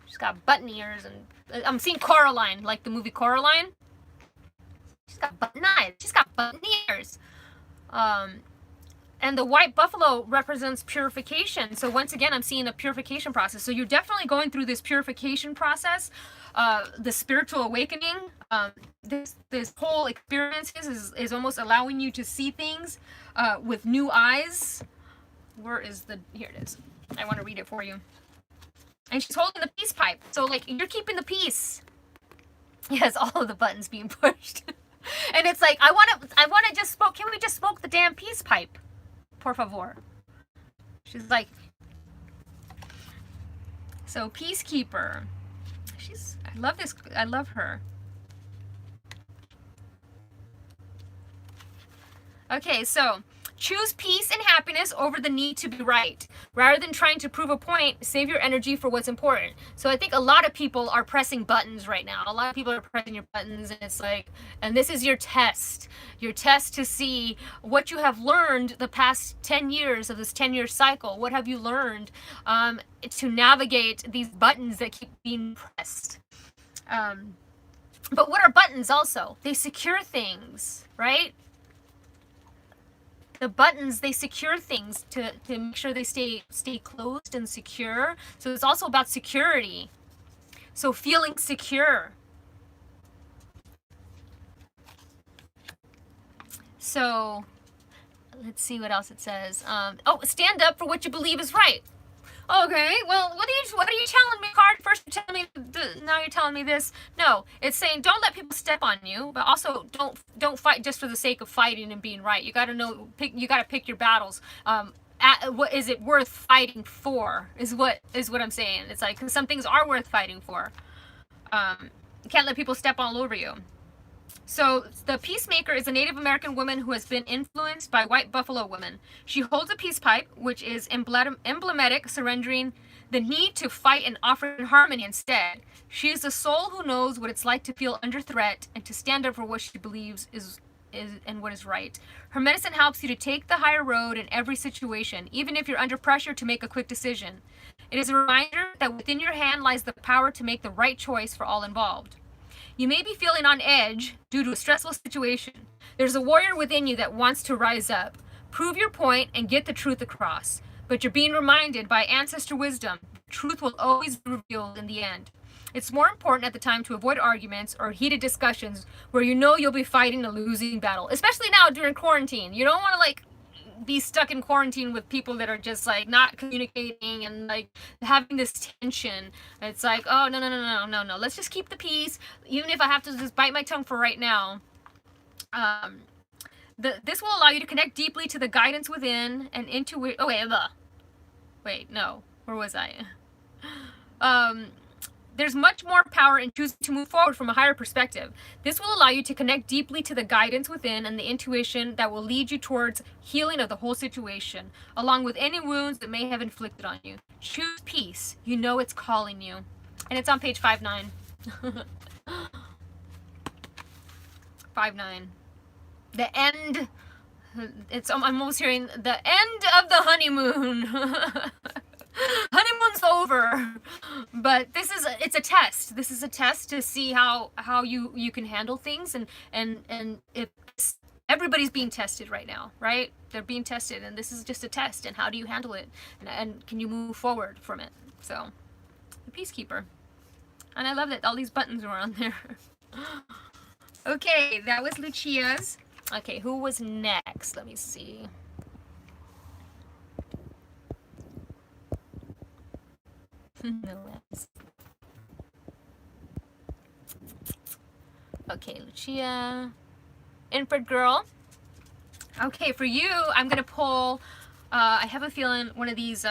She's got button ears, and I'm seeing Coraline, like the movie Coraline. She's got button eyes. She's got button ears. And the white buffalo represents purification. So once again, I'm seeing a purification process. So you're definitely going through this purification process, the spiritual awakening. This whole experience is almost allowing you to see things with new eyes. Where is the... Here it is. I want to read it for you. And she's holding the peace pipe. So, like, you're keeping the peace. Yes, all of the buttons being pushed. And it's like, I want to just smoke. Can we just smoke the damn peace pipe? Por favor. She's like... So, Peacekeeper. I love this. I love her. Okay, so... Choose peace and happiness over the need to be right. Rather than trying to prove a point, save your energy for what's important. So I think a lot of people are pressing buttons right now. A lot of people are pressing your buttons, and it's like, and this is your test. Your test to see what you have learned the past 10 years of this 10-year cycle. What have you learned to navigate these buttons that keep being pressed? But what are buttons also? They secure things, right? The buttons, they secure things to make sure they stay closed and secure. So it's also about security. So feeling secure. So let's see what else it says. Oh, stand up for what you believe is right. Okay, well, what are you telling me, card? First you tell me, now you're telling me this. No, it's saying don't let people step on you, but also don't fight just for the sake of fighting and being right. You got to know, you got to pick your battles. What is it worth fighting for? Is what I'm saying. It's like, 'cause some things are worth fighting for. You can't let people step all over you. So the peacemaker is a Native American woman who has been influenced by white buffalo women. She holds a peace pipe, which is emblematic, surrendering the need to fight and offer harmony instead. She is the soul who knows what it's like to feel under threat and to stand up for what she believes is and what is right. Her medicine helps you to take the higher road in every situation, even if you're under pressure to make a quick decision. It is a reminder that within your hand lies the power to make the right choice for all involved. You may be feeling on edge due to a stressful situation. There's a warrior within you that wants to rise up. Prove your point and get the truth across. But you're being reminded by ancestor wisdom, truth will always be revealed in the end. It's more important at the time to avoid arguments or heated discussions where you know you'll be fighting a losing battle, especially now during quarantine. You don't want to like be stuck in quarantine with people that are just like not communicating and like having this tension. It's like, oh, no. Let's just keep the peace, even if I have to just bite my tongue for right now. This will allow you to connect deeply to the guidance within and intuition. Oh, wait, no. Where was I? There's much more power in choosing to move forward from a higher perspective. This will allow you to connect deeply to the guidance within and the intuition that will lead you towards healing of the whole situation, along with any wounds that may have inflicted on you. Choose peace. You know it's calling you. And it's on page 59. 59. The end. I'm almost hearing the end of the honeymoon. Honeymoon's over, but it's a test. This is a test to see how you can handle things, and if everybody's being tested right now, right? They're being tested, and this is just a test. And how do you handle it? And can you move forward from it? So, the Peacekeeper, and I love that all these buttons are on there. Okay, that was Lucia's. Okay, who was next? Let me see. Okay, Lucia. Infrared Girl. Okay, for you, I'm gonna pull, I have a feeling one of these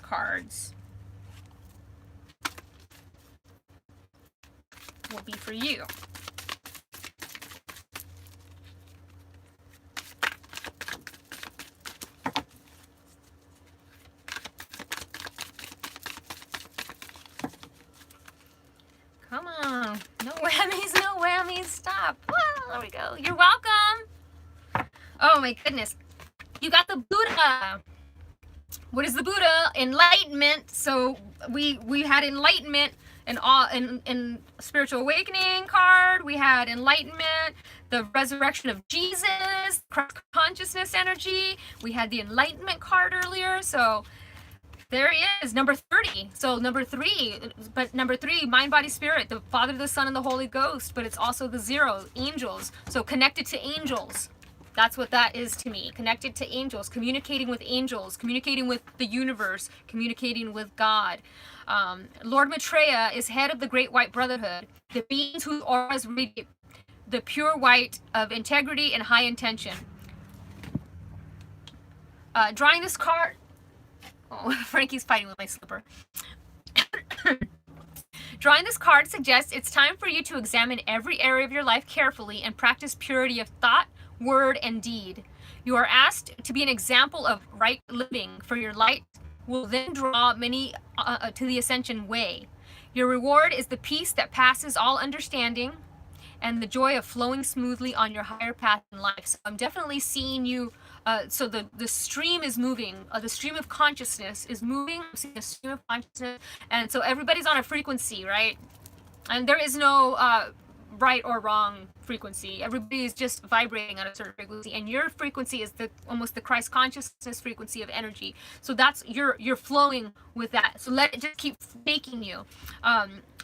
cards will be for you. Come on. No whammies, stop. Well, there we go. You're welcome. Oh my goodness. You got the Buddha. What is the Buddha? Enlightenment. So we had enlightenment in spiritual awakening card. We had enlightenment, the resurrection of Jesus, Christ consciousness energy. We had the enlightenment card earlier. So there he is, number 30. So number 3, mind, body, spirit, the Father, the Son, and the Holy Ghost. But it's also the 0, angels. So connected to angels. That's what that is to me. Connected to angels, communicating with the universe, communicating with God. Lord Maitreya is head of the Great White Brotherhood, the beings whose auras radiate the pure white of integrity and high intention. Drawing this card. Oh, Frankie's fighting with my slipper. Drawing this card suggests it's time for you to examine every area of your life carefully and practice purity of thought, word, and deed. You are asked to be an example of right living, for your light will then draw many to the ascension way. Your reward is the peace that passes all understanding and the joy of flowing smoothly on your higher path in life. So I'm definitely seeing you. So the stream is moving. The stream of consciousness is moving. I'm seeing the stream of consciousness, and so everybody's on a frequency, right? And there is no right or wrong frequency. Everybody is just vibrating on a certain frequency, and your frequency is almost the Christ consciousness frequency of energy. So that's you're flowing with that. So let it just keep making you.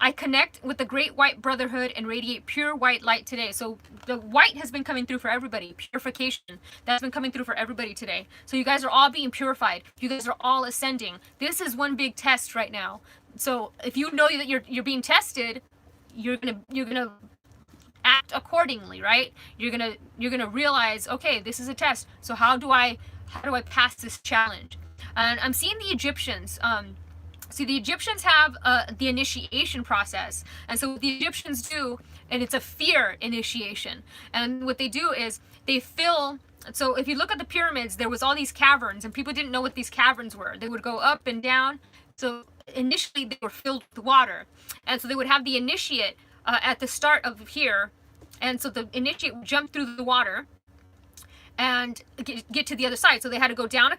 I connect with the Great White Brotherhood and radiate pure white light today. So the white has been coming through for everybody. Purification, that's been coming through for everybody today. So you guys are all being purified. You guys are all ascending. This is one big test right now. So if you know that you're being tested, you're gonna act accordingly, right? You're gonna realize, okay, this is a test. So how do I pass this challenge? And I'm seeing the Egyptians. See, the Egyptians have the initiation process. And so what the Egyptians do, and it's a fear initiation. And what they do is they fill, so if you look at the pyramids, there was all these caverns, and people didn't know what these caverns were. They would go up and down. So initially they were filled with water. And so they would have the initiate at the start of here. And so the initiate would jump through the water and get to the other side. So they had to go down a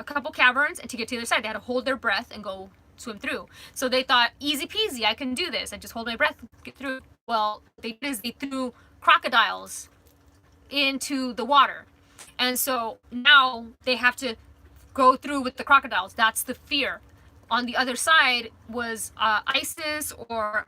couple caverns, and to get to the other side, they had to hold their breath and go swim through. So they thought, easy peasy, I can do this. I just hold my breath, get through. Well, they threw crocodiles into the water. And so now they have to go through with the crocodiles. That's the fear. On the other side was Isis, or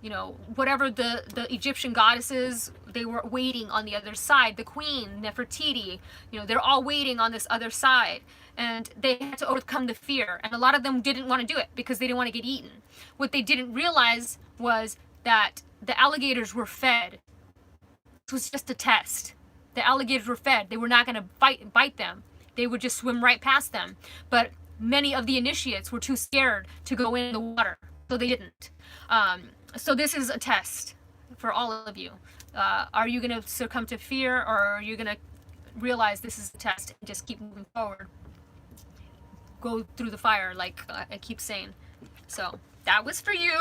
you know, whatever the Egyptian goddesses, they were waiting on the other side. The queen, Nefertiti, you know, they're all waiting on this other side. And they had to overcome the fear. And a lot of them didn't want to do it because they didn't want to get eaten. What they didn't realize was that the alligators were fed. It was just a test. The alligators were fed. They were not going to bite them. They would just swim right past them. But many of the initiates were too scared to go in the water, so they didn't. So this is a test for all of you. Are you going to succumb to fear, or are you going to realize this is a test and just keep moving forward? Go through the fire, like I keep saying. So that was for you.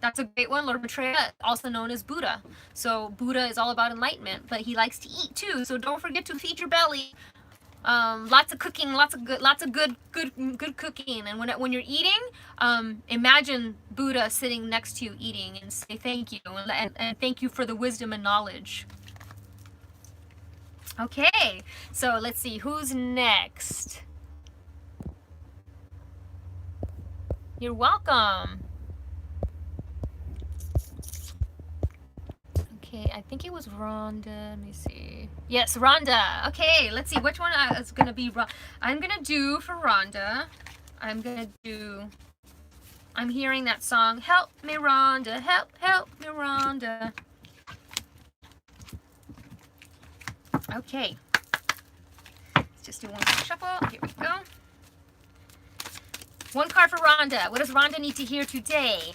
That's a great one. Lord Maitreya, also known as Buddha. So Buddha is all about enlightenment, but he likes to eat too. So don't forget to feed your belly. Lots of cooking, lots of good cooking. And when you're eating, imagine Buddha sitting next to you eating, and say thank you, and thank you for the wisdom and knowledge. Okay, so let's see who's next. You're welcome. Okay, I think it was Rhonda. Let me see. Yes, Rhonda. Okay, let's see which one is going to be. I'm going to do for Rhonda. I'm hearing that song, Help Me Rhonda, help me Rhonda. Okay. Let's just do one quick shuffle. Here we go. One card for Rhonda. What does Rhonda need to hear today?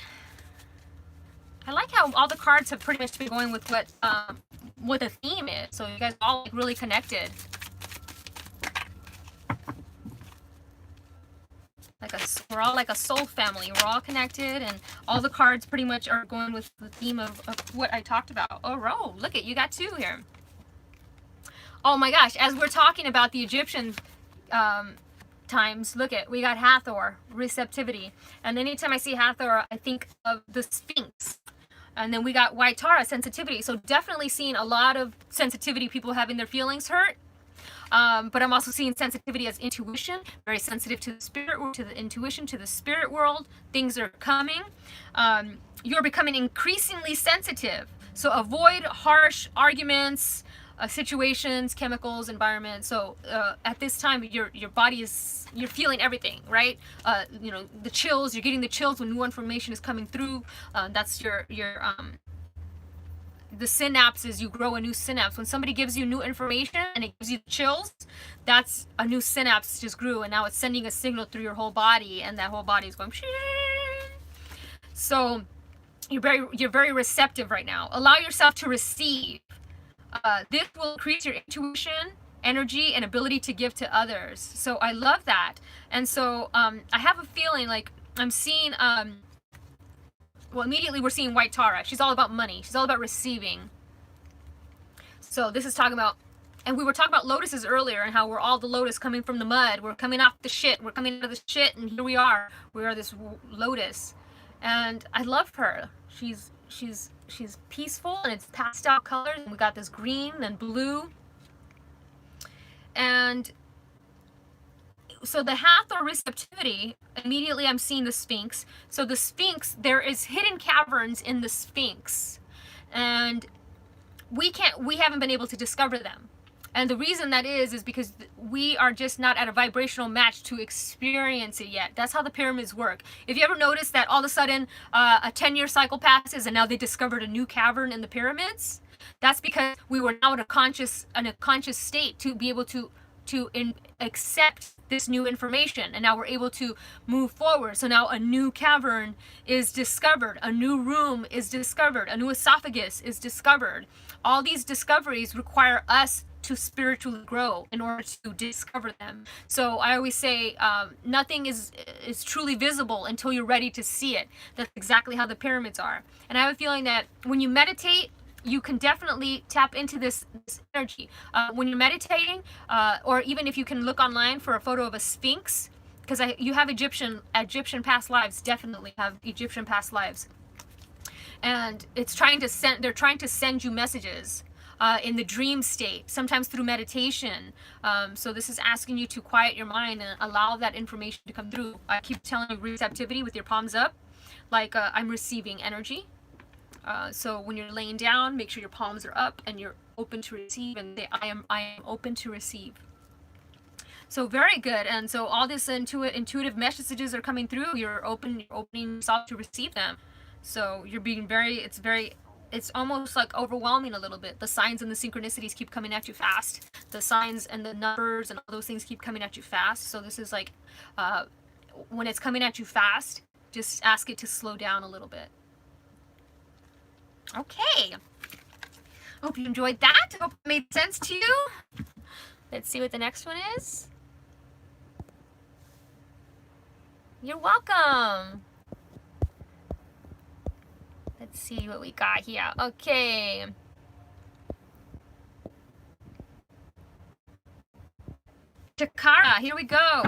I like how all the cards have pretty much been going with what the theme is. So you guys are all like really connected. We're all like a soul family. We're all connected, and all the cards pretty much are going with the theme of what I talked about. Oh, look at you got two here. Oh my gosh, as we're talking about the Egyptian times, look at, we got Hathor, receptivity. And anytime I see Hathor, I think of the Sphinx. And then we got White Tara, sensitivity. So definitely seeing a lot of sensitivity, people having their feelings hurt. But I'm also seeing sensitivity as intuition, very sensitive to the spirit world, to the intuition, to the spirit world. Things are coming. You're becoming increasingly sensitive. So avoid harsh arguments, situations, chemicals, environment. So at this time, your body is, you're feeling everything, right? You know, the chills, you're getting the chills when new information is coming through. That's the synapses, you grow a new synapse. When somebody gives you new information and it gives you chills, that's a new synapse just grew, and now it's sending a signal through your whole body, and that whole body is going. So you're very receptive right now. Allow yourself to receive. This will increase your intuition, energy, and ability to give to others. So I love that. And so I have a feeling like I'm seeing, well, immediately we're seeing White Tara. She's all about money. She's all about receiving. So this is talking about, and we were talking about lotuses earlier, and how we're all the lotus coming from the mud. We're coming off the shit. We're coming out of the shit, and here we are. We are this lotus. And I love her. She's peaceful, and it's pastel colors, and we got this green and blue. And so the Hathor receptivity, immediately I'm seeing the Sphinx. So the Sphinx, there is hidden caverns in the Sphinx, and we haven't been able to discover them. And the reason that is because we are just not at a vibrational match to experience it yet. That's how the pyramids work. If you ever notice that all of a sudden a 10-year cycle passes and now they discovered a new cavern in the pyramids, that's because we were now in a conscious state to be able to accept this new information, and now we're able to move forward. So now a new cavern is discovered, a new room is discovered, a new esophagus is discovered. All these discoveries require us to spiritually grow in order to discover them. So I always say nothing is truly visible until you're ready to see it. That's exactly how the pyramids are. And I have a feeling that when you meditate, you can definitely tap into this energy. When you're meditating, or even if you can look online for a photo of a Sphinx, because you have Egyptian past lives, definitely have Egyptian past lives. And it's they're trying to send you messages. in the dream state, sometimes through meditation. So this is asking you to quiet your mind and allow that information to come through. I keep telling you receptivity with your palms up, like I'm receiving energy. So when you're laying down, make sure your palms are up and you're open to receive, and say, I am open to receive. So very good. And so all this intuitive messages are coming through. You're opening yourself to receive them. So you're being it's almost like overwhelming a little bit. The signs and the synchronicities keep coming at you fast. The signs and the numbers and all those things keep coming at you fast. So this is like, when it's coming at you fast, just ask it to slow down a little bit. Okay. Hope you enjoyed that. Hope it made sense to you. Let's see what the next one is. You're welcome. Let's see what we got here. Okay. Shakara, here we go.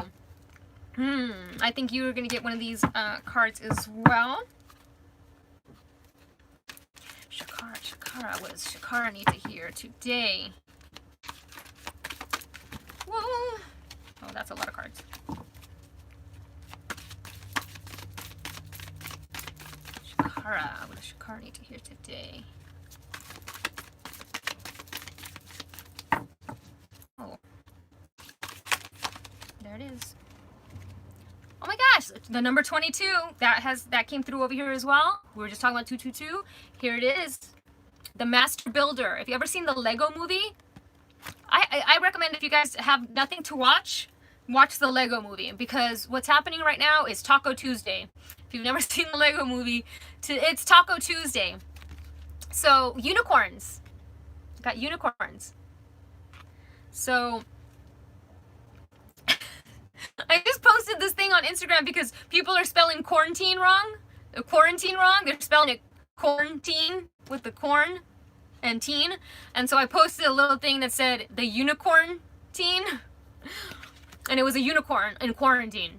I think you are going to get one of these cards as well. Shakara, what does Shakara need to hear today? Whoa. Oh, that's a lot of cards. Shakara, what does Shakara need to hear today? Oh. There it is. Oh my gosh, the number 22, that came through over here as well. We were just talking about 222. Here it is. The Master Builder. If you ever seen the Lego movie, I recommend, if you guys have nothing to watch the Lego movie, because what's happening right now is Taco Tuesday. If you've never seen the Lego movie, it's Taco Tuesday. So unicorns. Got unicorns. So I just posted this thing on Instagram because people are spelling quarantine wrong. They're spelling it quarantine with the corn and teen. And so I posted a little thing that said the unicorn teen. And it was a unicorn in quarantine.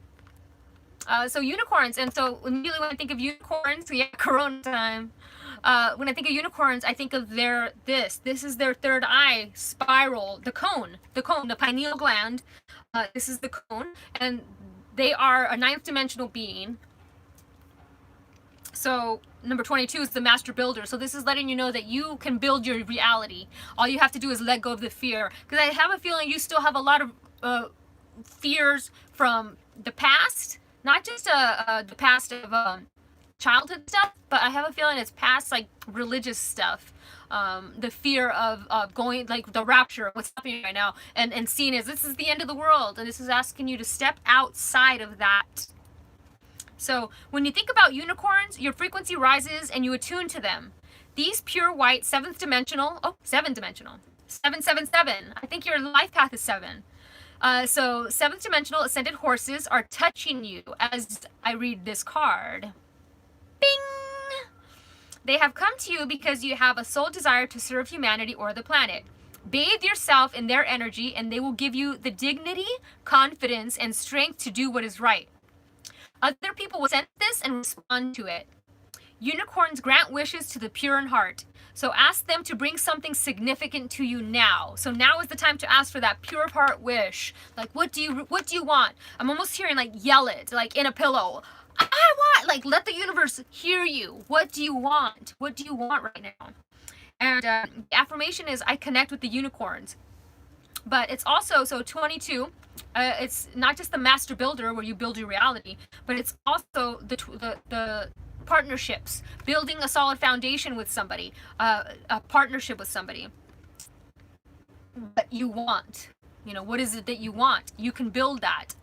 So unicorns. And so immediately when I think of unicorns, yeah, Corona time. When I think of unicorns, I think of this is their third eye spiral, the cone, the pineal gland. This is the cone, and they are a 9th dimensional being. So number 22 is the Master Builder. So this is letting you know that you can build your reality. All you have to do is let go of the fear. Because I have a feeling you still have a lot of fears from the past, not just the past of childhood stuff, but I have a feeling it's past like religious stuff. The fear of going, like the rapture, what's happening right now, and seeing as this is the end of the world, and this is asking you to step outside of that. So when you think about unicorns, your frequency rises and you attune to them. These pure white 7th dimensional, 777. I think your life path is 7. So 7th dimensional ascended horses are touching you as I read this card. Bing! They have come to you because you have a soul desire to serve humanity or the planet. Bathe yourself in their energy and they will give you the dignity, confidence, and strength to do what is right. Other people will sense this and respond to it. Unicorns grant wishes to the pure in heart. So ask them to bring something significant to you now. So now is the time to ask for that pure heart wish. Like, what do you want? I'm almost hearing like yell it, like in a pillow. I want, like, let the universe hear you. What do you want? What do you want right now? And the affirmation is, I connect with the unicorns. But it's also, so 22, it's not just the Master Builder where you build your reality, but it's also the partnerships, building a solid foundation with somebody, a partnership with somebody. What you want, what is it that you want? You can build that.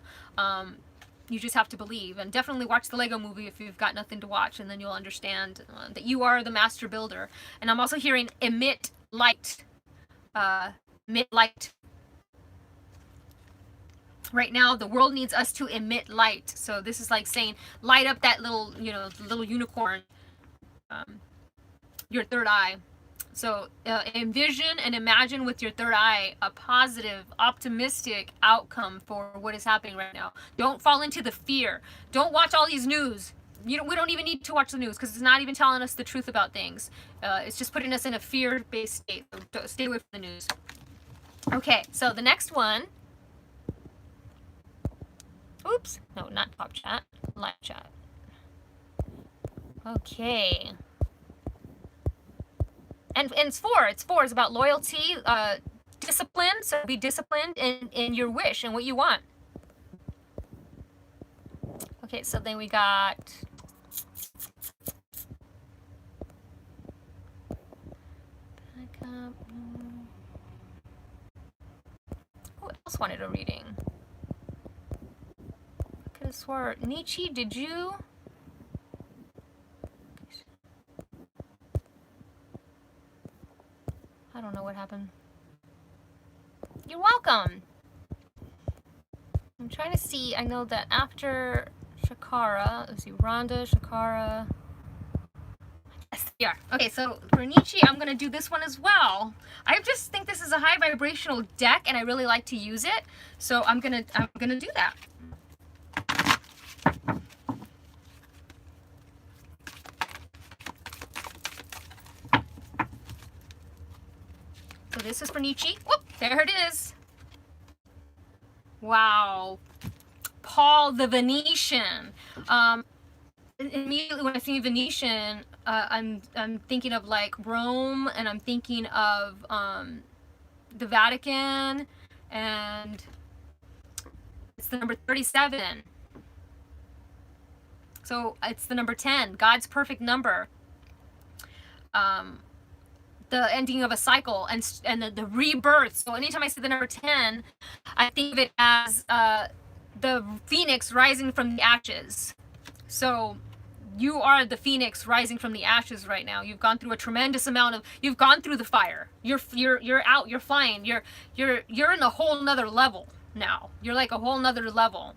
You just have to believe, and definitely watch the Lego movie if you've got nothing to watch, and then you'll understand that you are the Master Builder. And I'm also hearing emit light. Emit light. Right now, the world needs us to emit light. So this is like saying, light up that little, little unicorn, your third eye. So envision and imagine with your third eye a positive, optimistic outcome for what is happening right now. Don't fall into the fear. Don't watch all these news. we don't even need to watch the news because it's not even telling us the truth about things. It's just putting us in a fear-based state. So stay away from the news. Okay, so the next one. Oops, no, not top chat, live chat. Okay. And it's four. It's about loyalty, discipline. So be disciplined in your wish and what you want. Okay, so then we got backup. Who else wanted a reading? I could have swore Nietzsche. Did you? I don't know what happened. You're welcome. I'm trying to see. I know that after Shakara, let's see, Rhonda, Shakara. Yes, yeah. Okay, so for Nietzsche, I'm gonna do this one as well. I just think this is a high vibrational deck, and I really like to use it. So I'm gonna do that. So this is for Nietzsche. Whoop, there it is. Wow. Paul the Venetian. Immediately when I think Venetian, I'm thinking of like Rome, and I'm thinking of the Vatican, and it's the number 37. So it's the number 10, God's perfect number. The ending of a cycle and the rebirth. So anytime I see the number 10, I think of it as the phoenix rising from the ashes. So you are the phoenix rising from the ashes right now. You've gone through a tremendous amount of, you've gone through the fire. You're out, you're flying. You're in a whole nother level now. You're like a whole nother level.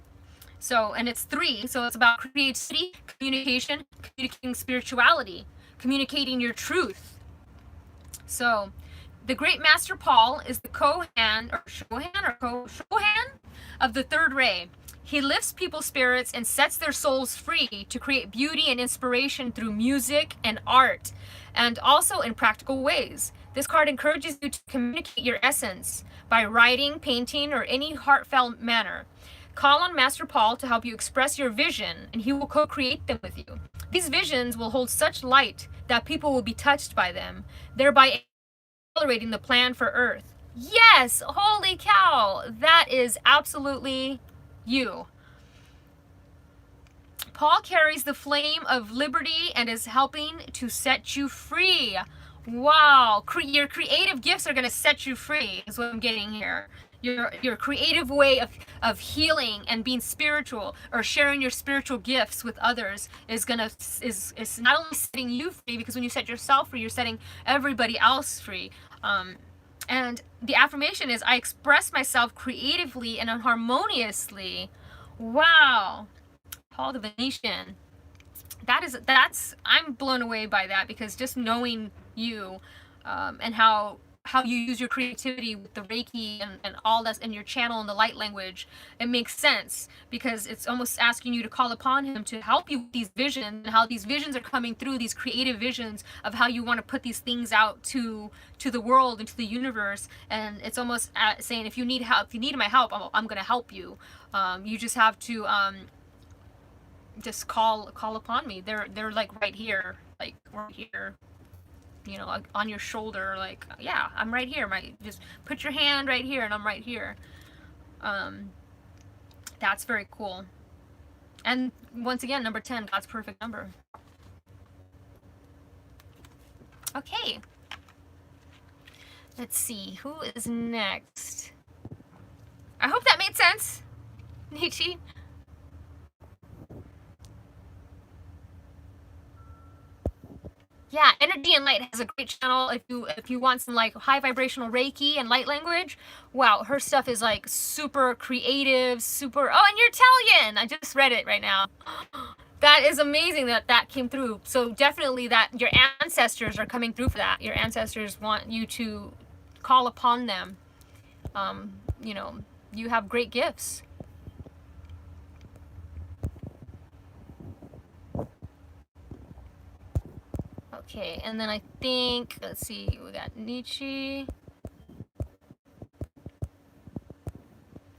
So, and it's 3, so it's about creativity, communication, communicating spirituality, communicating your truth. So, the great Master Paul is the Shohan of the third ray. He lifts people's spirits and sets their souls free to create beauty and inspiration through music and art, and also in practical ways. This card encourages you to communicate your essence by writing, painting, or any heartfelt manner. Call on Master Paul to help you express your vision, and he will co-create them with you. These visions will hold such light that people will be touched by them, thereby accelerating the plan for Earth. Yes! Holy cow! That is absolutely you. Paul carries the flame of liberty and is helping to set you free. Wow! Your creative gifts are going to set you free, is what I'm getting here. Your creative way of healing and being spiritual, or sharing your spiritual gifts with others, is not only setting you free, because when you set yourself free, you're setting everybody else free. And the affirmation is, I express myself creatively and harmoniously. Wow. Paul the Venetian. I'm blown away by that, because just knowing you, and how you use your creativity with the Reiki and all that, and your channel and the light language, it makes sense, because it's almost asking you to call upon him to help you with these visions, and how these visions are coming through, these creative visions of how you want to put these things out to the world and to the universe. And it's almost saying, if you need help, if you need my help, I'm going to help you. You just have to just call upon me. They're like right here, like right here, you know, on your shoulder, like, yeah, I'm right here. Just put your hand right here and I'm right here. That's very cool. And once again, number 10, God's perfect number. Okay. Let's see, who is next? I hope that made sense, Nietzsche. Yeah, Energy and Light has a great channel. If you want some like high vibrational Reiki and light language, wow, her stuff is like super creative, super. Oh, and you're Italian. I just read it right now. That is amazing that came through. So definitely that your ancestors are coming through for that. Your ancestors want you to call upon them. You know, you have great gifts. Okay, and then I think, let's see, we got Nietzsche.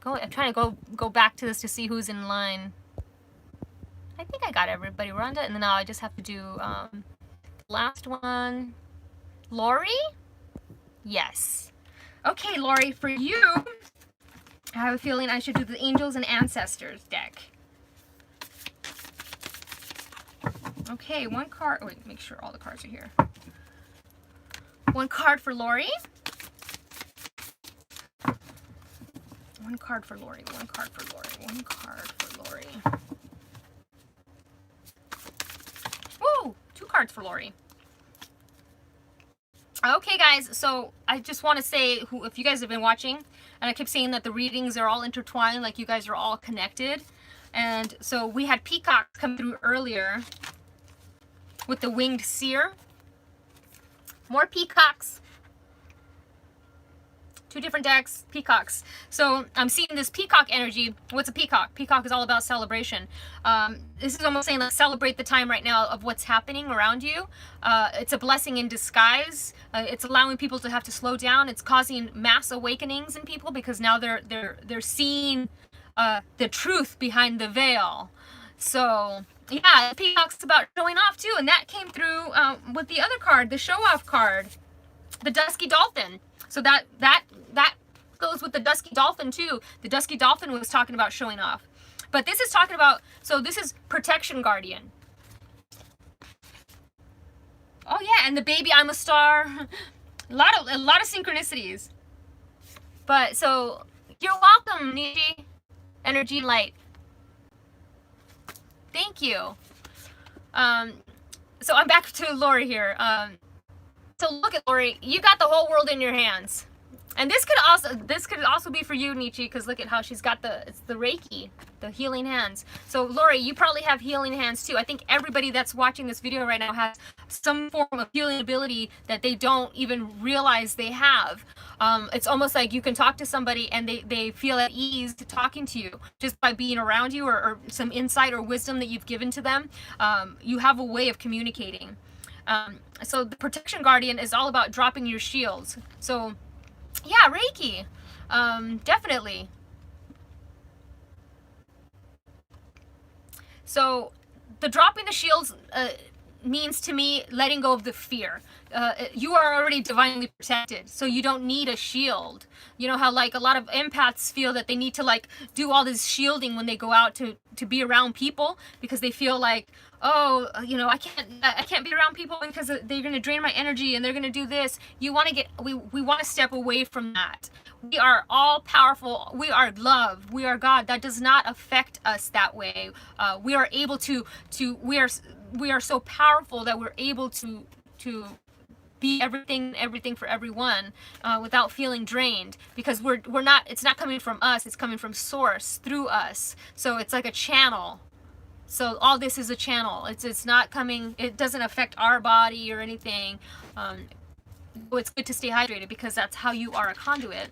I'm trying to go back to this to see who's in line. I think I got everybody. Rhonda, and then now I just have to do last one. Lori? Yes. Okay, Lori, for you, I have a feeling I should do the Angels and Ancestors deck. Okay, one card. Wait, make sure all the cards are here. One card for Lori. One card for Lori. One card for Lori. One card for Lori. Woo! 2 cards for Lori. Okay, guys, so I just want to say, if you guys have been watching, and I keep saying that the readings are all intertwined, like you guys are all connected. And so we had peacocks come through earlier with the winged seer. More peacocks. 2 different decks, peacocks. So I'm seeing this peacock energy. What's a peacock? Peacock is all about celebration. This is almost saying, like, celebrate the time right now of what's happening around you. It's a blessing in disguise. It's allowing people to have to slow down. It's causing mass awakenings in people because now they're seeing the truth behind the veil. So yeah, peacock's about showing off too, and that came through with the other card, the show off card, the dusky dolphin. So that goes with the dusky dolphin too. The dusky dolphin was talking about showing off. But this is talking about, so this is protection guardian. Oh yeah, and the baby I'm a star. a lot of synchronicities. But so you're welcome, Nietzsche. Energy light. Thank you. So I'm back to Lori here. So look at Lori, you got the whole world in your hands. And this could also be for you, Nietzsche, because look at how she's got it's the Reiki, the healing hands. So Lori, you probably have healing hands too. I think everybody that's watching this video right now has some form of healing ability that they don't even realize they have. It's almost like you can talk to somebody and they feel at ease talking to you just by being around you, or some insight or wisdom that you've given to them. You have a way of communicating. So the protection guardian is all about dropping your shields. So yeah, Reiki, definitely. So the dropping the shields means to me letting go of the fear. You are already divinely protected, so you don't need a shield. You know how like a lot of empaths feel that they need to like do all this shielding when they go out to be around people, because they feel like, oh, you know, I can't be around people because they're going to drain my energy and they're going to do this. You want to get, we want to step away from that. We are all powerful. We are love. We are God. That does not affect us that way. We are able we are so powerful that we're able to be everything for everyone without feeling drained, because we're not, it's not coming from us, it's coming from source through us. So it's like a channel. So all this is a channel. It's not coming, it doesn't affect our body or anything. It's good to stay hydrated because that's how you are a conduit.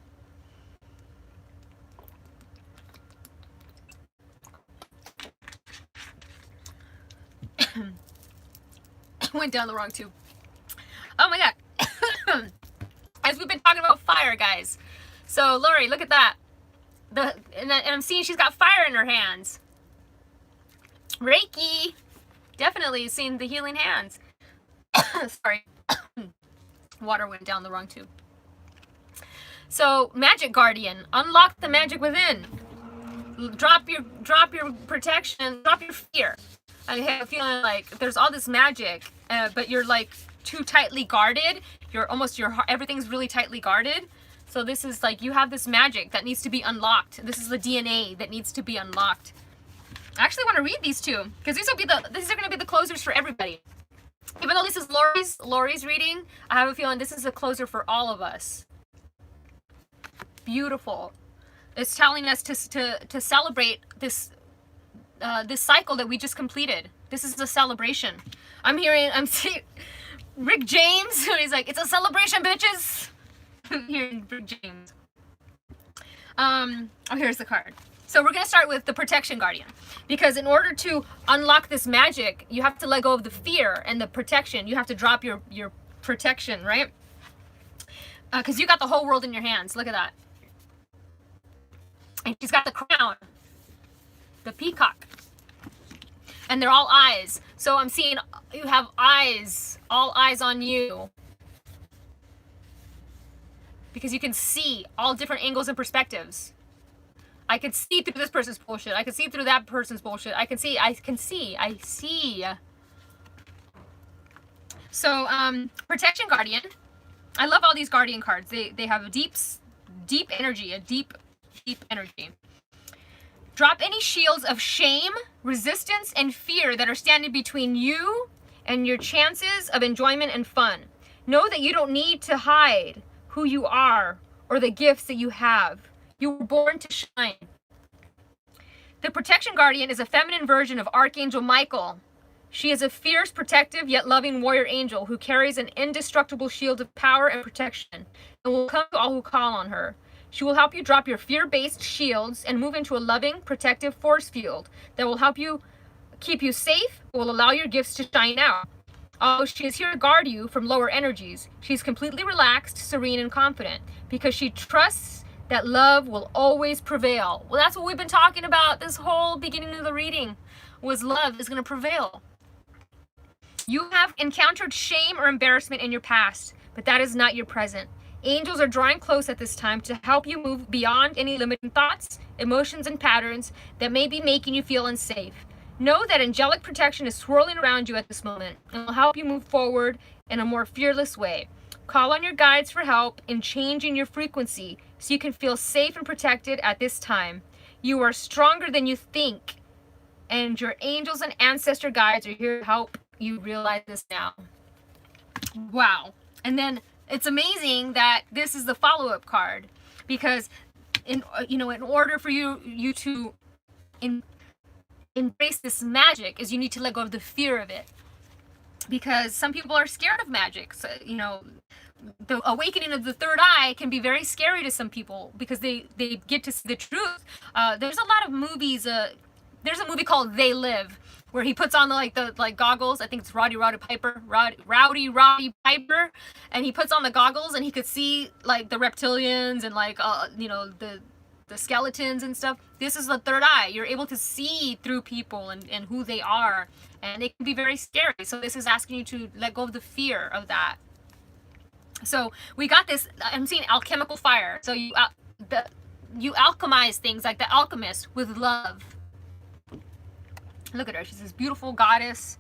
Went down the wrong tube. Oh my god. As we've been talking about fire, guys. So Lori, look at that. And I'm seeing she's got fire in her hands. Reiki. Definitely seeing the healing hands. Sorry. Water went down the wrong tube. So magic guardian, unlock the magic within. Drop your protection, drop your fear. I have a feeling like there's all this magic, but you're like too tightly guarded. Everything's really tightly guarded. So this is like, you have this magic that needs to be unlocked. This is the DNA that needs to be unlocked. I actually want to read these two, because these are going to be the closers for everybody. Even though this is Lori's reading, I have a feeling this is a closer for all of us. Beautiful. It's telling us to celebrate this cycle that we just completed. This is a celebration. I'm seeing Rick James, he's like, it's a celebration, bitches. I'm hearing Rick James. Oh, here's the card. So we're going to start with the Protection Guardian, because in order to unlock this magic, you have to let go of the fear and the protection. You have to drop your protection, right? Because you got the whole world in your hands. Look at that. And she's got the crown, the peacock. And they're all eyes. So I'm seeing you have eyes, all eyes on you. Because you can see all different angles and perspectives. I can see through this person's bullshit. I can see through that person's bullshit. I see. So, Protection Guardian. I love all these Guardian cards. They have a deep energy, a deep energy. Drop any shields of shame, resistance, and fear that are standing between you and your chances of enjoyment and fun. Know that you don't need to hide who you are or the gifts that you have. You were born to shine. The Protection Guardian is a feminine version of Archangel Michael. She is a fierce, protective, yet loving warrior angel who carries an indestructible shield of power and protection and will come to all who call on her. She will help you drop your fear-based shields and move into a loving, protective force field that will help you keep you safe, will allow your gifts to shine out. Although she is here to guard you from lower energies, she's completely relaxed, serene, and confident because she trusts that love will always prevail. Well, that's what we've been talking about this whole beginning of the reading, was love is going to prevail. You have encountered shame or embarrassment in your past, but that is not your present. Angels are drawing close at this time to help you move beyond any limiting thoughts, emotions, and patterns that may be making you feel unsafe. Know that angelic protection is swirling around you at this moment and will help you move forward in a more fearless way. Call on your guides for help in changing your frequency so you can feel safe and protected at this time. You are stronger than you think, and your angels and ancestor guides are here to help you realize this now. Wow. And then it's amazing that this is the follow-up card, because in order for you to embrace this magic is you need to let go of the fear of it, because some people are scared of magic. So, the awakening of the third eye can be very scary to some people because they get to see the truth. There's a lot of movies. There's a movie called They Live where he puts on the goggles. I think it's Rowdy Piper, and he puts on the goggles and he could see like the reptilians and the skeletons and stuff. This is the third eye. You're able to see through people and who they are, and it can be very scary. So this is asking you to let go of the fear of that. So we got this. I'm seeing alchemical fire. So you alchemize things like the alchemist with love. Look at her. She's this beautiful goddess.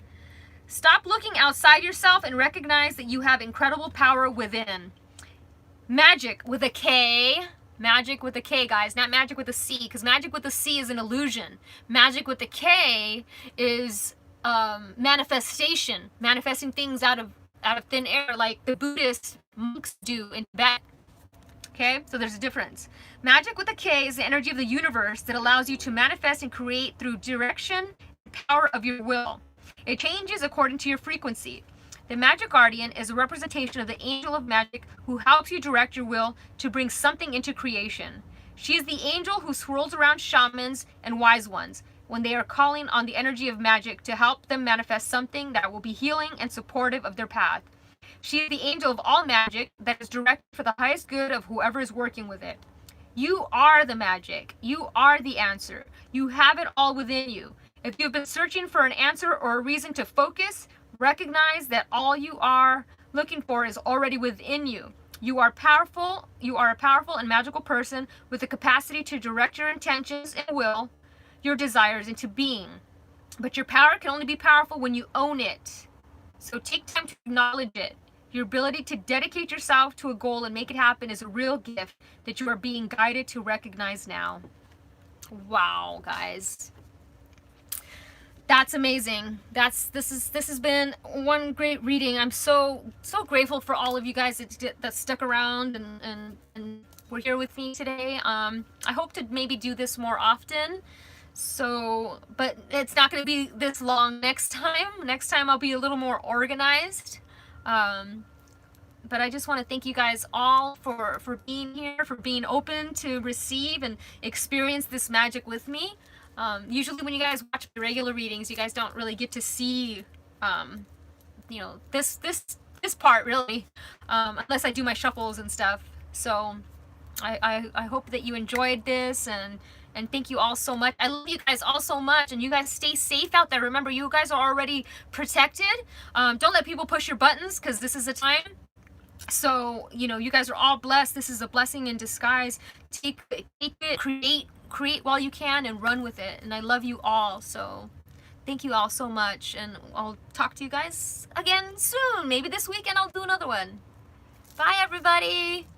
Stop looking outside yourself and recognize that you have incredible power within. Magic with a K. Magic with a K, guys, not magic with a C, because magic with a C is an illusion. Magic with a K is manifestation, manifesting things out of thin air, like the Buddhist monks do in Tibet. Okay, so there's a difference. Magic with a K is the energy of the universe that allows you to manifest and create through direction and power of your will. It changes according to your frequency. The Magic Guardian is a representation of the angel of magic who helps you direct your will to bring something into creation. She is the angel who swirls around shamans and wise ones when they are calling on the energy of magic to help them manifest something that will be healing and supportive of their path. She is the angel of all magic that is directed for the highest good of whoever is working with it. You are the magic. You are the answer. You have it all within you. If you've been searching for an answer or a reason to focus, recognize that all you are looking for is already within you. You are powerful. You are a powerful and magical person with the capacity to direct your intentions and will, your desires into being. But your power can only be powerful when you own it. So take time to acknowledge it. Your ability to dedicate yourself to a goal and make it happen is a real gift that you are being guided to recognize now. Wow, guys. That's amazing. This has been one great reading. I'm so grateful for all of you guys that stuck around and were here with me today. I hope to maybe do this more often. So, but it's not going to be this long next time. Next time I'll be a little more organized. but I just want to thank you guys all for being here, for being open to receive and experience this magic with me. Usually when you guys watch my regular readings, you guys don't really get to see, you know, this part really, unless I do my shuffles and stuff. So I hope that you enjoyed this, and thank you all so much. I love you guys all so much, and you guys stay safe out there. Remember, you guys are already protected. Don't let people push your buttons, because this is a time. So, you know, you guys are all blessed. This is a blessing in disguise. Take it, create while you can, and run with it. And I love you all. So thank you all so much, and I'll talk to you guys again soon. Maybe this weekend I'll do another one. Bye, everybody.